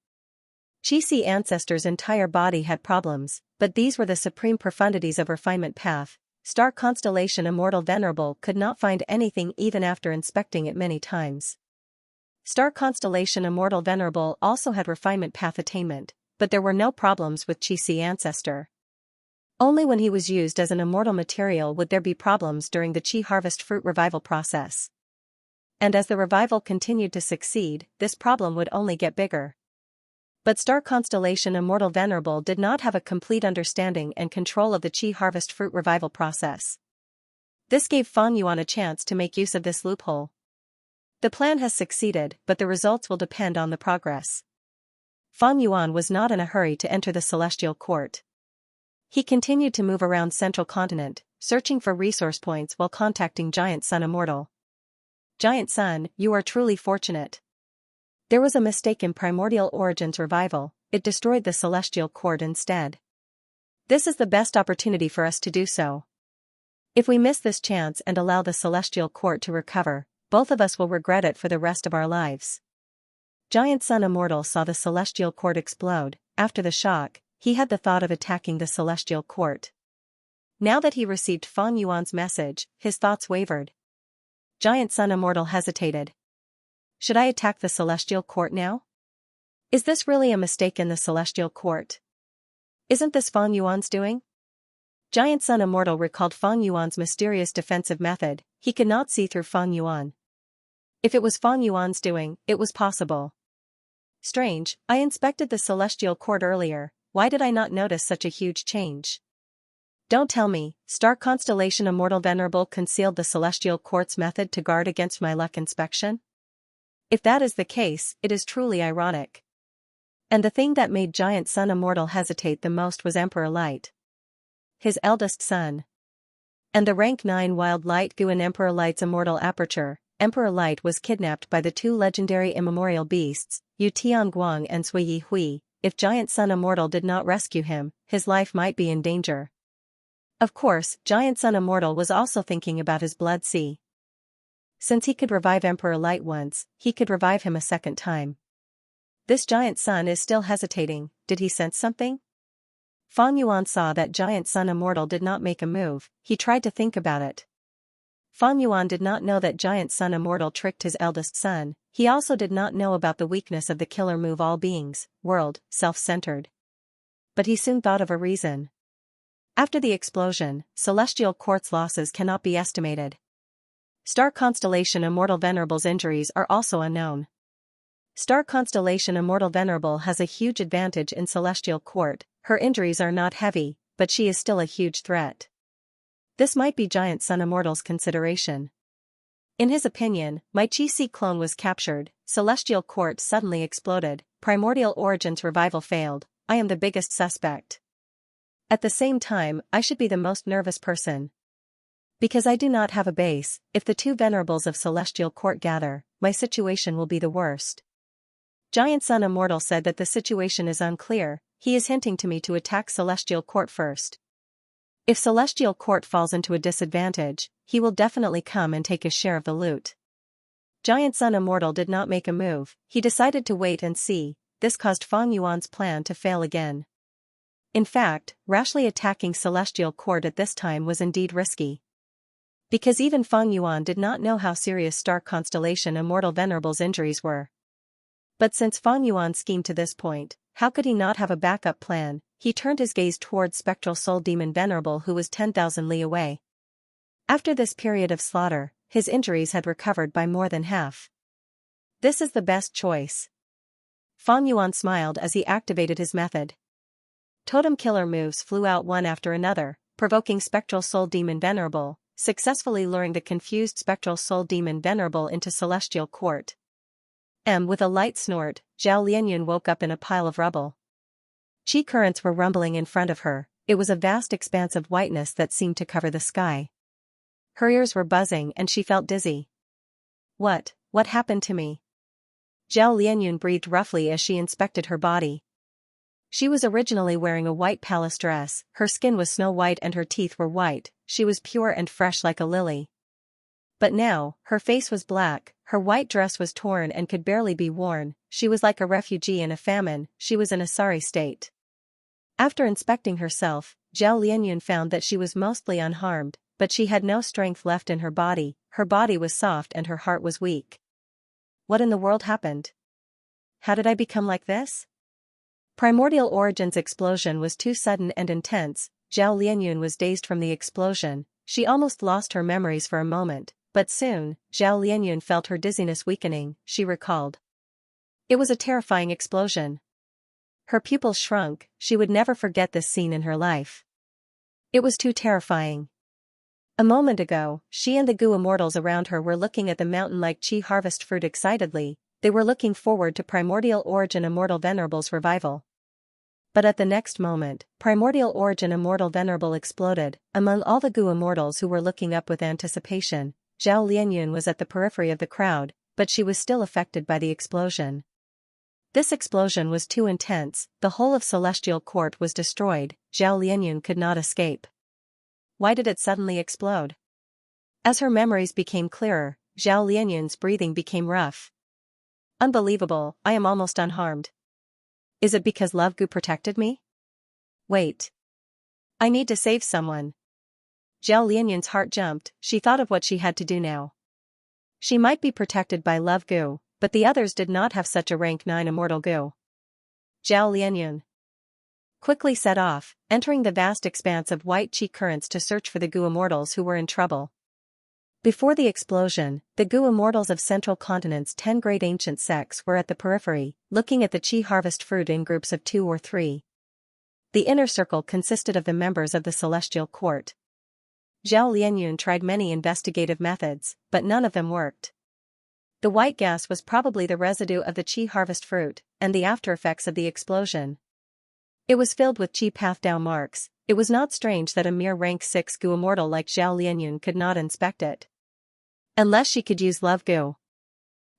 Qi Si ancestor's entire body had problems, but these were the supreme profundities of refinement path. Star constellation Immortal Venerable could not find anything even after inspecting it many times. Star constellation Immortal Venerable also had refinement path attainment, but there were no problems with Qi Si ancestor. Only when he was used as an immortal material would there be problems during the Qi harvest fruit revival process. And as the revival continued to succeed, this problem would only get bigger. But star constellation Immortal Venerable did not have a complete understanding and control of the Qi harvest fruit revival process. This gave Fang Yuan a chance to make use of this loophole. The plan has succeeded, but the results will depend on the progress. Fang Yuan was not in a hurry to enter the celestial court. He continued to move around Central Continent, searching for resource points while contacting Giant Sun Immortal. Giant Sun, you are truly fortunate. There was a mistake in Primordial Origins revival, it destroyed the celestial court instead. This is the best opportunity for us to do so. If we miss this chance and allow the celestial court to recover, both of us will regret it for the rest of our lives. Giant Sun Immortal saw the celestial court explode. After the shock, he had the thought of attacking the celestial court. Now that he received Fang Yuan's message, his thoughts wavered. Giant Sun Immortal hesitated. Should I attack the celestial court now? Is this really a mistake in the celestial court? Isn't this Fang Yuan's doing? Giant Sun Immortal recalled Fang Yuan's mysterious defensive method. He could not see through Fang Yuan. If it was Fang Yuan's doing, it was possible. Strange, I inspected the celestial court earlier, why did I not notice such a huge change? Don't tell me, star constellation Immortal Venerable concealed the celestial court's method to guard against my luck inspection? If that is the case, it is truly ironic. And the thing that made Giant Sun Immortal hesitate the most was Emperor Light, his eldest son. And the rank 9 Wild Light Gu in Emperor Light's immortal aperture. Emperor Light was kidnapped by the 2 legendary immemorial beasts, Yu Tianguang and Sui Yi Hui. If Giant Sun Immortal did not rescue him, his life might be in danger. Of course, Giant Sun Immortal was also thinking about his blood sea. Since he could revive Emperor Light once, he could revive him a second time. This Giant Sun is still hesitating, did he sense something? Fang Yuan saw that Giant Sun Immortal did not make a move, he tried to think about it. Fang Yuan did not know that Giant Sun Immortal tricked his eldest son, he also did not know about the weakness of the killer move all beings, world, self-centered. But he soon thought of a reason. After the explosion, celestial court's losses cannot be estimated. Star constellation Immortal Venerable's injuries are also unknown. Star constellation Immortal Venerable has a huge advantage in Celestial Court. Her injuries are not heavy, but she is still a huge threat. This might be Giant Sun Immortal's consideration. In his opinion, my Chi-Si clone was captured, Celestial Court suddenly exploded, Primordial Origin's revival failed, I am the biggest suspect. At the same time, I should be the most nervous person. Because I do not have a base, if the two venerables of Celestial Court gather, my situation will be the worst. Giant Sun Immortal said that the situation is unclear, he is hinting to me to attack Celestial Court first. If Celestial Court falls into a disadvantage, he will definitely come and take his share of the loot. Giant Sun Immortal did not make a move, he decided to wait and see. This caused Fang Yuan's plan to fail again. In fact, rashly attacking Celestial Court at this time was indeed risky. Because even Fang Yuan did not know how serious Star Constellation Immortal Venerable's injuries were. But since Fang Yuan schemed to this point, how could he not have a backup plan? He turned his gaze towards Spectral Soul Demon Venerable, who was 10,000 li away. After this period of slaughter, his injuries had recovered by more than half. This is the best choice. Fang Yuan smiled as he activated his method. Totem killer moves flew out one after another, provoking Spectral Soul Demon Venerable, successfully luring the confused Spectral Soul Demon Venerable into Celestial Court. With a light snort, Zhao Lianyun woke up in a pile of rubble. Chi currents were rumbling in front of her, it was a vast expanse of whiteness that seemed to cover the sky. Her ears were buzzing and she felt dizzy. What happened to me? Zhao Lianyun breathed roughly as she inspected her body. She was originally wearing a white palace dress, her skin was snow white and her teeth were white, she was pure and fresh like a lily. But now, her face was black, her white dress was torn and could barely be worn, she was like a refugee in a famine, she was in a sorry state. After inspecting herself, Zhao Lianyun found that she was mostly unharmed, but she had no strength left in her body was soft and her heart was weak. What in the world happened? How did I become like this? Primordial Origin's explosion was too sudden and intense, Zhao Lianyun was dazed from the explosion, she almost lost her memories for a moment, but soon, Zhao Lianyun felt her dizziness weakening, she recalled. It was a terrifying explosion. Her pupils shrunk, she would never forget this scene in her life. It was too terrifying. A moment ago, she and the Gu Immortals around her were looking at the mountain-like Chi harvest fruit excitedly, they were looking forward to Primordial Origin Immortal Venerable's revival. But at the next moment, Primordial Origin Immortal Venerable exploded. Among all the Gu Immortals who were looking up with anticipation, Zhao Lianyun was at the periphery of the crowd, but she was still affected by the explosion. This explosion was too intense, the whole of Celestial Court was destroyed, Zhao Lianyun could not escape. Why did it suddenly explode? As her memories became clearer, Zhao Lianyun's breathing became rough. Unbelievable, I am almost unharmed. Is it because Love Gu protected me? Wait. I need to save someone. Zhao Lianyun's heart jumped, she thought of what she had to do now. She might be protected by Love Gu, but the others did not have such a rank 9 immortal Gu. Zhao Lianyun quickly set off, entering the vast expanse of white Chi currents to search for the Gu Immortals who were in trouble. Before the explosion, the Gu Immortals of Central Continent's 10 great ancient sects were at the periphery, looking at the Chi harvest fruit in groups of 2 or 3. The inner circle consisted of the members of the Celestial Court. Zhao Lianyun tried many investigative methods, but none of them worked. The white gas was probably the residue of the Chi harvest fruit, and the aftereffects of the explosion. It was filled with Chi Path Dao marks, it was not strange that a mere rank 6 Gu Immortal like Zhao Lianyun could not inspect it. Unless she could use Love Gu.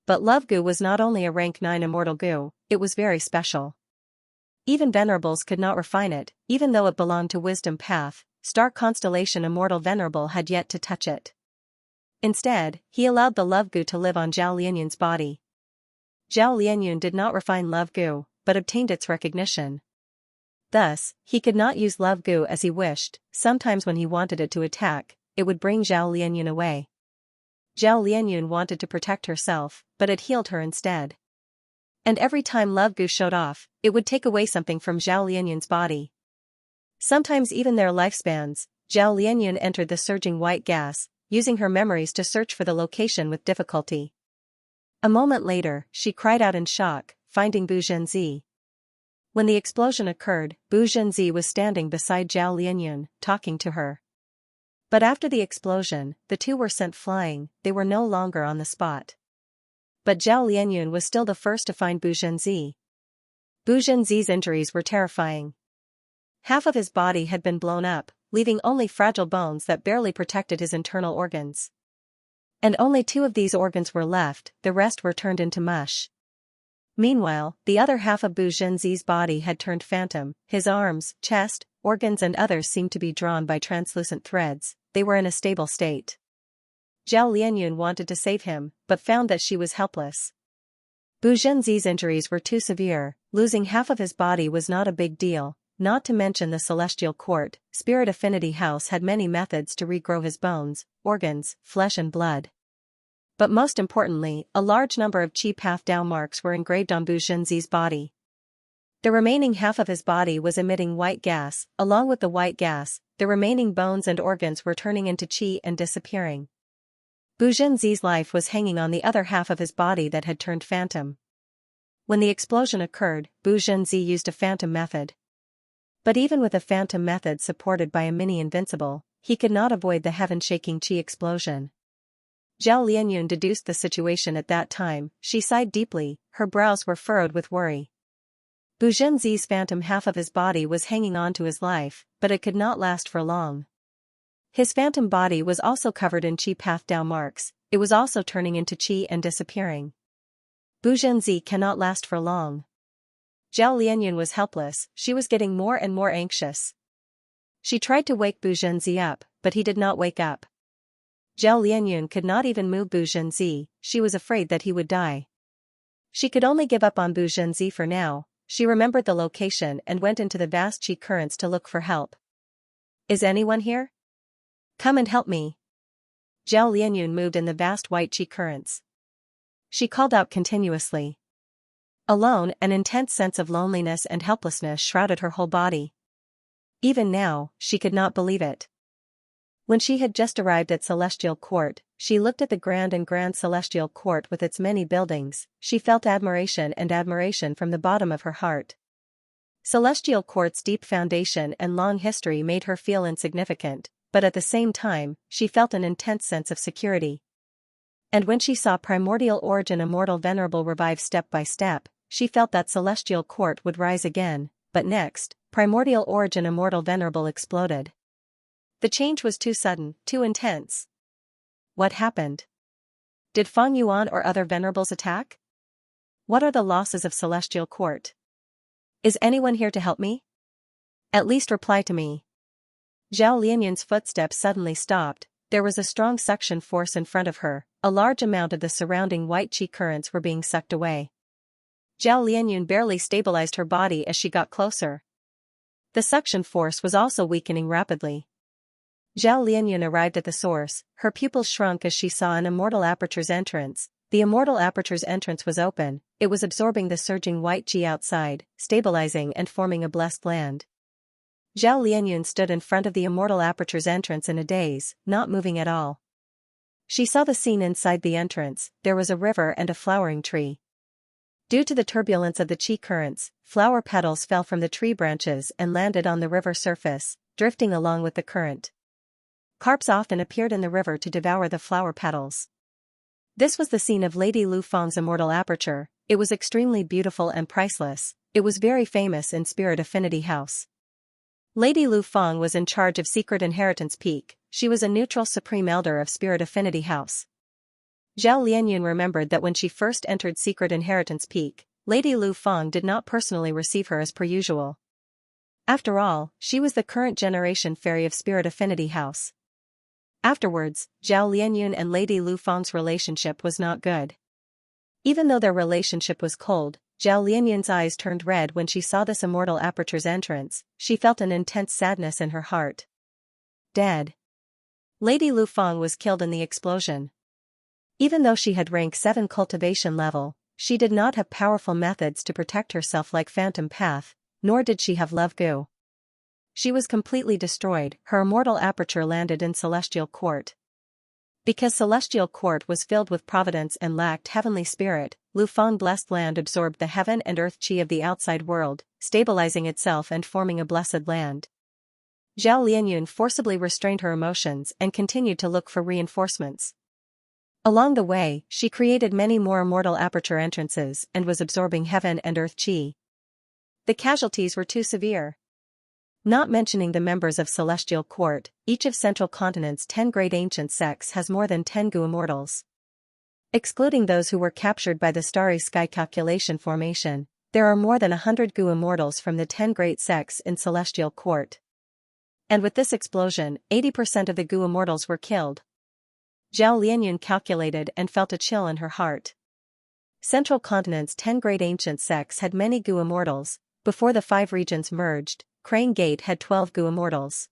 But Love Gu was not only a rank 9 immortal Gu, it was very special. Even Venerables could not refine it, even though it belonged to Wisdom Path, Star Constellation Immortal Venerable had yet to touch it. Instead, he allowed the Love Gu to live on Zhao Lianyun's body. Zhao Lianyun did not refine Love Gu, but obtained its recognition. Thus, he could not use Love Gu as he wished, sometimes when he wanted it to attack, it would bring Zhao Lianyun away. Zhao Lianyun wanted to protect herself, but it healed her instead. And every time Love Gu showed off, it would take away something from Zhao Lianyun's body. Sometimes even their lifespans, Zhao Lianyun entered the surging white gas, using her memories to search for the location with difficulty. A moment later, she cried out in shock, finding Bu Zhenzi. When the explosion occurred, Bu Zhenzi was standing beside Zhao Lianyun, talking to her. But after the explosion, the two were sent flying, they were no longer on the spot. But Zhao Lianyun was still the first to find Bu Zhenzi. Bu Zhenzi's injuries were terrifying. Half of his body had been blown up, leaving only fragile bones that barely protected his internal organs. And only 2 of these organs were left, the rest were turned into mush. Meanwhile, the other half of Bu Zhenzi's body had turned phantom, his arms, chest, organs and others seemed to be drawn by translucent threads, they were in a stable state. Zhao Lianyun wanted to save him, but found that she was helpless. Bu Zhenzi's injuries were too severe, losing half of his body was not a big deal, not to mention the Celestial Court, Spirit Affinity House had many methods to regrow his bones, organs, flesh and blood. But most importantly, a large number of Qi Path Dao marks were engraved on Bu Zhenzi's body. The remaining half of his body was emitting white gas, along with the white gas, the remaining bones and organs were turning into Qi and disappearing. Bu Zhenzi's life was hanging on the other half of his body that had turned phantom. When the explosion occurred, Bu Zhenzi used a phantom method. But even with a phantom method supported by a mini-invincible, he could not avoid the heaven-shaking Qi explosion. Zhao Lianyun deduced the situation at that time, she sighed deeply, her brows were furrowed with worry. Bu Zhenzi's phantom half of his body was hanging on to his life, but it could not last for long. His phantom body was also covered in Qi Path Dao marks, it was also turning into Qi and disappearing. Bu Zhenzi cannot last for long. Zhao Lianyun was helpless, she was getting more and more anxious. She tried to wake Bu Zhenzi up, but he did not wake up. Zhao Lianyun could not even move Bu Zhenzi, she was afraid that he would die. She could only give up on Bu Zhenzi for now, she remembered the location and went into the vast Qi currents to look for help. Is anyone here? Come and help me. Zhao Lianyun moved in the vast white Qi currents. She called out continuously. Alone, an intense sense of loneliness and helplessness shrouded her whole body. Even now, she could not believe it. When she had just arrived at Celestial Court, she looked at the grand Celestial Court with its many buildings, she felt admiration from the bottom of her heart. Celestial Court's deep foundation and long history made her feel insignificant, but at the same time, she felt an intense sense of security. And when she saw Primordial Origin Immortal Venerable revive step by step, she felt that Celestial Court would rise again, but next, Primordial Origin Immortal Venerable exploded. The change was too sudden, too intense. What happened? Did Fang Yuan or other venerables attack? What are the losses of Celestial Court? Is anyone here to help me? At least reply to me. Zhao Lianyun's footsteps suddenly stopped, there was a strong suction force in front of her, a large amount of the surrounding white Qi currents were being sucked away. Zhao Lianyun barely stabilized her body as she got closer. The suction force was also weakening rapidly. Zhao Lianyun arrived at the source, her pupils shrunk as she saw an immortal aperture's entrance. The immortal aperture's entrance was open, it was absorbing the surging white Qi outside, stabilizing and forming a blessed land. Zhao Lianyun stood in front of the immortal aperture's entrance in a daze, not moving at all. She saw the scene inside the entrance, there was a river and a flowering tree. Due to the turbulence of the Qi currents, flower petals fell from the tree branches and landed on the river surface, drifting along with the current. Carps often appeared in the river to devour the flower petals. This was the scene of Lady Lu Fang's immortal aperture, it was extremely beautiful and priceless, it was very famous in Spirit Affinity House. Lady Lu Fang was in charge of Secret Inheritance Peak, she was a neutral supreme elder of Spirit Affinity House. Zhao Lianyun remembered that when she first entered Secret Inheritance Peak, Lady Lu Fang did not personally receive her as per usual. After all, she was the current generation fairy of Spirit Affinity House. Afterwards, Zhao Lianyun and Lady Lu Fang's relationship was not good. Even though their relationship was cold, Zhao Lianyun's eyes turned red when she saw this immortal aperture's entrance, she felt an intense sadness in her heart. Dead. Lady Lu Fang was killed in the explosion. Even though she had rank 7 cultivation level, she did not have powerful methods to protect herself like Phantom Path, nor did she have Love Gu. She was completely destroyed, her immortal aperture landed in Celestial Court. Because celestial court was filled with providence and lacked heavenly spirit, Lu Feng blessed land absorbed the heaven and earth chi of the outside world, stabilizing itself and forming a blessed land. Zhao Lianyun forcibly restrained her emotions and continued to look for reinforcements. Along the way, she created many more immortal aperture entrances and was absorbing heaven and earth chi. The casualties were too severe. Not mentioning the members of Celestial Court, each of Central Continent's 10 great ancient sects has more than 10 Gu immortals. Excluding those who were captured by the Starry Sky Calculation formation, there are more than 100 Gu immortals from the 10 great sects in Celestial Court. And with this explosion, 80% of the Gu immortals were killed. Zhao Lianyun calculated and felt a chill in her heart. Central Continent's 10 great ancient sects had many Gu immortals. Before the 5 regions merged, Crane Gate had 12 Gu immortals.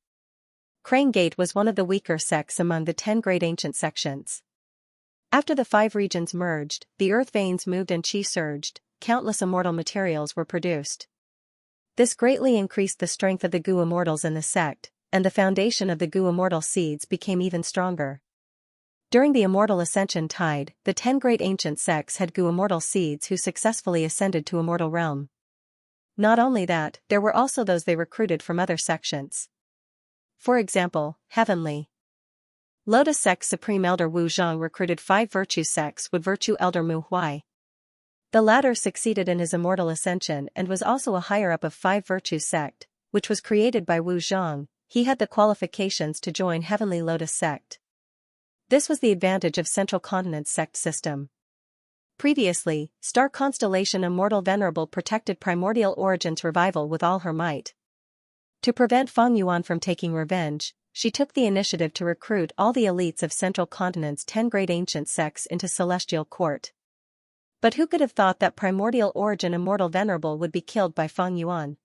Crane Gate was one of the weaker sects among the 10 great ancient sections. After the 5 regions merged, the earth veins moved and chi surged, countless immortal materials were produced. This greatly increased the strength of the Gu immortals in the sect, and the foundation of the Gu immortal seeds became even stronger. During the immortal ascension tide, the 10 great ancient sects had Gu immortal seeds who successfully ascended to immortal realm. Not only that, there were also those they recruited from other sections. For example, Heavenly Lotus Sect's Supreme Elder Wu Zhang recruited 5 virtue sects with Virtue Elder Mu Huai. The latter succeeded in his immortal ascension and was also a higher-up of 5 virtue sect, which was created by Wu Zhang. He had the qualifications to join Heavenly Lotus Sect. This was the advantage of Central Continent's sect system. Previously, Star Constellation Immortal Venerable protected Primordial Origin's revival with all her might. To prevent Feng Yuan from taking revenge, she took the initiative to recruit all the elites of Central Continent's 10 great ancient sects into Celestial Court. But who could have thought that Primordial Origin Immortal Venerable would be killed by Feng Yuan?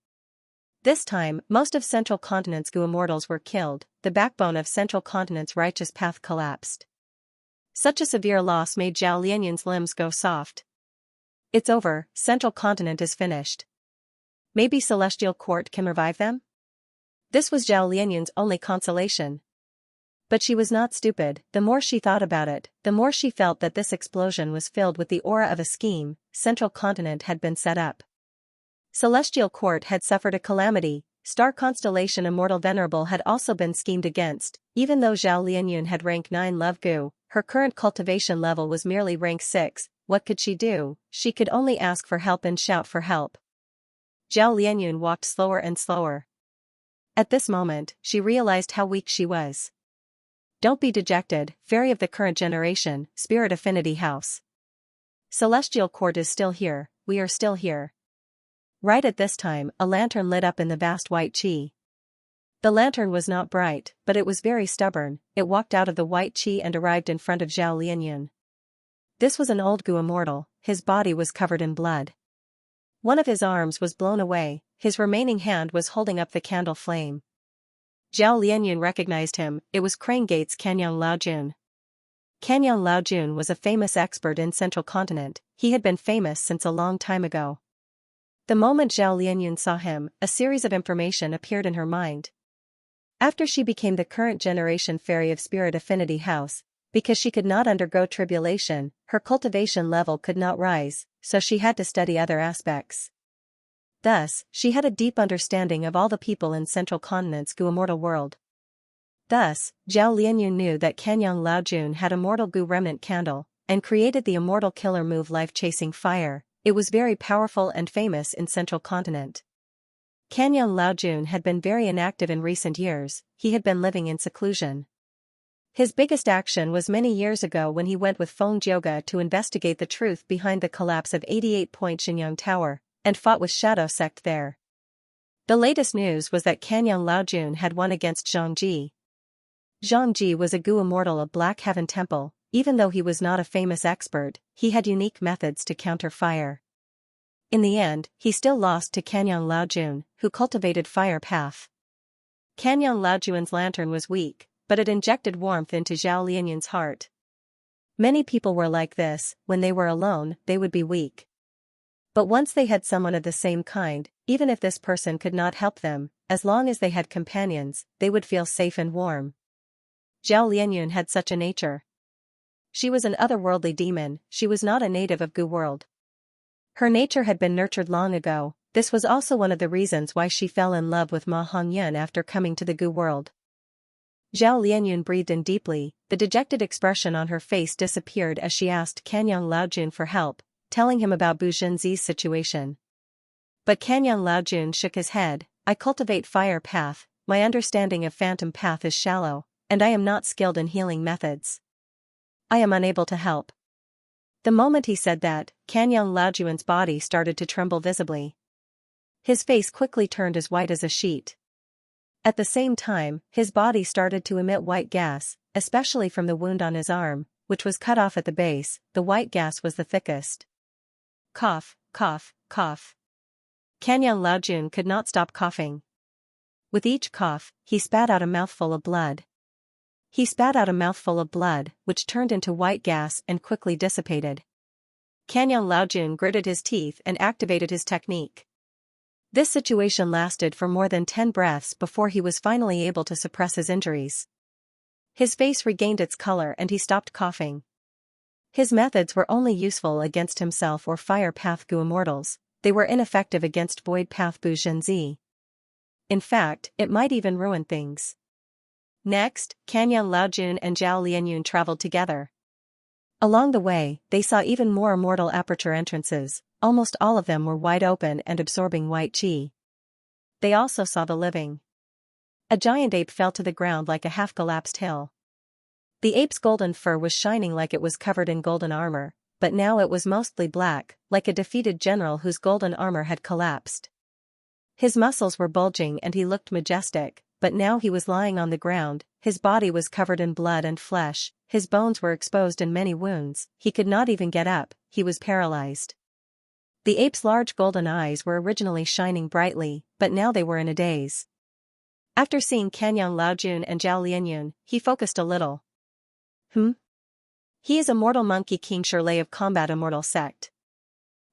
This time, most of Central Continent's Gu immortals were killed, the backbone of Central Continent's righteous path collapsed. Such a severe loss made Zhao Lianyun's limbs go soft. It's over, Central Continent is finished. Maybe Celestial Court can revive them? This was Zhao Lianyun's only consolation. But she was not stupid. The more she thought about it, the more she felt that this explosion was filled with the aura of a scheme. Central Continent had been set up. Celestial Court had suffered a calamity. Star Constellation Immortal Venerable had also been schemed against. Even though Zhao Lianyun had rank 9 Love Gu, her current cultivation level was merely rank 6. What could she do? She could only ask for help and shout for help. Zhao Lianyun walked slower and slower. At this moment, she realized how weak she was. Don't be dejected, fairy of the current generation, Spirit Affinity House. Celestial Court is still here, we are still here. Right at this time, a lantern lit up in the vast white chi. The lantern was not bright, but it was very stubborn. It walked out of the white chi and arrived in front of Zhao Lianyun. This was an old Gu immortal, his body was covered in blood. One of his arms was blown away, his remaining hand was holding up the candle flame. Zhao Lianyun recognized him, it was Crane Gate's Kanyang Laojun. Kanyang Laojun was a famous expert in Central Continent, he had been famous since a long time ago. The moment Zhao Lianyun saw him, a series of information appeared in her mind. After she became the current generation fairy of Spirit Affinity House, because she could not undergo tribulation, her cultivation level could not rise, so she had to study other aspects. Thus, she had a deep understanding of all the people in Central Continent's Gu immortal world. Thus, Zhao Lianyun knew that Kanyang Laojun had immortal Gu remnant candle, and created the immortal killer move life-chasing fire. It was very powerful and famous in Central Continent. Kanyang Laojun had been very inactive in recent years, he had been living in seclusion. His biggest action was many years ago when he went with Feng Jioga to investigate the truth behind the collapse of 88-point Xinyang Tower, and fought with Shadow Sect there. The latest news was that Kanyang Laojun had won against Zhang Ji. Zhang Ji was a Gu immortal of Black Heaven Temple. Even though he was not a famous expert, he had unique methods to counter fire. In the end, he still lost to Kanyang Laojun, who cultivated fire path. Kanyang Laojun's lantern was weak, but it injected warmth into Zhao Lianyun's heart. Many people were like this, when they were alone, they would be weak. But once they had someone of the same kind, even if this person could not help them, as long as they had companions, they would feel safe and warm. Zhao Lianyun had such a nature. She was an otherworldly demon, she was not a native of Gu world. Her nature had been nurtured long ago. This was also one of the reasons why she fell in love with Ma Hongyun after coming to the Gu world. Zhao Lianyun breathed in deeply, the dejected expression on her face disappeared as she asked Kanyang Laojun for help, telling him about Bu Zhenzi's situation. But Kanyang Laojun shook his head. I cultivate fire path, my understanding of phantom path is shallow, and I am not skilled in healing methods. I am unable to help. The moment he said that, Kanyang Laojun's body started to tremble visibly. His face quickly turned as white as a sheet. At the same time, his body started to emit white gas, especially from the wound on his arm, which was cut off at the base. The white gas was the thickest. Cough, cough, cough. Kanyang Laojun could not stop coughing. With each cough, he spat out a mouthful of blood. He spat out a mouthful of blood, which turned into white gas and quickly dissipated. Kanyang Laojun gritted his teeth and activated his technique. This situation lasted for more than 10 breaths before he was finally able to suppress his injuries. His face regained its color and he stopped coughing. His methods were only useful against himself or Fire Path Gu immortals, they were ineffective against Void Path Bu Zhenzi. In fact, it might even ruin things. Next, Kanyang Laojun and Zhao Lianyun traveled together. Along the way, they saw even more immortal aperture entrances. Almost all of them were wide open and absorbing white qi. They also saw the living. A giant ape fell to the ground like a half-collapsed hill. The ape's golden fur was shining like it was covered in golden armor, but now it was mostly black, like a defeated general whose golden armor had collapsed. His muscles were bulging and he looked majestic, but now he was lying on the ground, his body was covered in blood and flesh, his bones were exposed in many wounds, he could not even get up, he was paralyzed. The ape's large golden eyes were originally shining brightly, but now they were in a daze. After seeing Kanyang Laojun and Zhao Lianyun, he focused a little. He is Immortal Monkey King Shirley of Combat Immortal Sect.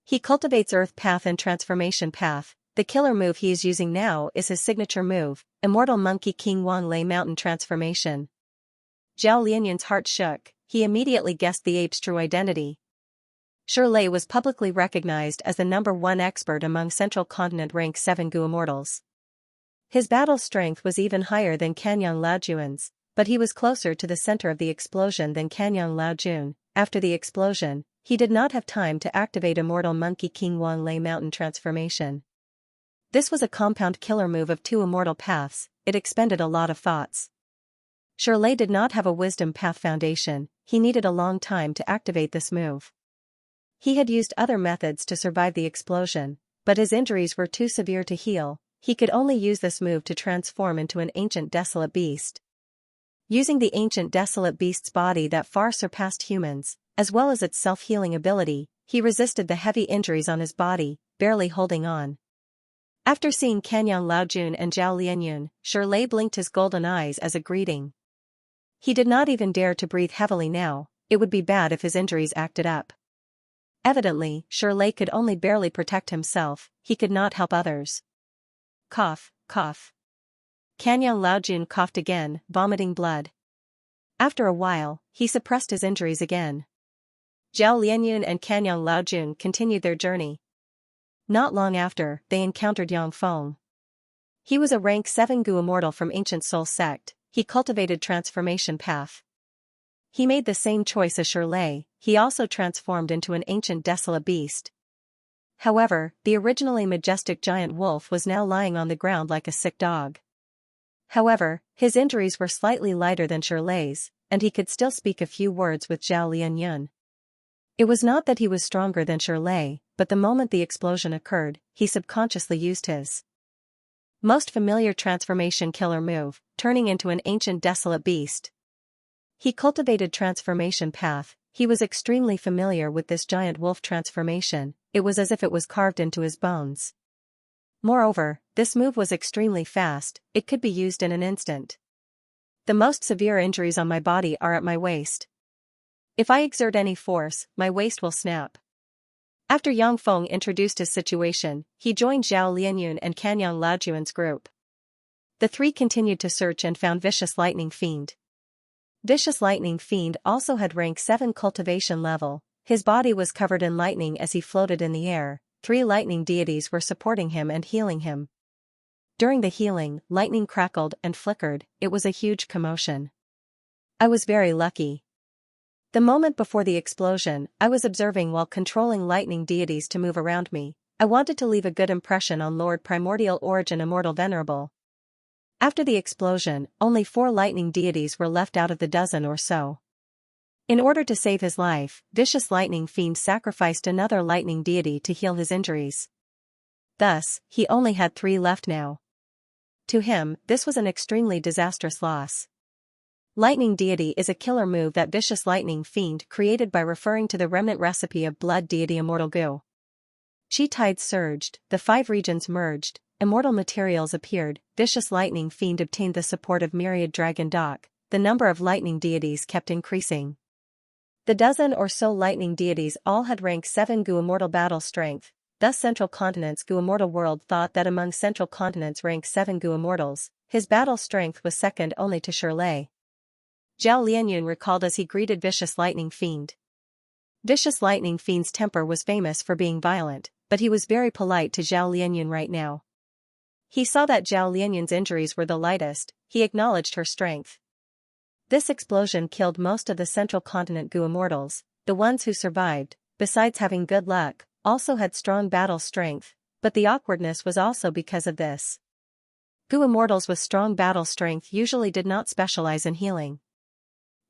He cultivates Earth Path and Transformation Path. The killer move he is using now is his signature move, Immortal Monkey King Wan Lei Mountain Transformation. Zhao Lianyun's heart shook, he immediately guessed the ape's true identity. Shirley was publicly recognized as the #1 expert among Central Continent rank 7 Gu immortals. His battle strength was even higher than Kanyang Laojun's, but he was closer to the center of the explosion than Kanyang Laojun. After the explosion, he did not have time to activate Immortal Monkey King Wan Lei Mountain Transformation. This was a compound killer move of 2 immortal paths, it expended a lot of thoughts. Shirley did not have a wisdom path foundation, he needed a long time to activate this move. He had used other methods to survive the explosion, but his injuries were too severe to heal, he could only use this move to transform into an ancient desolate beast. Using the ancient desolate beast's body that far surpassed humans, as well as its self-healing ability, he resisted the heavy injuries on his body, barely holding on. After seeing Kanyang Laojun and Zhao Lianyun, Shirley blinked his golden eyes as a greeting. He did not even dare to breathe heavily now, it would be bad if his injuries acted up. Evidently, Shirley could only barely protect himself, he could not help others. Cough, cough. Kanyang Laojun coughed again, vomiting blood. After a while, he suppressed his injuries again. Zhao Lianyun and Kanyang Laojun continued their journey. Not long after, they encountered Yang Feng. He was a rank 7 Gu immortal from Ancient Soul Sect, he cultivated Transformation Path. He made the same choice as Shirley, he also transformed into an ancient desolate beast. However, the originally majestic giant wolf was now lying on the ground like a sick dog. However, his injuries were slightly lighter than Shirley's, and he could still speak a few words with Zhao Lianyun. It was not that he was stronger than Shirley, but the moment the explosion occurred, he subconsciously used his most familiar transformation killer move, turning into an ancient desolate beast. He cultivated Transformation Path, he was extremely familiar with this giant wolf transformation, it was as if it was carved into his bones. Moreover, this move was extremely fast, it could be used in an instant. The most severe injuries on my body are at my waist. If I exert any force, my waist will snap. After Yang Feng introduced his situation, he joined Zhao Lianyun and Kanyang Laojun's group. The three continued to search and found Vicious Lightning Fiend. Vicious Lightning Fiend also had rank 7 cultivation level. His body was covered in lightning as he floated in the air. 3 lightning deities were supporting him and healing him. During the healing, lightning crackled and flickered. It was a huge commotion. I was very lucky. The moment before the explosion, I was observing while controlling lightning deities to move around me. I wanted to leave a good impression on Lord Primordial Origin Immortal Venerable. After the explosion, only 4 lightning deities were left out of the dozen or so. In order to save his life, Vicious Lightning Fiend sacrificed another lightning deity to heal his injuries. Thus, he only had 3 left now. To him, this was an extremely disastrous loss. Lightning Deity is a killer move that Vicious Lightning Fiend created by referring to the remnant recipe of Blood Deity Immortal Goo. Chi tides surged, the 5 regions merged, immortal materials appeared, Vicious Lightning Fiend obtained the support of myriad dragon dock, the number of lightning deities kept increasing. The dozen or so lightning deities all had rank 7 Goo Immortal battle strength, thus Central Continent's Goo Immortal World thought that among Central Continent's rank 7 Goo Immortals, his battle strength was second only to Shirley. Zhao Lianyun recalled as he greeted Vicious Lightning Fiend. Vicious Lightning Fiend's temper was famous for being violent, but he was very polite to Zhao Lianyun right now. He saw that Zhao Lianyun's injuries were the lightest. He acknowledged her strength. This explosion killed most of the Central Continent Goo Immortals. The ones who survived, besides having good luck, also had strong battle strength, but the awkwardness was also because of this. Goo Immortals with strong battle strength usually did not specialize in healing.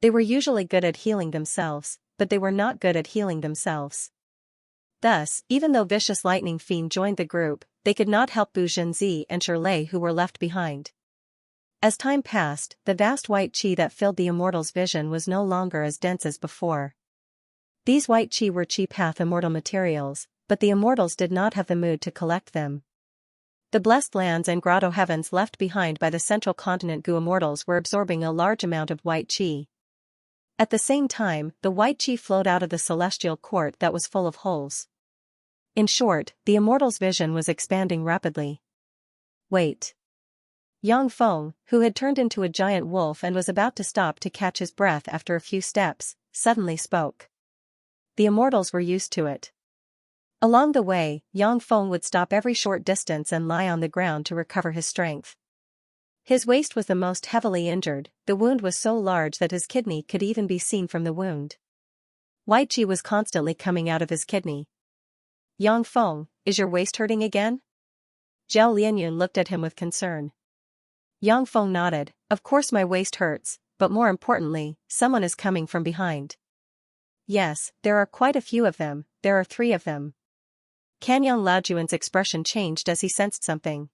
They were usually good at healing themselves, but they were not good at healing themselves. Thus, even though Vicious Lightning Fiend joined the group, they could not help Bu Zhenzi and Shirley who were left behind. As time passed, the vast white qi that filled the immortals' vision was no longer as dense as before. These white qi were qi path immortal materials, but the immortals did not have the mood to collect them. The blessed lands and grotto heavens left behind by the Central Continent Goo Immortals were absorbing a large amount of white qi. At the same time, the white qi flowed out of the celestial court that was full of holes. In short, the immortal's vision was expanding rapidly. Wait. Yang Feng, who had turned into a giant wolf and was about to stop to catch his breath after a few steps, suddenly spoke. The immortals were used to it. Along the way, Yang Feng would stop every short distance and lie on the ground to recover his strength. His waist was the most heavily injured, the wound was so large that his kidney could even be seen from the wound. White qi was constantly coming out of his kidney. Yang Feng, is your waist hurting again? Zhao Lianyun looked at him with concern. Yang Feng nodded, of course my waist hurts, but more importantly, someone is coming from behind. Yes, there are quite a few of them, there are 3 of them. Kanyang Laojuan's expression changed as he sensed something.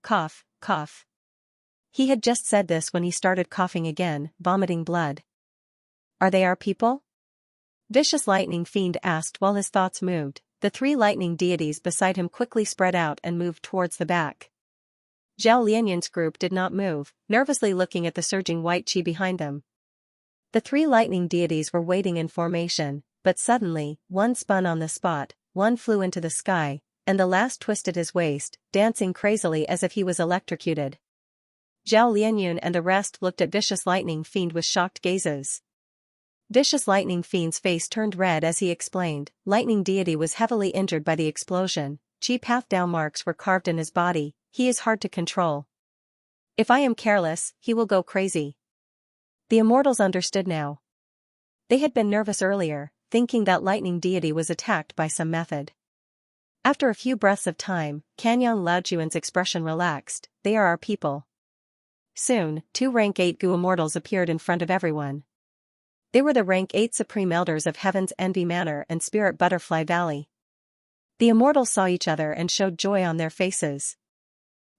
Cough, cough. He had just said this when he started coughing again, vomiting blood. Are they our people? Vicious Lightning Fiend asked while his thoughts moved. The 3 lightning deities beside him quickly spread out and moved towards the back. Zhao Lianyun's group did not move, nervously looking at the surging white qi behind them. The 3 lightning deities were waiting in formation, but suddenly, one spun on the spot, one flew into the sky, and the last twisted his waist, dancing crazily as if he was electrocuted. Zhao Lianyun and the rest looked at Vicious Lightning Fiend with shocked gazes. Vicious Lightning Fiend's face turned red as he explained, Lightning Deity was heavily injured by the explosion, qi path down marks were carved in his body, he is hard to control. If I am careless, he will go crazy. The immortals understood now. They had been nervous earlier, thinking that Lightning Deity was attacked by some method. After a few breaths of time, Kanyang Laojuan's expression relaxed, they are our people. Soon, 2 rank 8 Goo Immortals appeared in front of everyone. They were the rank 8 Supreme Elders of Heaven's Envy Manor and Spirit Butterfly Valley. The immortals saw each other and showed joy on their faces.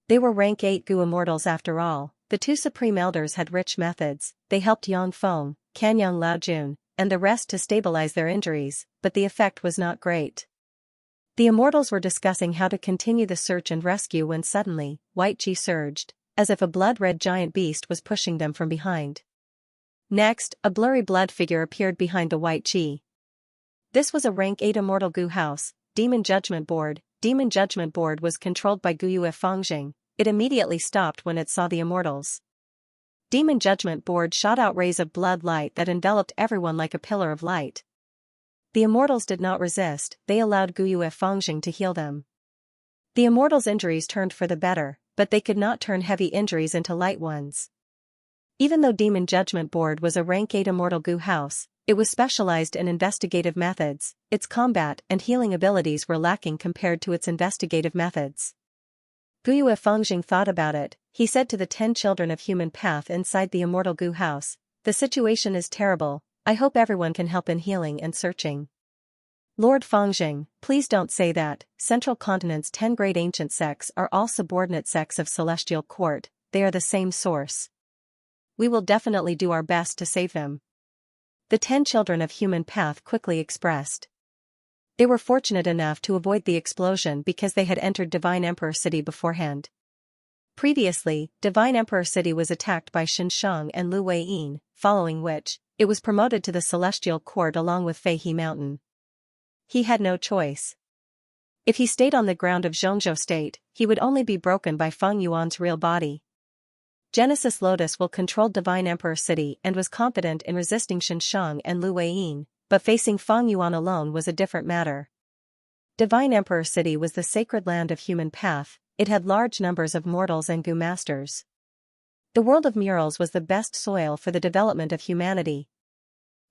They were rank 8 Goo Immortals after all. The 2 Supreme Elders had rich methods, they helped Yang Feng, Kanyang Laojun, and the rest to stabilize their injuries, but the effect was not great. The immortals were discussing how to continue the search and rescue when suddenly, white qi surged, as if a blood-red giant beast was pushing them from behind. Next, a blurry blood figure appeared behind the white qi. This was a rank 8 Immortal Goo House, Demon Judgment Board. Demon Judgment Board was controlled by Guyue Fangjing. It immediately stopped when it saw the immortals. Demon Judgment Board shot out rays of blood light that enveloped everyone like a pillar of light. The immortals did not resist, they allowed Guyue Fangjing to heal them. The immortals' injuries turned for the better, but they could not turn heavy injuries into light ones. Even though Demon Judgment Board was a rank 8 immortal Gu house, it was specialized in investigative methods, its combat and healing abilities were lacking compared to its investigative methods. Guyue Fangjing thought about it. He said to the 10 children of human path inside the immortal Gu house, "The situation is terrible, I hope everyone can help in healing and searching." Lord Fangjing, please don't say that. Central Continent's 10 great ancient sects are all subordinate sects of Celestial Court, they are the same source. We will definitely do our best to save them. The 10 children of human path quickly expressed. They were fortunate enough to avoid the explosion because they had entered Divine Emperor City beforehand. Previously, Divine Emperor City was attacked by Xianxia and Lu Weiyin, following which, it was promoted to the Celestial Court along with Fei He Mountain. He had no choice. If he stayed on the ground of Zhongzhou State, he would only be broken by Feng Yuan's real body. Genesis Lotus will controlled Divine Emperor City and was confident in resisting Xianxia and Lu Weiyin, but facing Feng Yuan alone was a different matter. Divine Emperor City was the sacred land of human path, it had large numbers of mortals and Gu masters. The world of murals was the best soil for the development of humanity.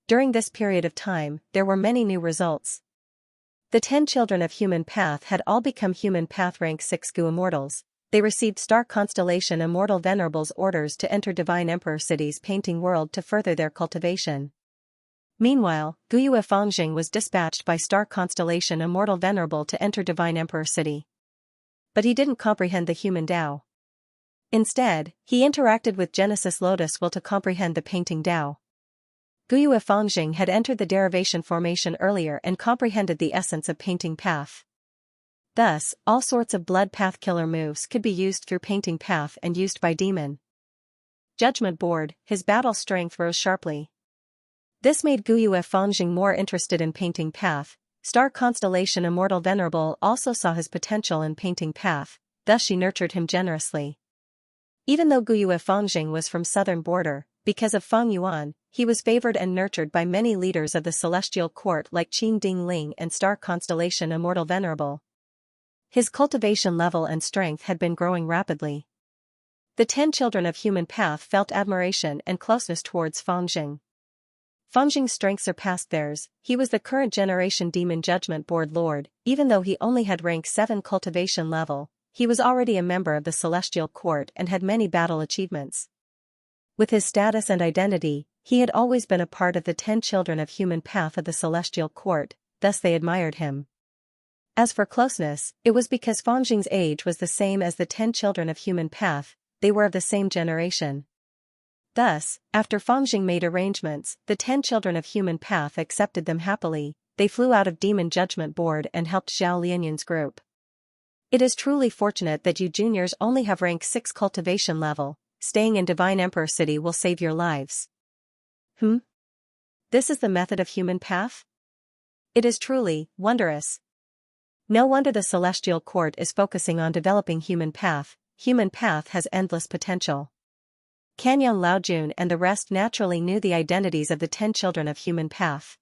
During this period of time, there were many new results. The 10 children of human path had all become human path rank 6 Gu immortals. They received Star Constellation Immortal Venerables orders to enter Divine Emperor City's painting world to further their cultivation. Meanwhile, Guyue Fangjing was dispatched by Star Constellation Immortal Venerable to enter Divine Emperor City. But he didn't comprehend the human Tao. Instead, he interacted with Genesis Lotus Will to comprehend the painting Tao. Guyue Fangjing had entered the derivation formation earlier and comprehended the essence of painting path. Thus, all sorts of blood path killer moves could be used through painting path and used by Demon Judgment Board. His battle strength rose sharply. This made Guyue Fangjing more interested in painting path. Star Constellation Immortal Venerable also saw his potential in painting path, thus she nurtured him generously. Even though Guyue Fangjing was from southern border, because of Feng Yuan, he was favored and nurtured by many leaders of the Celestial Court like Qing Ding Ling and Star Constellation Immortal Venerable. His cultivation level and strength had been growing rapidly. The 10 children of human path felt admiration and closeness towards Fangjing. Fangjing's strength surpassed theirs. He was the current generation Demon Judgment Board Lord. Even though he only had rank 7 cultivation level, he was already a member of the Celestial Court and had many battle achievements. With his status and identity, he had always been a part of the 10 children of human path of the Celestial Court, thus they admired him. As for closeness, it was because Fangjing's age was the same as the 10 children of human path, they were of the same generation. Thus, after Fangjing made arrangements, the 10 children of human path accepted them happily. They flew out of Demon Judgment Board and helped Zhao Lianyun's group. It is truly fortunate that you juniors only have rank 6 cultivation level. Staying in Divine Emperor City will save your lives. This is the method of human path? It is truly wondrous. No wonder the Celestial Court is focusing on developing human path. Human path has endless potential. Kanyang Laojun and the rest naturally knew the identities of the 10 children of human path.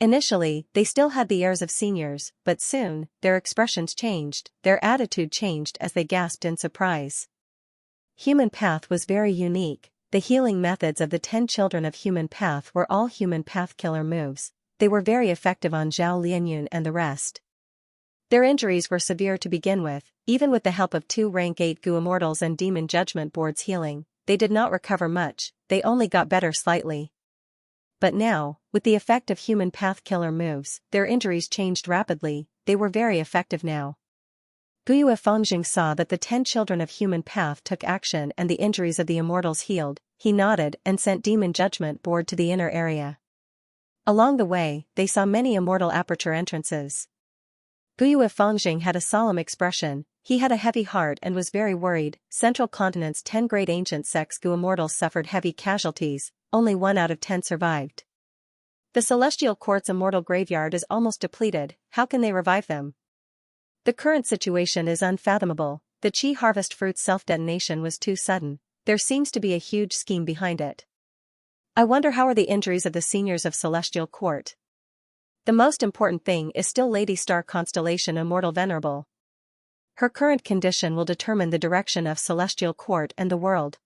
Initially, they still had the airs of seniors, but soon, their expressions changed, their attitude changed as they gasped in surprise. Human path was very unique. The healing methods of the 10 children of human path were all human path killer moves. They were very effective on Zhao Lianyun and the rest. Their injuries were severe to begin with. Even with the help of 2 rank 8 Gu Immortals and Demon Judgment Board's healing, they did not recover much, they only got better slightly. But now, with the effect of human path killer moves, their injuries changed rapidly, they were very effective now. Guyue Fangjing saw that the 10 children of human path took action and the injuries of the immortals healed. He nodded and sent Demon Judgment Board to the inner area. Along the way, they saw many immortal aperture entrances. Guyue Fangjing had a solemn expression. He had a heavy heart and was very worried. Central Continent's 10 great ancient sects Gu immortals suffered heavy casualties, only 1 out of 10 survived. The Celestial Court's immortal graveyard is almost depleted, how can they revive them? The current situation is unfathomable. The Qi harvest fruit's self-detonation was too sudden. there seems to be a huge scheme behind it. I wonder how are the injuries of the seniors of Celestial Court. The most important thing is still Lady Star Constellation Immortal Venerable. Her current condition will determine the direction of Celestial Court and the world.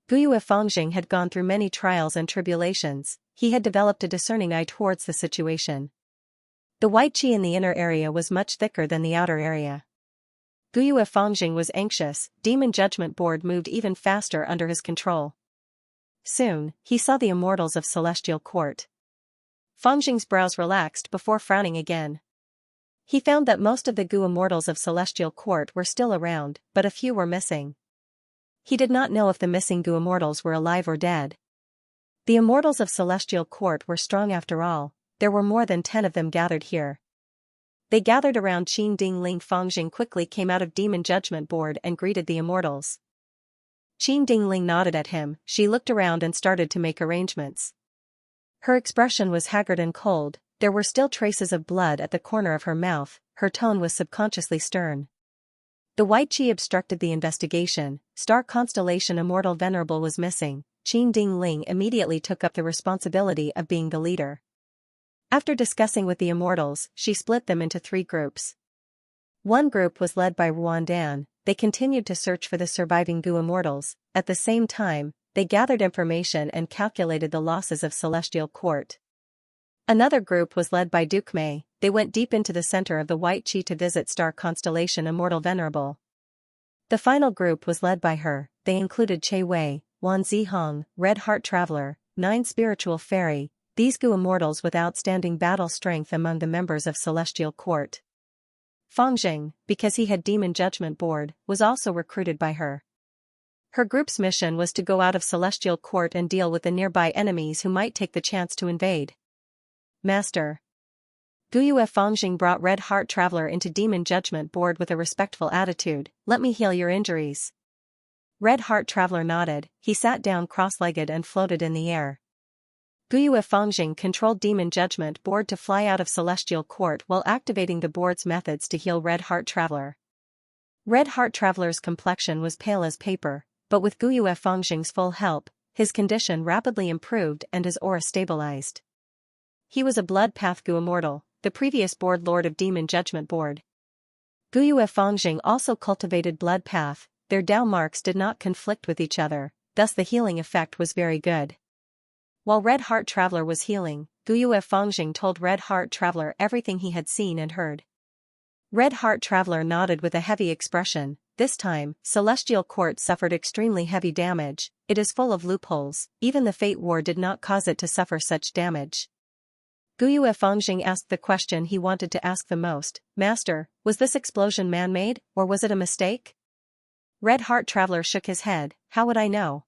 Guyue Fangjing had gone through many trials and tribulations. He had developed a discerning eye towards the situation. The white qi in the inner area was much thicker than the outer area. Guyue Fangjing was anxious. Demon Judgment Board moved even faster under his control. Soon, he saw the immortals of Celestial Court. Fangjing's brows relaxed before frowning again. He found that most of the Gu immortals of Celestial Court were still around, but a few were missing. He did not know if the missing Gu immortals were alive or dead. The immortals of Celestial Court were strong after all. There were more than 10 of them gathered here. They gathered around Qin Ding Ling. Fangjing quickly came out of Demon Judgment Board and greeted the immortals. Qin Ding Ling nodded at him. She looked around and started to make arrangements. Her expression was haggard and cold. There were still traces of blood at the corner of her mouth. Her tone was subconsciously stern. The white qi obstructed the investigation. Star Constellation Immortal Venerable was missing. Qin Ding Ling immediately took up the responsibility of being the leader. After discussing with the immortals, she split them into 3 groups. One group was led by Ruandan. They continued to search for the surviving Gu immortals. At the same time, they gathered information and calculated the losses of Celestial Court. Another group was led by Dukmei. They went deep into the center of the white qi to visit Star Constellation Immortal Venerable. The final group was led by her. They included Che Wei, Wan Zihong, Red Heart Traveler, 9 Spiritual Fairy, these Gu immortals with outstanding battle strength among the members of Celestial Court. Fangjing, because he had Demon Judgment Board, was also recruited by her. Her group's mission was to go out of Celestial Court and deal with the nearby enemies who might take the chance to invade. Master. Guyue Fangjing brought Red Heart Traveler into Demon Judgment Board with a respectful attitude. Let me heal your injuries. Red Heart Traveler nodded. He sat down cross-legged and floated in the air. Guyue Fangjing controlled Demon Judgment Board to fly out of Celestial Court while activating the board's methods to heal Red Heart Traveler. Red Heart Traveler's complexion was pale as paper, but with Guyue Fangjing's full help, his condition rapidly improved and his aura stabilized. He was a Blood Path Gu immortal, the previous board lord of Demon Judgment Board. Guyue Fangjing also cultivated Blood Path. Their Dao marks did not conflict with each other, thus the healing effect was very good. While Red Heart Traveler was healing, Guyue Fangjing told Red Heart Traveler everything he had seen and heard. Red Heart Traveler nodded with a heavy expression. This time, Celestial Court suffered extremely heavy damage. It is full of loopholes. Even the Fate War did not cause it to suffer such damage. Guyue Fangjing asked the question he wanted to ask the most. Master, was this explosion man-made, or was it a mistake? Red Heart Traveler shook his head. How would I know?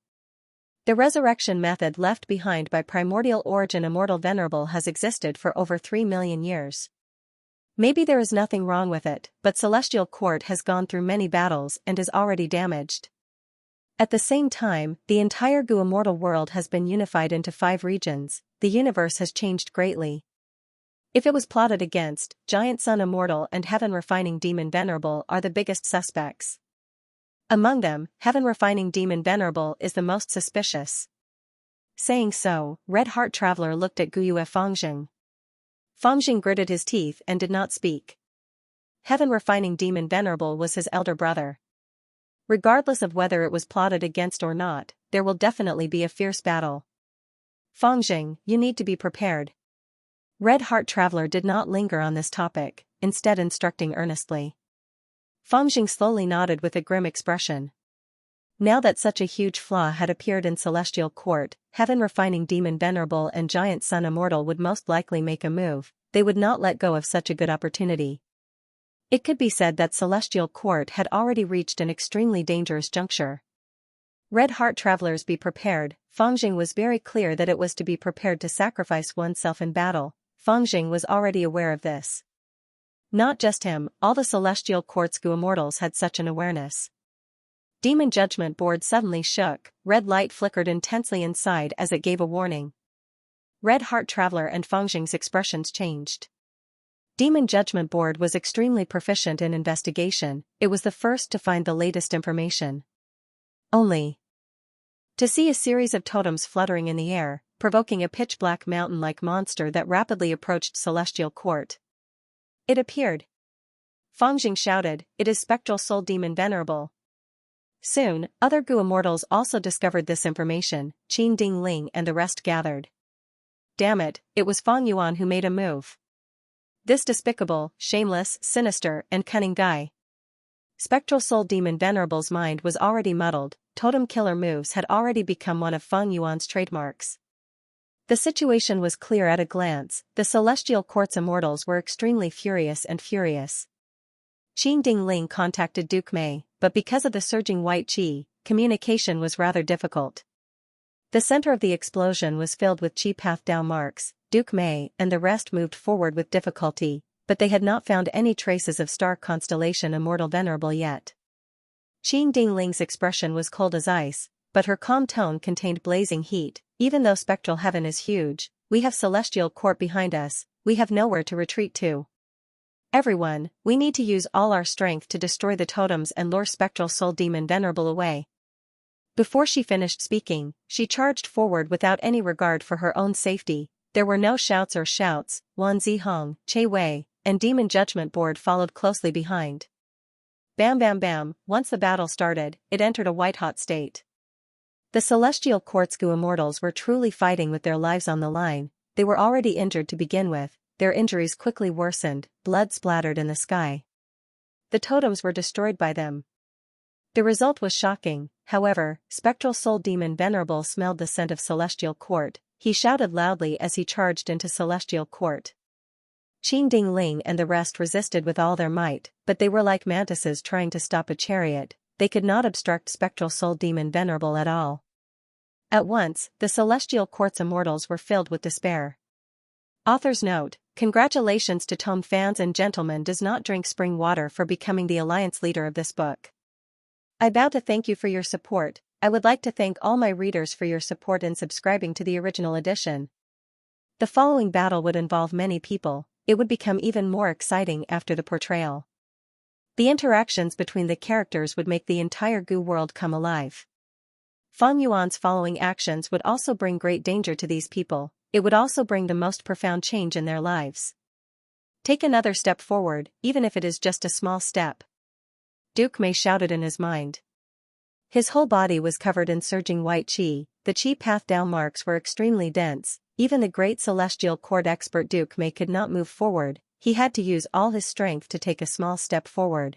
The resurrection method left behind by Primordial Origin Immortal Venerable has existed for over 3 million years. Maybe there is nothing wrong with it, but Celestial Court has gone through many battles and is already damaged. At the same time, the entire Gu immortal world has been unified into 5 regions. The universe has changed greatly. If it was plotted against, Giant Sun Immortal and Heaven Refining Demon Venerable are the biggest suspects. Among them, Heaven Refining Demon Venerable is the most suspicious. Saying so, Red Heart Traveler looked at Guyue Fangjing. Fangjing gritted his teeth and did not speak. Heaven Refining Demon Venerable was his elder brother. Regardless of whether it was plotted against or not, there will definitely be a fierce battle. Fangjing, you need to be prepared. Red Heart Traveler did not linger on this topic, instead instructing earnestly. Fangjing slowly nodded with a grim expression. Now that such a huge flaw had appeared in Celestial Court, Heaven Refining Demon Venerable and Giant Sun Immortal would most likely make a move. They would not let go of such a good opportunity. It could be said that Celestial Court had already reached an extremely dangerous juncture. Red Heart Travelers, be prepared. Fangjing was very clear that it was to be prepared to sacrifice oneself in battle. Fangjing was already aware of this. Not just him, all the Celestial Court's Gu immortals had such an awareness. Demon Judgment Board suddenly shook. Red light flickered intensely inside as it gave a warning. Red Heart Traveler and Fangjing's expressions changed. Demon Judgment Board was extremely proficient in investigation. It was the first to find the latest information. Only To see a series of totems fluttering in the air, provoking a pitch-black mountain-like monster that rapidly approached Celestial Court. It appeared. Fangjing shouted, "It is Spectral Soul Demon Venerable." Soon, other Gu immortals also discovered this information. Qing Ding Ling and the rest gathered. Damn it, it was Fang Yuan who made a move. This despicable, shameless, sinister, and cunning guy. Spectral Soul Demon Venerable's mind was already muddled. Totem killer moves had already become one of Fang Yuan's trademarks. The situation was clear at a glance. The Celestial Court's immortals were extremely furious. Qing Ding Ling contacted Duke Mei, but because of the surging white qi, communication was rather difficult. The center of the explosion was filled with qi path down marks. Duke Mei and the rest moved forward with difficulty, but they had not found any traces of Star Constellation Immortal Venerable yet. Qing Ding Ling's expression was cold as ice, but her calm tone contained blazing heat. Even though Spectral Heaven is huge, we have Celestial Court behind us, we have nowhere to retreat to. Everyone, we need to use all our strength to destroy the totems and lure Spectral Soul Demon Venerable away. Before she finished speaking, she charged forward without any regard for her own safety. There were no shouts. Wan Zihong, Che Wei, and Demon Judgment Board followed closely behind. Bam bam bam, once the battle started, it entered a white-hot state. The Celestial Court's Gu immortals were truly fighting with their lives on the line. They were already injured to begin with. Their injuries quickly worsened, blood splattered in the sky. The totems were destroyed by them. The result was shocking. However, Spectral Soul Demon Venerable smelled the scent of Celestial Court. He shouted loudly as he charged into Celestial Court. Qing Ding Ling and the rest resisted with all their might, but they were like mantises trying to stop a chariot. They could not obstruct Spectral Soul Demon Venerable at all. At once, the Celestial Court's immortals were filled with despair. Author's note: congratulations to Tome fans and gentlemen does not drink spring water for becoming the alliance leader of this book. I bow to thank you for your support. I would like to thank all my readers for your support in subscribing to the original edition. The following battle would involve many people. It would become even more exciting after the portrayal. The interactions between the characters would make the entire Gu world come alive. Fang Yuan's following actions would also bring great danger to these people. It would also bring the most profound change in their lives. Take another step forward, even if it is just a small step. Duke Mei shouted in his mind. His whole body was covered in surging white qi. The qi path down marks were extremely dense. Even the great Celestial Court expert Duke Mei could not move forward. He had to use all his strength to take a small step forward.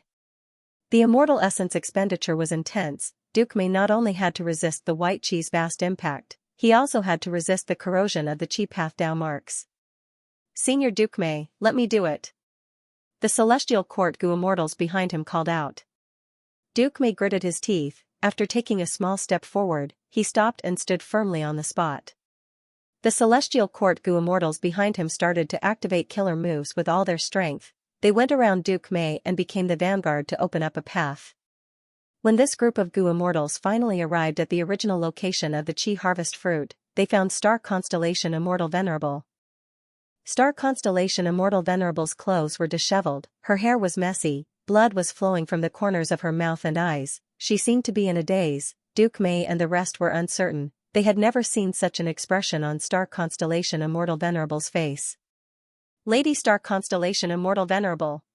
The immortal essence expenditure was intense. Duke Mei not only had to resist the white qi's vast impact, he also had to resist the corrosion of the qi path down marks. Senior Duke Mei, let me do it. The Celestial Court Gu immortals behind him called out. Duke Mei gritted his teeth. After taking a small step forward, he stopped and stood firmly on the spot. The Celestial Court Gu immortals behind him started to activate killer moves with all their strength. They went around Duke Mei and became the vanguard to open up a path. When this group of Gu immortals finally arrived at the original location of the Qi Harvest Fruit, they found Star Constellation Immortal Venerable. Star Constellation Immortal Venerable's clothes were disheveled, her hair was messy, blood was flowing from the corners of her mouth and eyes, she seemed to be in a daze. Duke Mei and the rest were uncertain, they had never seen such an expression on Star Constellation Immortal Venerable's face. Lady Star Constellation Immortal Venerable!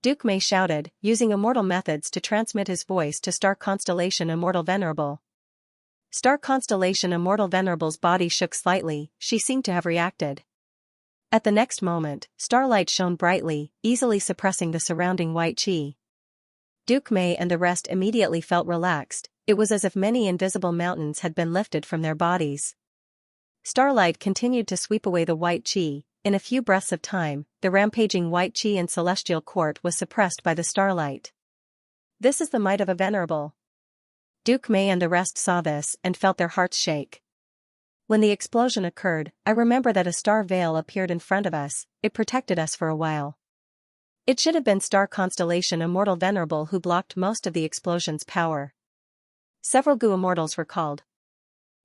Duke Mei shouted, using immortal methods to transmit his voice to Star Constellation Immortal Venerable. Star Constellation Immortal Venerable's body shook slightly, she seemed to have reacted. At the next moment, starlight shone brightly, easily suppressing the surrounding white qi. Duke Mei and the rest immediately felt relaxed, it was as if many invisible mountains had been lifted from their bodies. Starlight continued to sweep away the white qi. In a few breaths of time, the rampaging white qi in Celestial Court was suppressed by the starlight. This is the might of a venerable. Duke Mei and the rest saw this and felt their hearts shake. When the explosion occurred, I remember that a star veil appeared in front of us, it protected us for a while. It should have been Star Constellation Immortal Venerable who blocked most of the explosion's power. Several Gu immortals were called.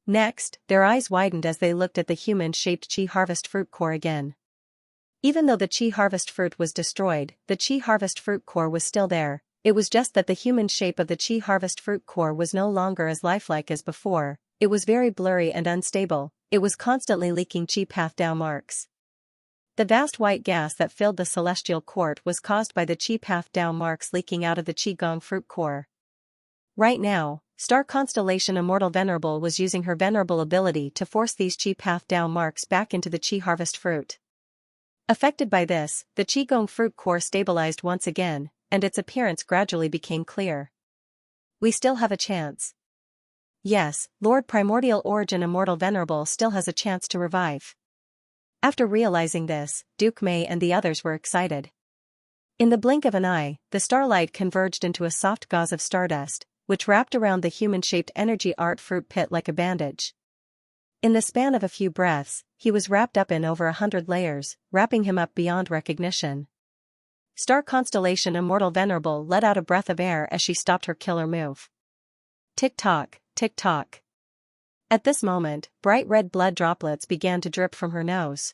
Next, their eyes widened as they looked at the human-shaped Qi Harvest Fruit core again. Even though the Qi Harvest Fruit was destroyed, the Qi Harvest Fruit core was still there. it was just that the human shape of the Qi harvest fruit core was no longer as lifelike as before. It was very blurry and unstable. It was constantly leaking Qi path Dao marks. The vast white gas that filled the celestial court was caused by the Qi path Dao marks leaking out of the Qigong fruit core. Right now, Star Constellation Immortal Venerable was using her venerable ability to force these Qi path Dao marks back into the Qi harvest fruit. Affected by this, the Qigong fruit core stabilized once again, and its appearance gradually became clear. We still have a chance. Yes, Lord Primordial Origin Immortal Venerable still has a chance to revive. After realizing this, Duke Mei and the others were excited. In the blink of an eye, the starlight converged into a soft gauze of stardust, which wrapped around the human-shaped energy art fruit pit like a bandage. In the span of a few breaths, he was wrapped up in over 100 layers, wrapping him up beyond recognition. Star Constellation Immortal Venerable let out a breath of air as she stopped her killer move. Tick-tock, tick-tock. At this moment, bright red blood droplets began to drip from her nose.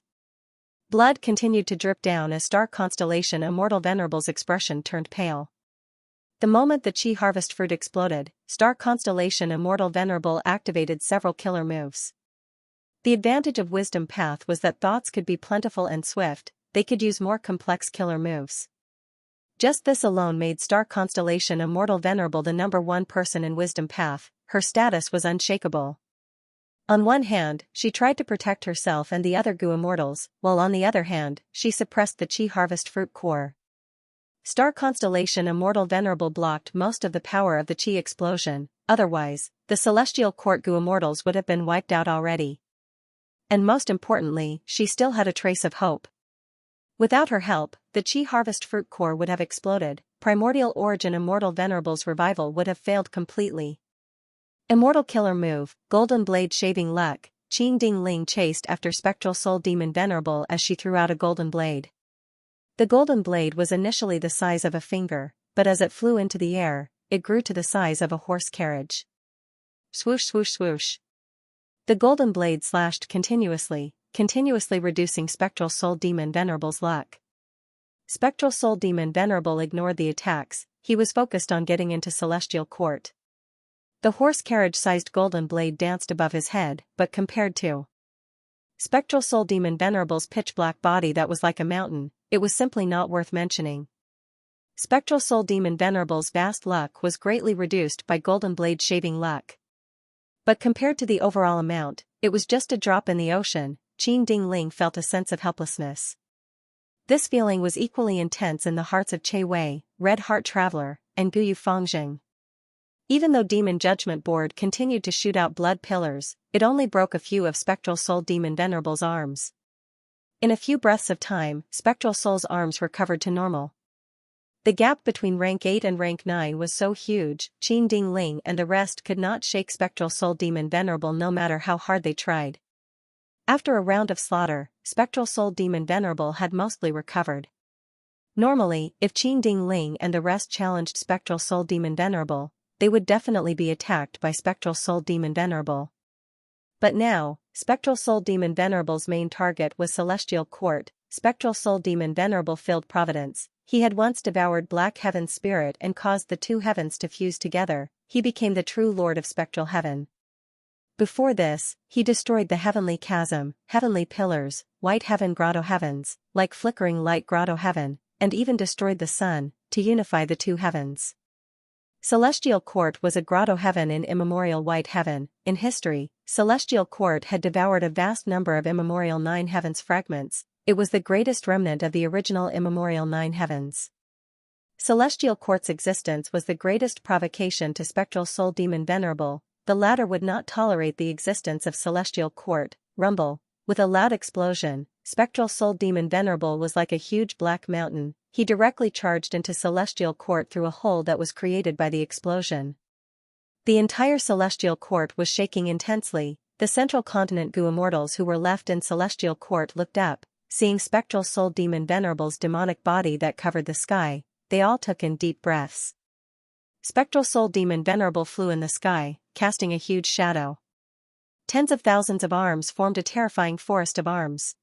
Blood continued to drip down as Star Constellation Immortal Venerable's expression turned pale. The moment the Qi harvest fruit exploded, Star Constellation Immortal Venerable activated several killer moves. The advantage of Wisdom Path was that thoughts could be plentiful and swift. They could use more complex killer moves. Just this alone made Star Constellation Immortal Venerable the #1 person in Wisdom Path. Her status was unshakable. On one hand, she tried to protect herself and the other Gu Immortals, while on the other hand, she suppressed the Qi harvest fruit core. Star Constellation Immortal Venerable blocked most of the power of the Qi explosion, otherwise, the Celestial Court Gu Immortals would have been wiped out already. And most importantly, she still had a trace of hope. Without her help, the Qi harvest fruit core would have exploded. Primordial Origin Immortal Venerable's revival would have failed completely. Immortal Killer Move, Golden Blade Shaving Luck. Qing Ding Ling chased after Spectral Soul Demon Venerable as she threw out a golden blade. The golden blade was initially the size of a finger, but as it flew into the air, it grew to the size of a horse carriage. Swoosh swoosh swoosh. The golden blade slashed continuously reducing Spectral Soul Demon Venerable's luck. Spectral Soul Demon Venerable ignored the attacks. He was focused on getting into Celestial Court. The horse carriage-sized golden blade danced above his head, but compared to Spectral Soul Demon Venerable's pitch-black body that was like a mountain, it was simply not worth mentioning. Spectral Soul Demon Venerable's vast luck was greatly reduced by golden blade shaving luck. But compared to the overall amount, it was just a drop in the ocean. Qing Ding Ling felt a sense of helplessness. This feeling was equally intense in the hearts of Che Wei, Red Heart Traveler, and Guyu Fengjing. Even though Demon Judgment Board continued to shoot out blood pillars, it only broke a few of Spectral Soul Demon Venerable's arms. In a few breaths of time, Spectral Soul's arms recovered to normal. The gap between rank 8 and rank 9 was so huge, Qing Ding Ling and the rest could not shake Spectral Soul Demon Venerable no matter how hard they tried. After a round of slaughter, Spectral Soul Demon Venerable had mostly recovered. Normally, if Qing Ding Ling and the rest challenged Spectral Soul Demon Venerable, they would definitely be attacked by Spectral Soul Demon Venerable. But now, Spectral Soul Demon Venerable's main target was Celestial Court. Spectral Soul Demon Venerable filled Providence. He had once devoured Black Heaven's spirit and caused the two heavens to fuse together. He became the true Lord of Spectral Heaven. Before this, he destroyed the Heavenly Chasm, Heavenly Pillars, White Heaven Grotto Heavens, like flickering light Grotto Heaven, and even destroyed the sun, to unify the two heavens. Celestial Court was a Grotto Heaven in immemorial White Heaven. In history, Celestial Court had devoured a vast number of immemorial Nine Heavens fragments. It was the greatest remnant of the original immemorial Nine Heavens. Celestial Court's existence was the greatest provocation to Spectral Soul Demon Venerable. The latter would not tolerate the existence of Celestial Court. Rumble. With a loud explosion, Spectral Soul Demon Venerable was like a huge black mountain. He directly charged into Celestial Court through a hole that was created by the explosion. The entire Celestial Court was shaking intensely. The Central Continent Gu Immortals who were left in Celestial Court looked up, seeing Spectral Soul Demon Venerable's demonic body that covered the sky. They all took in deep breaths. Spectral Soul Demon Venerable flew in the sky, casting a huge shadow. Tens of thousands of arms formed a terrifying forest of arms.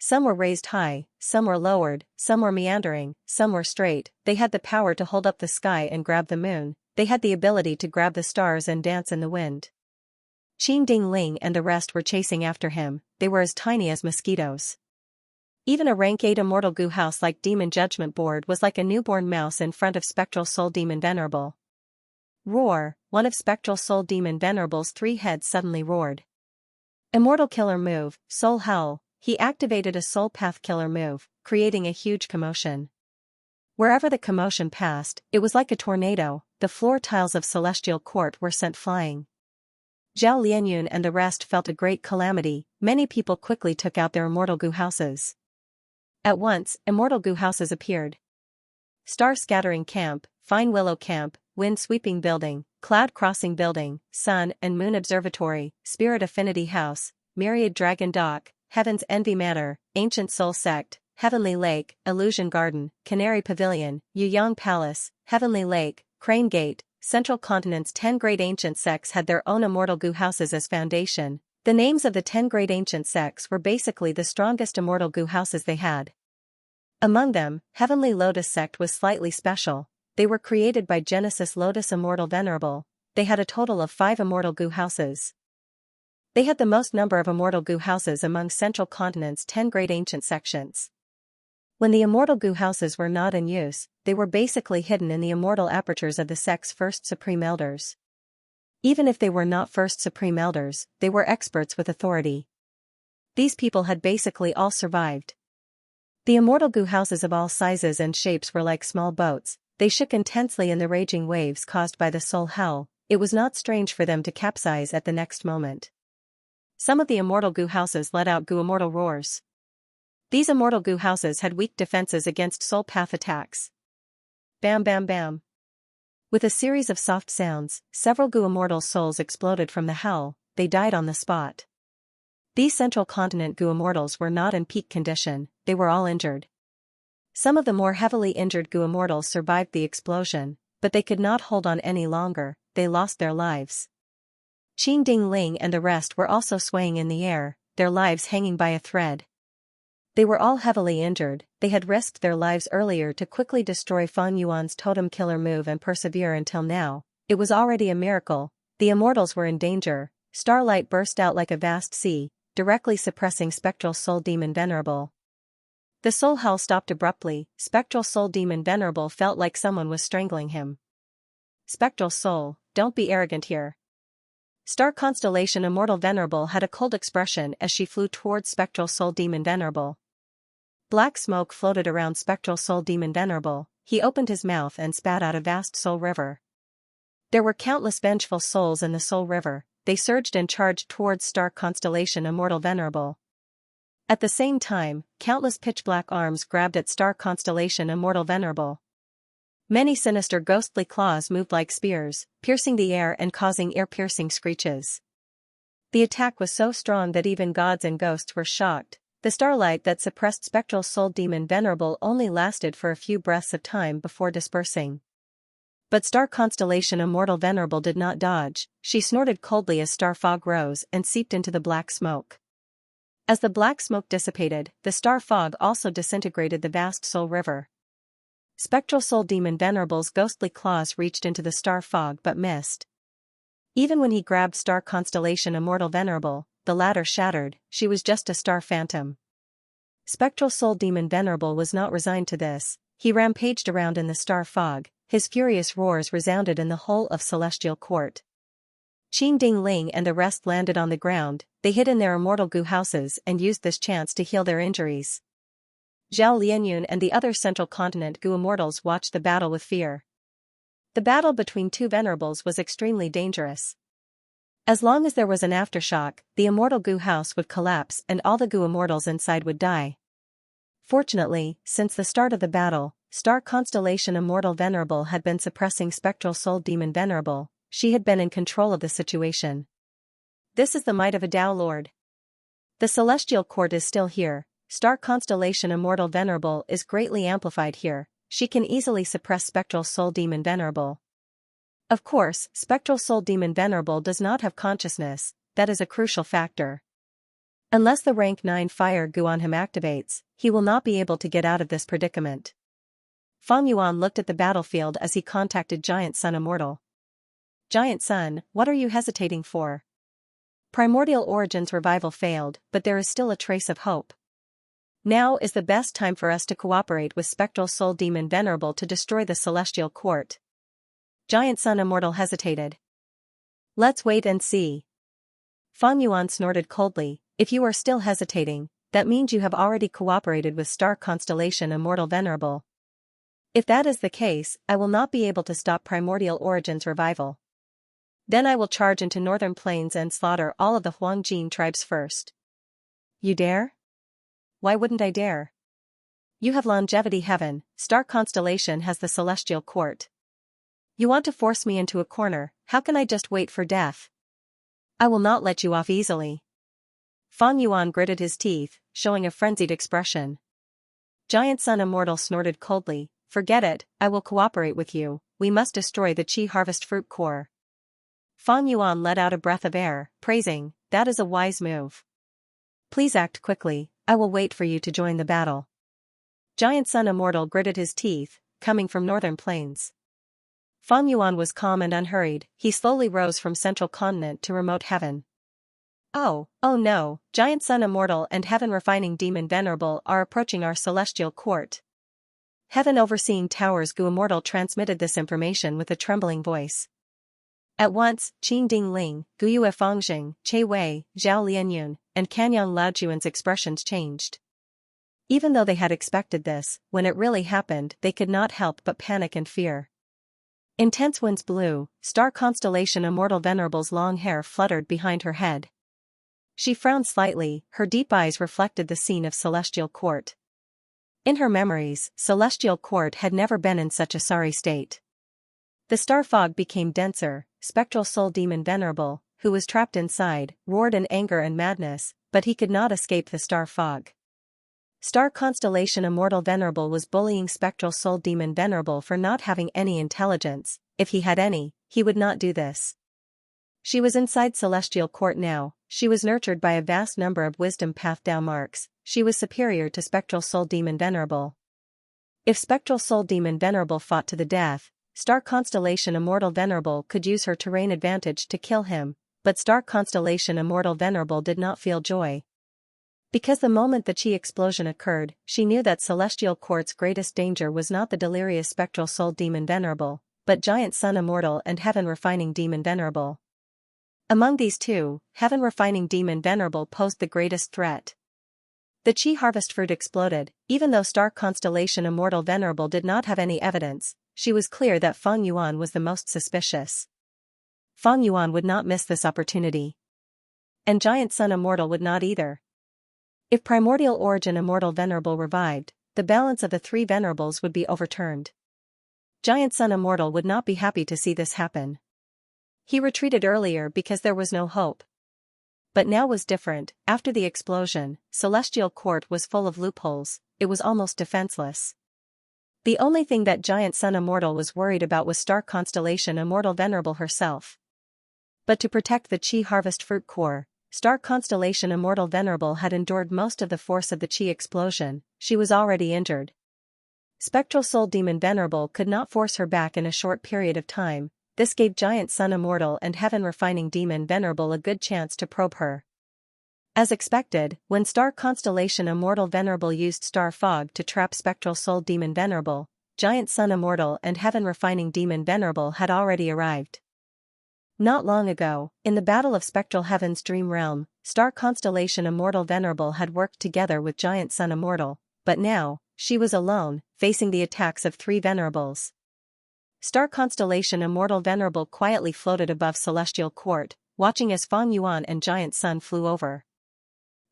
Some were raised high, some were lowered, some were meandering, some were straight. They had the power to hold up the sky and grab the moon. They had the ability to grab the stars and dance in the wind. Qing Ding Ling and the rest were chasing after him. They were as tiny as mosquitoes. Even a rank 8 immortal goo house like Demon Judgment Board was like a newborn mouse in front of Spectral Soul Demon Venerable. Roar! One of Spectral Soul Demon Venerable's 3 heads suddenly roared. Immortal Killer Move, Soul Howl. He activated a Soul Path Killer Move, creating a huge commotion. Wherever the commotion passed, it was like a tornado. The floor tiles of Celestial Court were sent flying. Zhao Lianyun and the rest felt a great calamity. Many people quickly took out their immortal goo houses. At once, immortal goo houses appeared. Star Scattering Camp, Fine Willow Camp, Wind Sweeping Building, Cloud Crossing Building, Sun and Moon Observatory, Spirit Affinity House, Myriad Dragon Dock, Heaven's Envy Manor, Ancient Soul Sect, Heavenly Lake, Illusion Garden, Canary Pavilion, Yuyang Palace, Heavenly Lake, Crane Gate. Central Continent's 10 great ancient sects had their own immortal goo houses as foundation. The names of the 10 great ancient sects were basically the strongest immortal goo houses they had. Among them, Heavenly Lotus Sect was slightly special. They were created by Genesis Lotus Immortal Venerable. They had a total of 5 immortal goo houses. They had the most number of immortal goo houses among Central Continent's 10 great ancient sections. When the immortal goo houses were not in use, they were basically hidden in the immortal apertures of the sect's first supreme elders. Even if they were not first supreme elders, they were experts with authority. These people had basically all survived. The immortal goo houses of all sizes and shapes were like small boats. They shook intensely in the raging waves caused by the soul hell. It was not strange for them to capsize at the next moment. Some of the immortal goo houses let out goo immortal roars. These immortal goo houses had weak defenses against soul path attacks. Bam bam bam. With a series of soft sounds, several goo immortal souls exploded from the hell. They died on the spot. These Central Continent goo immortals were not in peak condition, they were all injured. Some of the more heavily injured goo immortals survived the explosion, but they could not hold on any longer. They lost their lives. Qing Ding Ling and the rest were also swaying in the air, their lives hanging by a thread. They were all heavily injured. They had risked their lives earlier to quickly destroy Fang Yuan's totem killer move and persevere until now. It was already a miracle. The immortals were in danger. Starlight burst out like a vast sea, directly suppressing Spectral Soul Demon Venerable. The soul howl stopped abruptly. Spectral Soul Demon Venerable felt like someone was strangling him. Spectral Soul, don't be arrogant here. Star Constellation Immortal Venerable had a cold expression as she flew towards Spectral Soul Demon Venerable. Black smoke floated around Spectral Soul Demon Venerable. He opened his mouth and spat out a vast soul river. There were countless vengeful souls in the soul river. They surged and charged towards Star Constellation Immortal Venerable. At the same time, countless pitch-black arms grabbed at Star Constellation Immortal Venerable. Many sinister ghostly claws moved like spears, piercing the air and causing ear-piercing screeches. The attack was so strong that even gods and ghosts were shocked. The starlight that suppressed Spectral Soul Demon Venerable only lasted for a few breaths of time before dispersing. But Star Constellation Immortal Venerable did not dodge. She snorted coldly as star fog rose and seeped into the black smoke. As the black smoke dissipated, the star fog also disintegrated the vast soul river. Spectral Soul Demon Venerable's ghostly claws reached into the star fog but missed. Even when he grabbed Star Constellation Immortal Venerable, the latter shattered. She was just a star phantom. Spectral Soul Demon Venerable was not resigned to this. He rampaged around in the star fog. His furious roars resounded in the whole of Celestial Court. Qing Ding Ling and the rest landed on the ground. They hid in their immortal goo houses and used this chance to heal their injuries. Zhao Lianyun and the other Central Continent goo immortals watched the battle with fear. The battle between two venerables was extremely dangerous. As long as there was an aftershock, the immortal goo house would collapse and all the goo immortals inside would die. Fortunately, since the start of the battle, Star Constellation Immortal Venerable had been suppressing Spectral Soul Demon Venerable. She had been in control of the situation. This is the might of a Tao Lord. The Celestial Court is still here. Star Constellation Immortal Venerable is greatly amplified here. She can easily suppress Spectral Soul Demon Venerable. Of course, Spectral Soul Demon Venerable does not have consciousness. That is a crucial factor. Unless the rank 9 fire goo on him activates, he will not be able to get out of this predicament. Fang Yuan looked at the battlefield as he contacted Giant Sun Immortal. Giant Sun, what are you hesitating for? Primordial Origin's revival failed, but there is still a trace of hope. Now is the best time for us to cooperate with Spectral Soul Demon Venerable to destroy the Celestial Court. Giant Sun Immortal hesitated. Let's wait and see. Fang Yuan snorted coldly, if you are still hesitating, that means you have already cooperated with Star Constellation Immortal Venerable. If that is the case, I will not be able to stop Primordial Origin's revival. Then I will charge into Northern Plains and slaughter all of the Huangjin tribes first. You dare? Why wouldn't I dare? You have longevity heaven, Star Constellation has the Celestial Court. You want to force me into a corner, how can I just wait for death? I will not let you off easily. Fang Yuan gritted his teeth, showing a frenzied expression. Giant Sun Immortal snorted coldly, forget it, I will cooperate with you, we must destroy the Qi Harvest Fruit Core. Fang Yuan let out a breath of air, praising, that is a wise move. Please act quickly, I will wait for you to join the battle. Giant Sun Immortal gritted his teeth, coming from Northern Plains. Fang Yuan was calm and unhurried, he slowly rose from Central Continent to Remote Heaven. Oh no, Giant Sun Immortal and Heaven Refining Demon Venerable are approaching our Celestial Court. Heaven Overseeing Towers Gu Immortal transmitted this information with a trembling voice. At once, Qing Ding Ling, Guyue Fangxing, Che Wei, Zhao Lianyun, and Kanyang Laojuan's expressions changed. Even though they had expected this, when it really happened they could not help but panic and fear. Intense winds blew, Star Constellation Immortal Venerable's long hair fluttered behind her head. She frowned slightly, her deep eyes reflected the scene of Celestial Court. In her memories, Celestial Court had never been in such a sorry state. The star fog became denser, Spectral Soul Demon Venerable, who was trapped inside, roared in anger and madness, but he could not escape the star fog. Star Constellation Immortal Venerable was bullying Spectral Soul Demon Venerable for not having any intelligence, if he had any, he would not do this. She was inside Celestial Court now, she was nurtured by a vast number of wisdom path Dao marks, she was superior to Spectral Soul Demon Venerable. If Spectral Soul Demon Venerable fought to the death, Star Constellation Immortal Venerable could use her terrain advantage to kill him, but Star Constellation Immortal Venerable did not feel joy. Because the moment the Qi explosion occurred, she knew that Celestial Court's greatest danger was not the delirious Spectral Soul Demon Venerable, but Giant Sun Immortal and Heaven Refining Demon Venerable. Among these two, Heaven Refining Demon Venerable posed the greatest threat. The Qi Harvest Fruit exploded, even though Star Constellation Immortal Venerable did not have any evidence. She was clear that Fang Yuan was the most suspicious. Fang Yuan would not miss this opportunity. And Giant Sun Immortal would not either. If Primordial Origin Immortal Venerable revived, the balance of the three Venerables would be overturned. Giant Sun Immortal would not be happy to see this happen. He retreated earlier because there was no hope. But now was different, after the explosion, Celestial Court was full of loopholes, it was almost defenseless. The only thing that Giant Sun Immortal was worried about was Star Constellation Immortal Venerable herself. But to protect the Qi Harvest Fruit Core, Star Constellation Immortal Venerable had endured most of the force of the Qi explosion, she was already injured. Spectral Soul Demon Venerable could not force her back in a short period of time, this gave Giant Sun Immortal and Heaven Refining Demon Venerable a good chance to probe her. As expected, when Star Constellation Immortal Venerable used Star Fog to trap Spectral Soul Demon Venerable, Giant Sun Immortal and Heaven Refining Demon Venerable had already arrived. Not long ago, in the Battle of Spectral Heaven's Dream Realm, Star Constellation Immortal Venerable had worked together with Giant Sun Immortal, but now, she was alone, facing the attacks of three Venerables. Star Constellation Immortal Venerable quietly floated above Celestial Court, watching as Fang Yuan and Giant Sun flew over.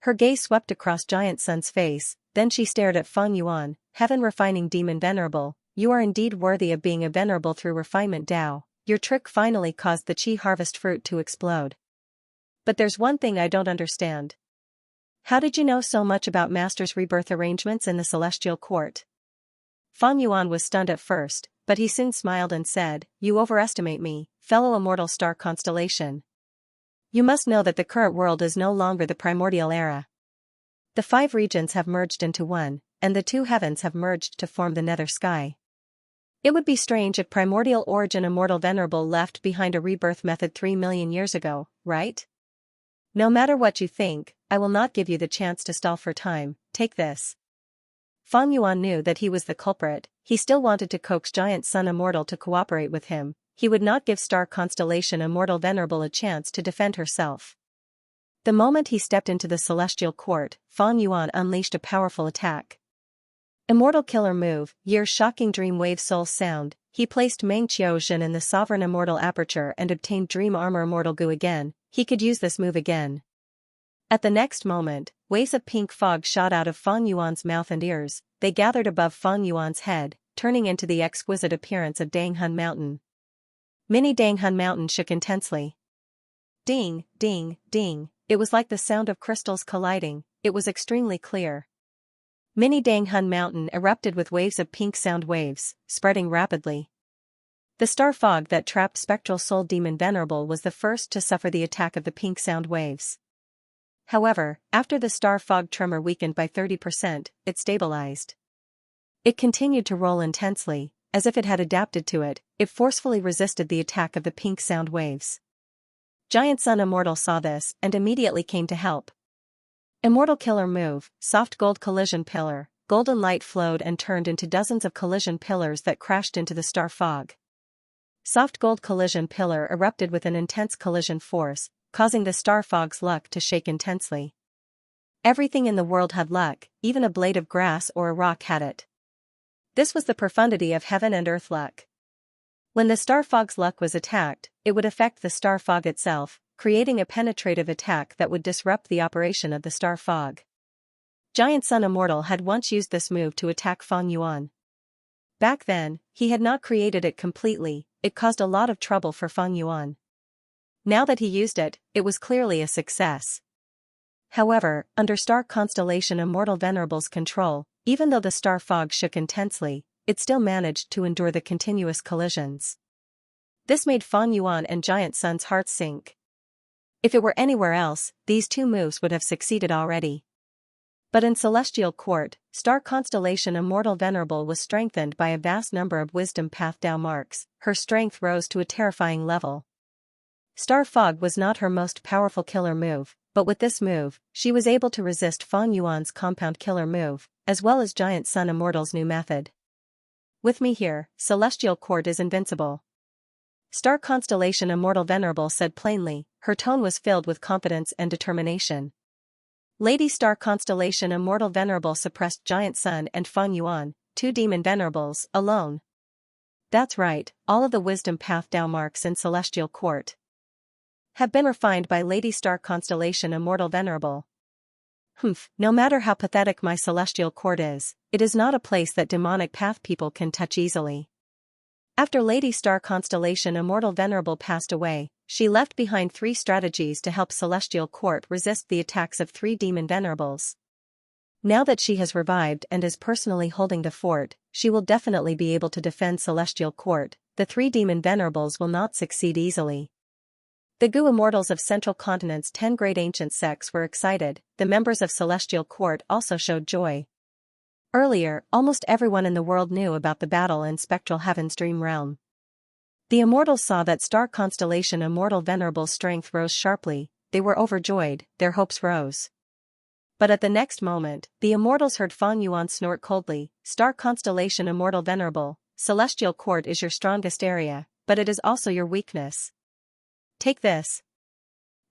Her gaze swept across Giant Sun's face, then she stared at Fang Yuan, Heaven Refining Demon Venerable, you are indeed worthy of being a venerable through refinement Dao, your trick finally caused the Qi Harvest Fruit to explode. But there's one thing I don't understand. How did you know so much about Master's rebirth arrangements in the Celestial Court? Fang Yuan was stunned at first, but he soon smiled and said, you overestimate me, fellow immortal Star Constellation. You must know that the current world is no longer the primordial era. The 5 regions have merged into one, and the 2 heavens have merged to form the nether sky. It would be strange if primordial origin immortal venerable left behind a rebirth method 3 million years ago, right? No matter what you think, I will not give you the chance to stall for time. Take this. Fang Yuan knew that he was the culprit. He still wanted to coax Giant Sun Immortal to cooperate with him. He would not give Star Constellation Immortal Venerable a chance to defend herself. The moment he stepped into the celestial court, Fang Yuan unleashed a powerful attack. Immortal Killer Move, Year's Shocking Dream Wave Soul Sound. He placed Meng Qiuzhen in the Sovereign Immortal Aperture and obtained Dream Armor Immortal Goo again. He could use this move again. At the next moment, waves of pink fog shot out of Fang Yuan's mouth and ears. They gathered above Fang Yuan's head, turning into the exquisite appearance of Danghun Mountain. Mini Danghun Mountain shook intensely. Ding, ding, ding. It was like the sound of crystals colliding. It was extremely clear. Mini Danghun Mountain erupted with waves of pink sound waves, spreading rapidly. The star fog that trapped Spectral Soul Demon Venerable was the first to suffer the attack of the pink sound waves. However, after the star fog tremor weakened by 30%, it stabilized. It continued to roll intensely, as if it had adapted to it. It forcefully resisted the attack of the pink sound waves. Giant Sun Immortal saw this and immediately came to help. Immortal Killer Move, Soft Gold Collision Pillar. Golden light flowed and turned into dozens of collision pillars that crashed into the star fog. Soft Gold Collision Pillar erupted with an intense collision force, causing the star fog's luck to shake intensely. Everything in the world had luck, even a blade of grass or a rock had it. This was the profundity of heaven and earth luck. When the star fog's luck was attacked, it would affect the star fog itself, creating a penetrative attack that would disrupt the operation of the star fog. Giant Sun Immortal had once used this move to attack Fang Yuan. Back then, he had not created it completely. It caused a lot of trouble for Fang Yuan. Now that he used it, it was clearly a success. However, under Star Constellation Immortal Venerable's control, even though the star fog shook intensely, it still managed to endure the continuous collisions. This made Fang Yuan and Giant Sun's hearts sink. If it were anywhere else, these 2 moves would have succeeded already. But in Celestial Court, Star Constellation Immortal Venerable was strengthened by a vast number of Wisdom Path Dao marks. Her strength rose to a terrifying level. Star Fog was not her most powerful killer move, but with this move, she was able to resist Fang Yuan's compound killer move, as well as Giant Sun Immortal's new method. With me here, Celestial Court is invincible. Star Constellation Immortal Venerable said plainly. Her tone was filled with confidence and determination. Lady Star Constellation Immortal Venerable suppressed Giant Sun and Fang Yuan, 2 demon venerables, alone. That's right, all of the Wisdom Path Dao marks in Celestial Court have been refined by Lady Star Constellation Immortal Venerable. No matter how pathetic my Celestial Court is, it is not a place that demonic path people can touch easily. After Lady Star Constellation Immortal Venerable passed away, she left behind 3 strategies to help Celestial Court resist the attacks of 3 demon venerables. Now that she has revived and is personally holding the fort, she will definitely be able to defend Celestial Court. The 3 demon venerables will not succeed easily. The Gu Immortals of Central Continent's 10 great ancient sects were excited. The members of Celestial Court also showed joy. Earlier, almost everyone in the world knew about the battle in Spectral Heaven's Dream Realm. The Immortals saw that Star Constellation Immortal Venerable's strength rose sharply. They were overjoyed, their hopes rose. But at the next moment, the Immortals heard Fang Yuan snort coldly. Star Constellation Immortal Venerable, Celestial Court is your strongest area, but it is also your weakness. Take this.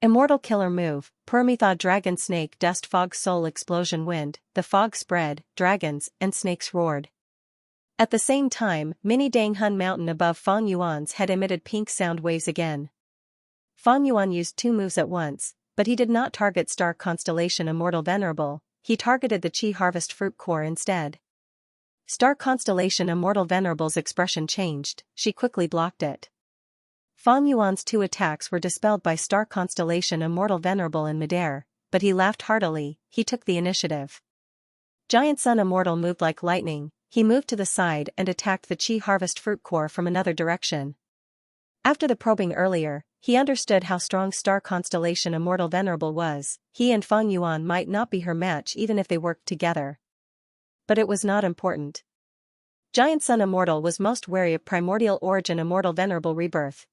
Immortal Killer Move, Permetha Dragon Snake Dust Fog Soul Explosion Wind. The fog spread, dragons and snakes roared. At the same time, Mini Danghun Mountain above Fang Yuan's head emitted pink sound waves again. Fang Yuan used 2 moves at once, but he did not target Star Constellation Immortal Venerable, he targeted the Qi Harvest Fruit Core instead. Star Constellation Immortal Venerable's expression changed, she quickly blocked it. Fang Yuan's 2 attacks were dispelled by Star Constellation Immortal Venerable in midair, but he laughed heartily. He took the initiative. Giant Sun Immortal moved like lightning. He moved to the side and attacked the Qi Harvest Fruit Core from another direction. After the probing earlier, He understood how strong star constellation Immortal Venerable was. He and Feng Yuan might not be her match even if they worked together. But it was not important. Giant Sun Immortal was most wary of Primordial Origin Immortal Venerable rebirth.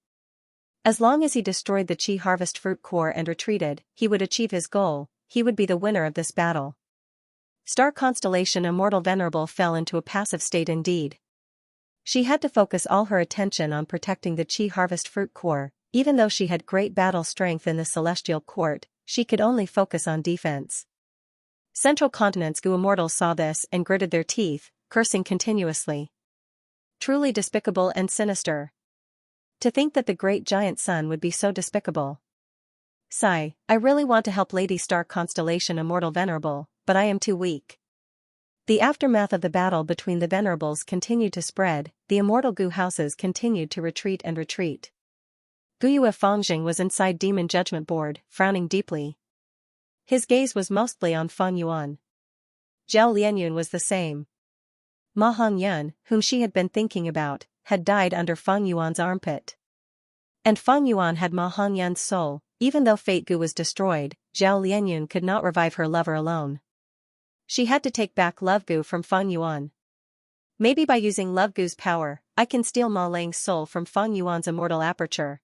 As long as he destroyed the Qi Harvest Fruit Core and retreated, he would achieve his goal. He would be the winner of this battle. Star constellation Immortal Venerable fell into a passive state indeed. She had to focus all her attention on protecting the Qi Harvest Fruit Core. Even though she had great battle strength in the Celestial Court, she could only focus on defense. Central Continent's Gu Immortals saw this and gritted their teeth, cursing continuously. Truly despicable and sinister. To think that the great giant sun would be so despicable. Sigh, I really want to help Lady Star Constellation Immortal Venerable, but I am too weak. The aftermath of the battle between the Venerables continued to spread. The immortal Gu houses continued to retreat and retreat. Guyue Fengjing was inside Demon Judgment Board, frowning deeply. His gaze was mostly on Feng Yuan. Zhao Lianyun was the same. Ma Hongyun, whom she had been thinking about, had died under Feng Yuan's armpit. And Feng Yuan had Ma Hongyun's soul. Even though Fate Gu was destroyed, Zhao Lianyun could not revive her lover alone. She had to take back Love Gu from Feng Yuan. Maybe by using Love Gu's power, I can steal Ma Lang's soul from Feng Yuan's immortal aperture.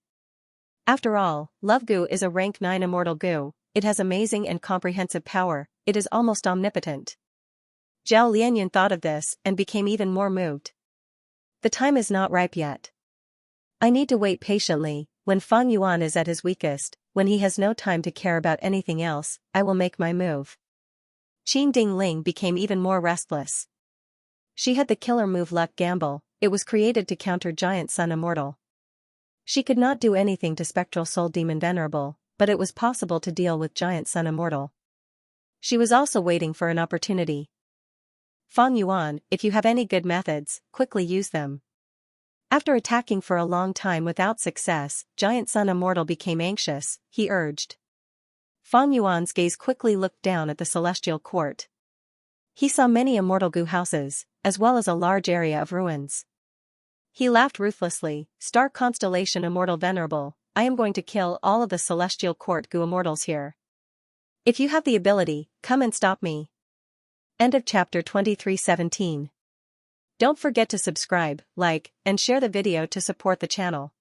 After all, Love Gu is a rank 9 immortal Gu. It has amazing and comprehensive power. It is almost omnipotent. Zhao Lianyun thought of this and became even more moved. The time is not ripe yet. I need to wait patiently. When Feng Yuan is at his weakest, when he has no time to care about anything else, I will make my move. Qin Dingling became even more restless. She had the killer move Luck Gamble. It was created to counter Giant Sun Immortal. She could not do anything to Spectral Soul Demon Venerable, but it was possible to deal with Giant Sun Immortal. She was also waiting for an opportunity. Feng Yuan, if you have any good methods, quickly use them. After attacking for a long time without success, Giant Sun Immortal became anxious. He urged. Feng Yuan's gaze quickly looked down at the Celestial Court. He saw many immortal Gu houses, as well as a large area of ruins. He laughed ruthlessly. Star Constellation Immortal Venerable, I am going to kill all of the Celestial Court Gu Immortals here. If you have the ability, come and stop me. End of chapter 23:17. Don't forget to subscribe, like, and share the video to support the channel.